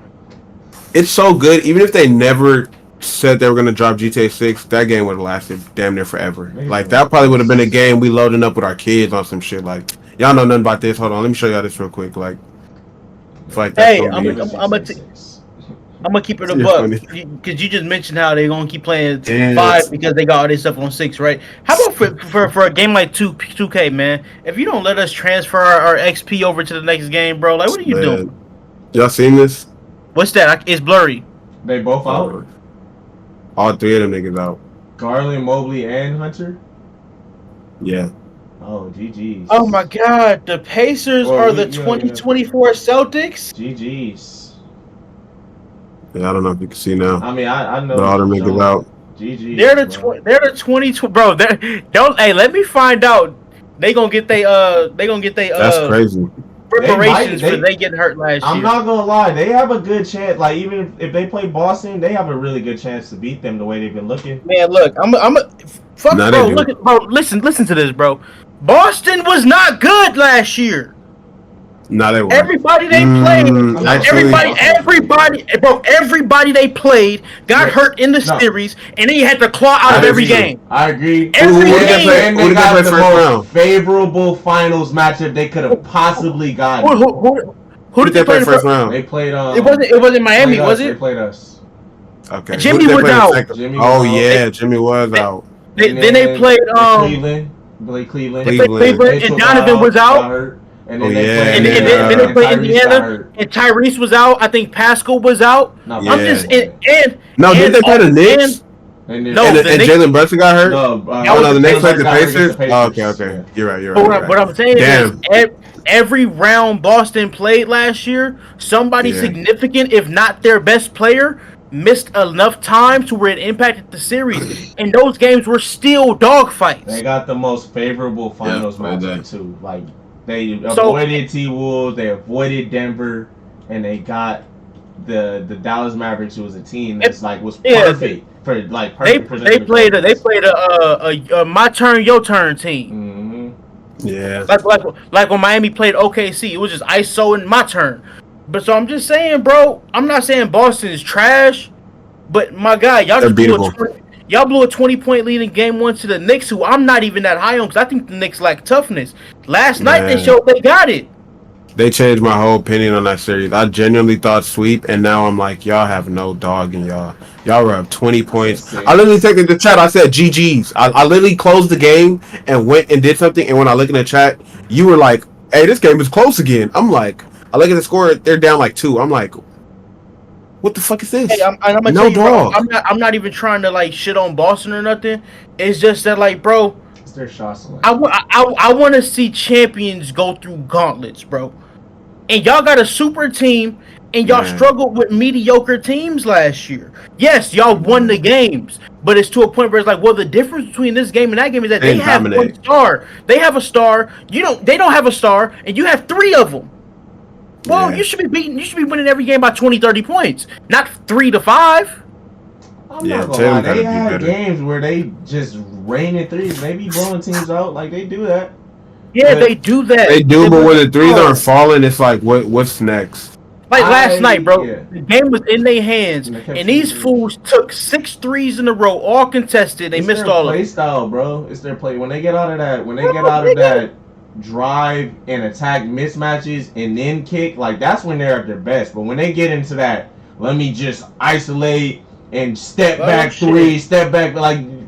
it's so good, even if they never said they were gonna drop GTA 6, that game would have lasted damn near forever. Like, that probably would have been a game we loading up with our kids on some shit. Like, y'all know nothing about this. Hold on, let me show y'all this real quick. Like hey, I'm gonna keep it a buck, because you just mentioned how they're gonna keep playing 5 because they got all this stuff on 6, right? How about for a game like 2K, man? If you don't let us transfer our XP over to the next game, bro, like, what are you doing? Y'all seen this? What's that? It's blurry. They both out. All 3 of them niggas out. Garland, Mobley, and Hunter? Yeah. Oh, GG's. Oh my God, the Pacers are the 2024 Celtics? GG's. Yeah, I don't know if you can see now. I mean, I know. But all them niggas out. GG's. They're the 20, bro. Hey, let me find out. They gonna get That's crazy. Preparations for they getting hurt last year. I'm not gonna lie, they have a good chance. Like, even if they play Boston, they have a really good chance to beat them the way they've been looking. Man, look, fuck, bro. Listen to this, bro. Boston was not good last year. No, they weren't. Everybody they played, everybody they played got hurt in the series, and then you had to claw out of every game. I agree. Every game. And they got the most favorable finals matchup they could have possibly gotten. Who did they play first round? They played. It wasn't Miami, was it? They played us. Okay. Jimmy was out. Jimmy was out. Then they played Cleveland. They played Cleveland, and Donovan was out. And then they played Indiana, and Tyrese was out. I think Pascal was out. No, Yeah. I'm just did they play the Knicks? And Jalen Brunson got hurt? No, the Knicks played the Pacers? Oh, okay. Yeah. You're right. What I'm saying is, every round Boston played last year, somebody significant, if not their best player, missed enough time to where it impacted the series. And those games were still dogfights. They got the most favorable finals matchup, too. Like, they avoided T-Wolves, they avoided Denver, and they got the Dallas Mavericks, who was a team that's was perfect. They played a my turn, your turn team. Mm-hmm. Yeah. Like when Miami played OKC, it was just ISO and my turn. But so I'm just saying, bro. I'm not saying Boston is trash, but my guy, y'all blew a 20-point lead in Game 1 to the Knicks, who I'm not even that high on because I think the Knicks lack toughness. Last night they showed they got it. They changed my whole opinion on that series. I genuinely thought sweep, and now I'm like, y'all have no dog in y'all. Y'all were up 20 points. I literally texted the chat. I said, GG's. I literally closed the game and went and did something, and when I look in the chat, you were like, hey, this game is close again. I'm like, I look at the score, they're down like 2. I'm like, what the fuck is this? Hey, I'm no dog. I'm not even trying to shit on Boston or nothing. It's just that bro, it's their shots. I want to see champions go through gauntlets, bro. And y'all got a super team, and y'all struggled with mediocre teams last year. Yes, y'all won the games, but it's to a point where it's the difference between this game and that game is that they have one star. They have a star. They don't have a star, and you have 3 of them. Well, you should be winning every game by 20, 30 points, not 3 to 5. I'm not gonna lie. They have games where they just rain in threes. They be blowing teams out. They do that. Yeah, they do that. They do, but when the threes aren't falling, it's what's next? Last night, bro. Yeah. The game was in their hands, and these fools took 6 threes in a row, all contested. They missed all of them. It's their play style, bro. It's their play. When they get out of that, drive and attack mismatches and then kick, that's when they're at their best. But when they get into that, let me just isolate and step back 3, step back.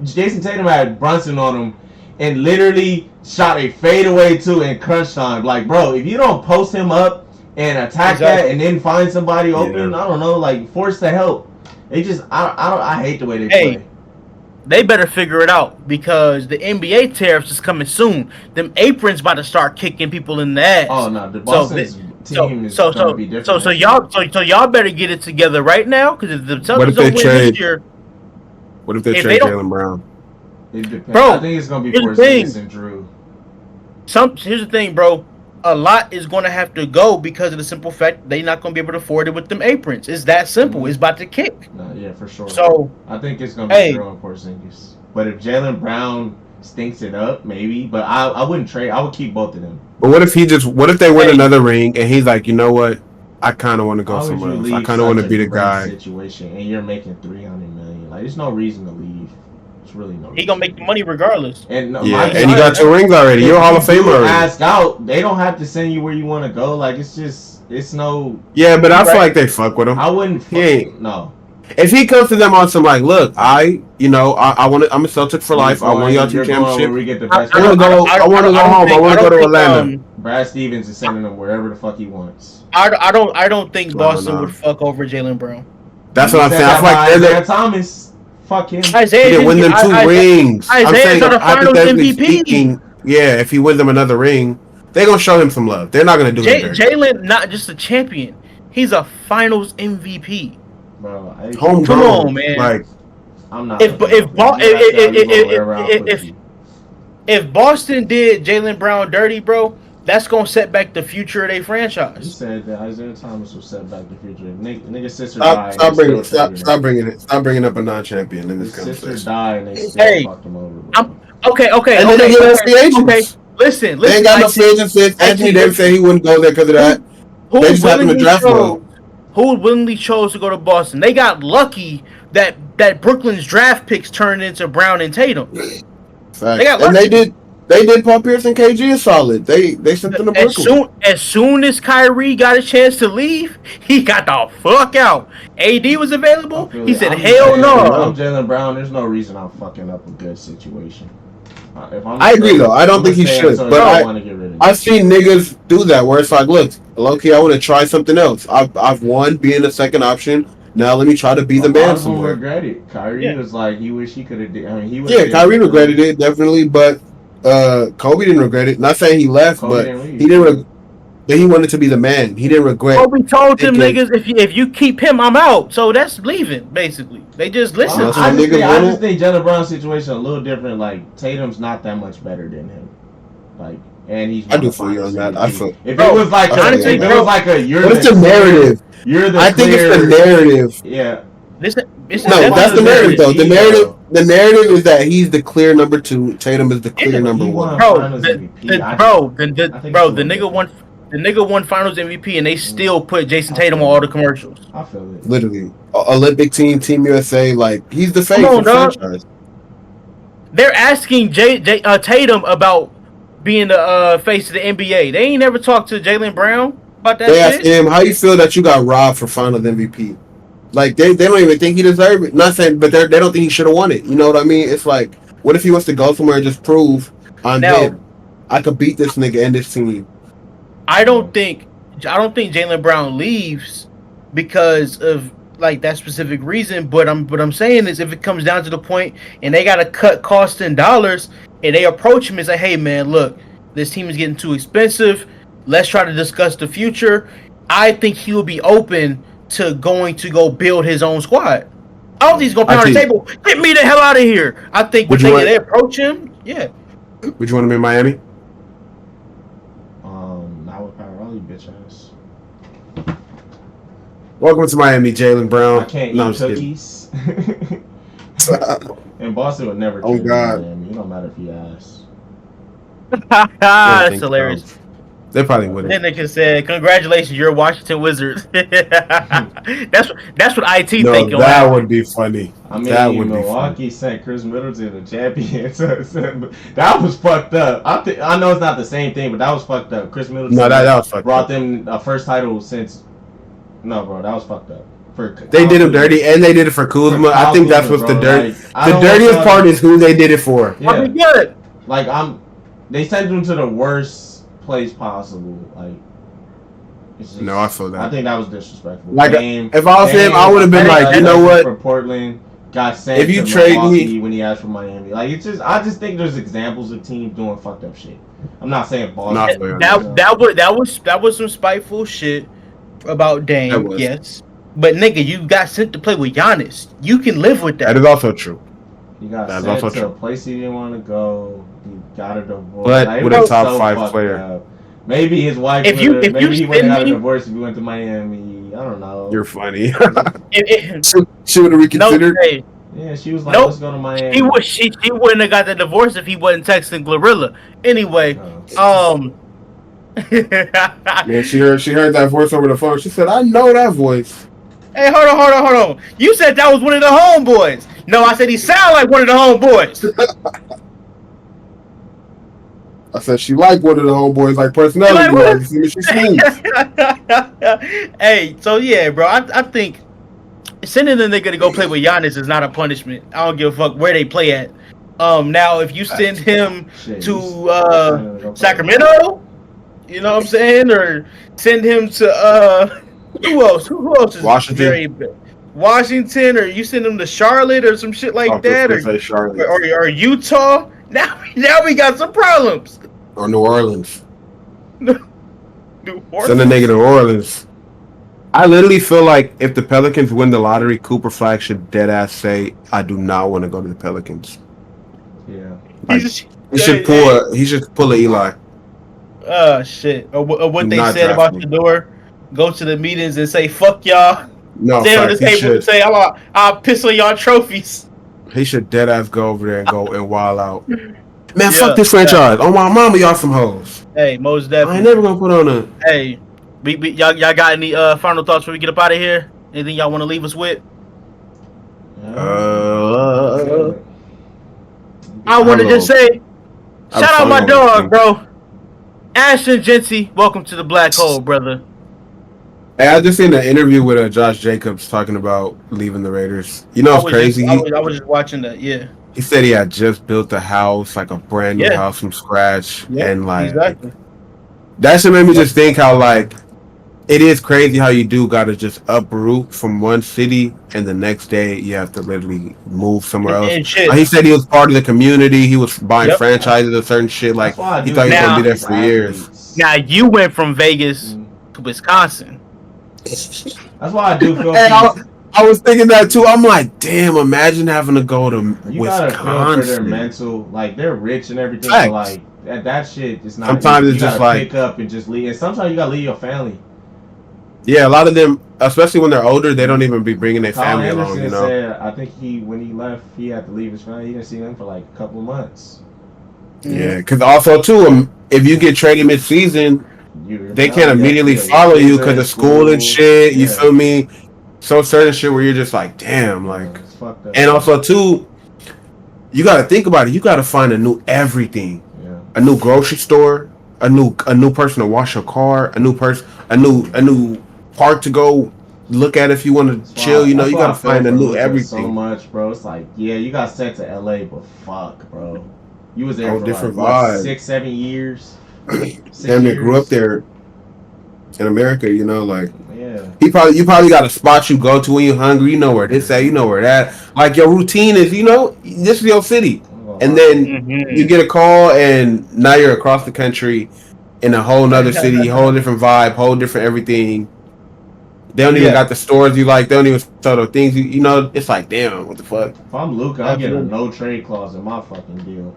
Jason Tatum had Brunson on him and literally shot a fadeaway too in crunch time. Bro, if you don't post him up and attack that and then find somebody open, I don't know, force the help. They just, I hate the way they play. They better figure it out because the NBA tariffs is coming soon. Them aprons about to start kicking people in the ass. Oh no, the Boston's team is going to be different. So y'all better get it together right now because if the Celtics don't win this year, what if they trade Jaylen Brown? It depends. Bro, I think it's going to be Porzingis and Drew. Here's the thing, bro. A lot is going to have to go because of the simple fact they're not going to be able to afford it with them aprons. It's that simple. It's about to kick. No, yeah, for sure. So I think it's going to be Drew and Porzingis. But if Jaylen Brown stinks it up, maybe. But I wouldn't trade. I would keep both of them. But what if they win another ring and he's like, you know what? I kind of want to go somewhere else. I kind of want to be the guy. Situation and you're making $300 million. There's no reason to leave. Really no. He gonna make the money regardless. And you got 2 rings already. You're a Hall of Famer already. Ask out. They don't have to send you where you want to go. It's no. Yeah, but I feel like they fuck with him. I wouldn't. No. If he comes to them on some look, I'm a Celtic for life. I want y'all to championship. I want to go home. I want to go to Atlanta. Brad Stevens is sending him wherever the fuck he wants. I don't think Boston would fuck over Jaylen Brown. That's what I'm saying. I feel like Isaiah Thomas. Fuck him. Isaiah he didn't win them 2 rings. I'm saying hypothetically speaking, if he wins them another ring, they're gonna show him some love. They're not gonna do it. Jaylen, not just a champion, he's a Finals MVP. Bro, come on, man. I'm not. If Boston did Jaylen Brown dirty, bro, that's gonna set back the future of their franchise. You said that Isaiah Thomas will set back the future. Nigga sister died. Stop bringing it. Stop bringing up a non-champion in this conversation. Sister died and they still fucked him over. Okay. And then they get us free agents. Okay, listen. They ain't got no free agents. Anthony Davis said he wouldn't go there because of that. They just happened to draft him. Who willingly chose to go to Boston? They got lucky that Brooklyn's draft picks turned into Brown and Tatum. They got lucky. They did Paul Pierce and KG a solid. They sent them to Brooklyn. As soon as Kyrie got a chance to leave, he got the fuck out. AD was available. He said, hell no. I'm Jaylen Brown. There's no reason I'm fucking up a good situation. I agree, though. I don't think he should. But I want to get rid of I've seen niggas do that where it's like, look, low-key, I want to try something else. I've won being the second option. Now let me try to be the man somewhere. Regret it. Kyrie was like, he wish he could have. He was. Yeah, Kyrie regretted it definitely, but Kobe didn't regret it. Not saying he left, but he didn't. He wanted to be the man. He didn't regret. Kobe told them niggas, if you keep him, I'm out. So that's leaving, basically. They just listen. I just think Jaylen Brown's situation a little different. Like Tatum's not that much better than him. Like, and he's. I do feel you on that. I feel. If it was like, honestly, if it was like a you're. What's the narrative? You're the. I think it's the narrative. Yeah. No, that's the narrative though. The narrative is that he's the clear number 2. Tatum is the clear number 1. The nigga won Finals MVP, and they still put Jason Tatum on all the commercials. I feel it. Literally, Olympic team, Team USA, like he's the face of the franchise. They're asking Tatum about being the face of the NBA. They ain't never talked to Jaylen Brown about that. They asked him, "How you feel that you got robbed for Finals MVP?" Like they don't even think he deserved it. Not saying, but they don't think he should have won it. You know what I mean? It's like, what if he wants to go somewhere and just prove I'm him? I could beat this nigga and this team. I don't think Jaylen Brown leaves because of like that specific reason. But what I'm saying is, if it comes down to the point and they gotta cut costs in dollars, and they approach him and say, "Hey man, look, this team is getting too expensive. Let's try to discuss the future." I think he will be open to go build his own squad. I don't think he's gonna pound on the table. Get me the hell out of here. I think when they approach him, yeah. Would you want him in Miami? Not with Pirelli, bitch ass. Welcome to Miami, Jaylen Brown. I can't eat cookies. And Boston would never. Oh God. Miami. It don't matter if he asks. That's hilarious. They probably wouldn't. Then they can say, "Congratulations, you're a Washington Wizard." that's what IT thinking. That would be funny. I mean, Milwaukee sent Chris Middleton the champion. That was fucked up. I know it's not the same thing, but that was fucked up. Chris Middleton. No, that was fucked brought them a first title since. No, bro, that was fucked up. They did him dirty, and they did it for Kuzma. I think that's what's the dirty. The dirtiest part is who they did it for. Yeah. Good. Like they sent him to the worst place possible. Like, it's just, no, I feel that. I think that was disrespectful. Like, if I was him, I would have been like, you know what? For Portland, got sent if you to trade Milwaukee when he asked for Miami. Like, it's just, I just think there's examples of teams doing fucked up shit. I'm not saying Boston. That was some spiteful shit about Dame. Yes, but nigga, you got sent to play with Giannis. You can live with that. That is also true. You got sent to a place he didn't want to go. He got a divorce. But like, with a top 5 player. Up. Maybe his wife maybe he wouldn't have got a divorce if he went to Miami. I don't know. You're funny. She would have reconsidered. Yeah, she was like, let's go to Miami. She wouldn't have got the divorce if he wasn't texting Glorilla. Anyway, Man, she heard that voice over the phone. She said, I know that voice. Hey, hold on. You said that was one of the homeboys. No, I said he sounded like one of the homeboys. I said she like one of the homeboys, like personality wise. She's smooth. Hey, so yeah, bro. I think sending the nigga to go play with Giannis is not a punishment. I don't give a fuck where they play at. Now if you send him to Sacramento, you know what I'm saying, or send him to who else? Who else is Washington, or you send him to Charlotte or some shit like that, or Utah. Now we got some problems. Or New Orleans. New Orleans. Send a nigga to New Orleans. I literally feel like if the Pelicans win the lottery, Cooper Flag should dead ass say, "I do not want to go to the Pelicans." Yeah. Like, he should pull a Eli. Shit. Or what they said about the door. Go to the meetings and say, "Fuck y'all." No, stay on the table and say, "I'll piss on y'all trophies." He should dead ass go over there and go and wild out. Man, fuck this franchise. Oh my mama, y'all some hoes. Hey, most definitely. I ain't never gonna put on a. Hey, y'all got any final thoughts before we get up out of here? Anything y'all want to leave us with? I want to just say, shout out my dog, bro. Ashton Jency, welcome to the black hole, brother. Hey, I just seen an interview with Josh Jacobs talking about leaving the Raiders. You know, it's crazy. I was just watching that. Yeah. He said he had just built a house, like a brand new house from scratch, and like, exactly. That should make me just think how like it is crazy how you do gotta just uproot from one city and the next day you have to literally move somewhere else. Like he said he was part of the community. He was buying franchises of certain shit. Like he thought he was gonna be there for years. Now you went from Vegas to Wisconsin. That's why I do feel. I was thinking that too. I'm like, damn! Imagine having to go to you Wisconsin. Gotta feel for their mental. Like they're rich and everything. But like that shit is not. Sometimes you it's just gotta like pick up and just leave. And sometimes you gotta leave your family. Yeah, a lot of them, especially when they're older, they don't even be bringing their family along. You know. Said, I think when he left, he had to leave his family. He didn't see them for like a couple of months. Yeah, because also too, if you get traded mid-season, they can't immediately follow you because of school and shit. You feel me? So certain shit where you're just like, damn, like, and also too, you got to think about it. You got to find a new everything, a new grocery store, a new person to wash your car, a new park to go look at if you want to chill. You know, you got to find a new everything. So much, bro. It's like, yeah, you got sent to LA, but fuck, bro, you was there for different like, vibe. 6-7 years. Damn, they grew up there in America. You know, like. Yeah. You probably got a spot you go to when you're hungry. You know where this at. You know where that. Like your routine is. You know, this is your city. And then you get a call, and now you're across the country in a whole nother city, whole different vibe, whole different everything. They don't even got the stores you like. They don't even sell the things you know. It's like, damn, what the fuck? If I'm Luka, I'm getting a no trade clause in my fucking deal.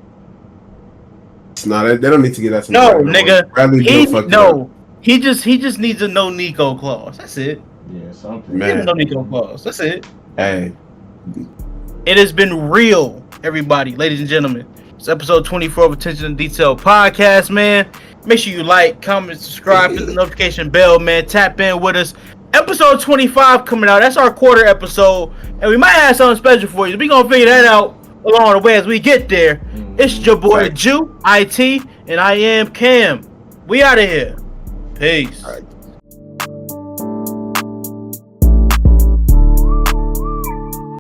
It's not. They don't need to get that. No, nigga. He just needs a no Nico clause. That's it. Yeah, something. Man. No Nico clause. That's it. Hey. It has been real, everybody, ladies and gentlemen. It's episode 24 of Attention to Detail podcast, man. Make sure you like, comment, subscribe, hit the notification bell, man. Tap in with us. Episode 25 coming out. That's our quarter episode. And we might have something special for you. We're going to figure that out along the way as we get there. It's your boy, Jew, IT, and I am Cam. We out of here. Peace.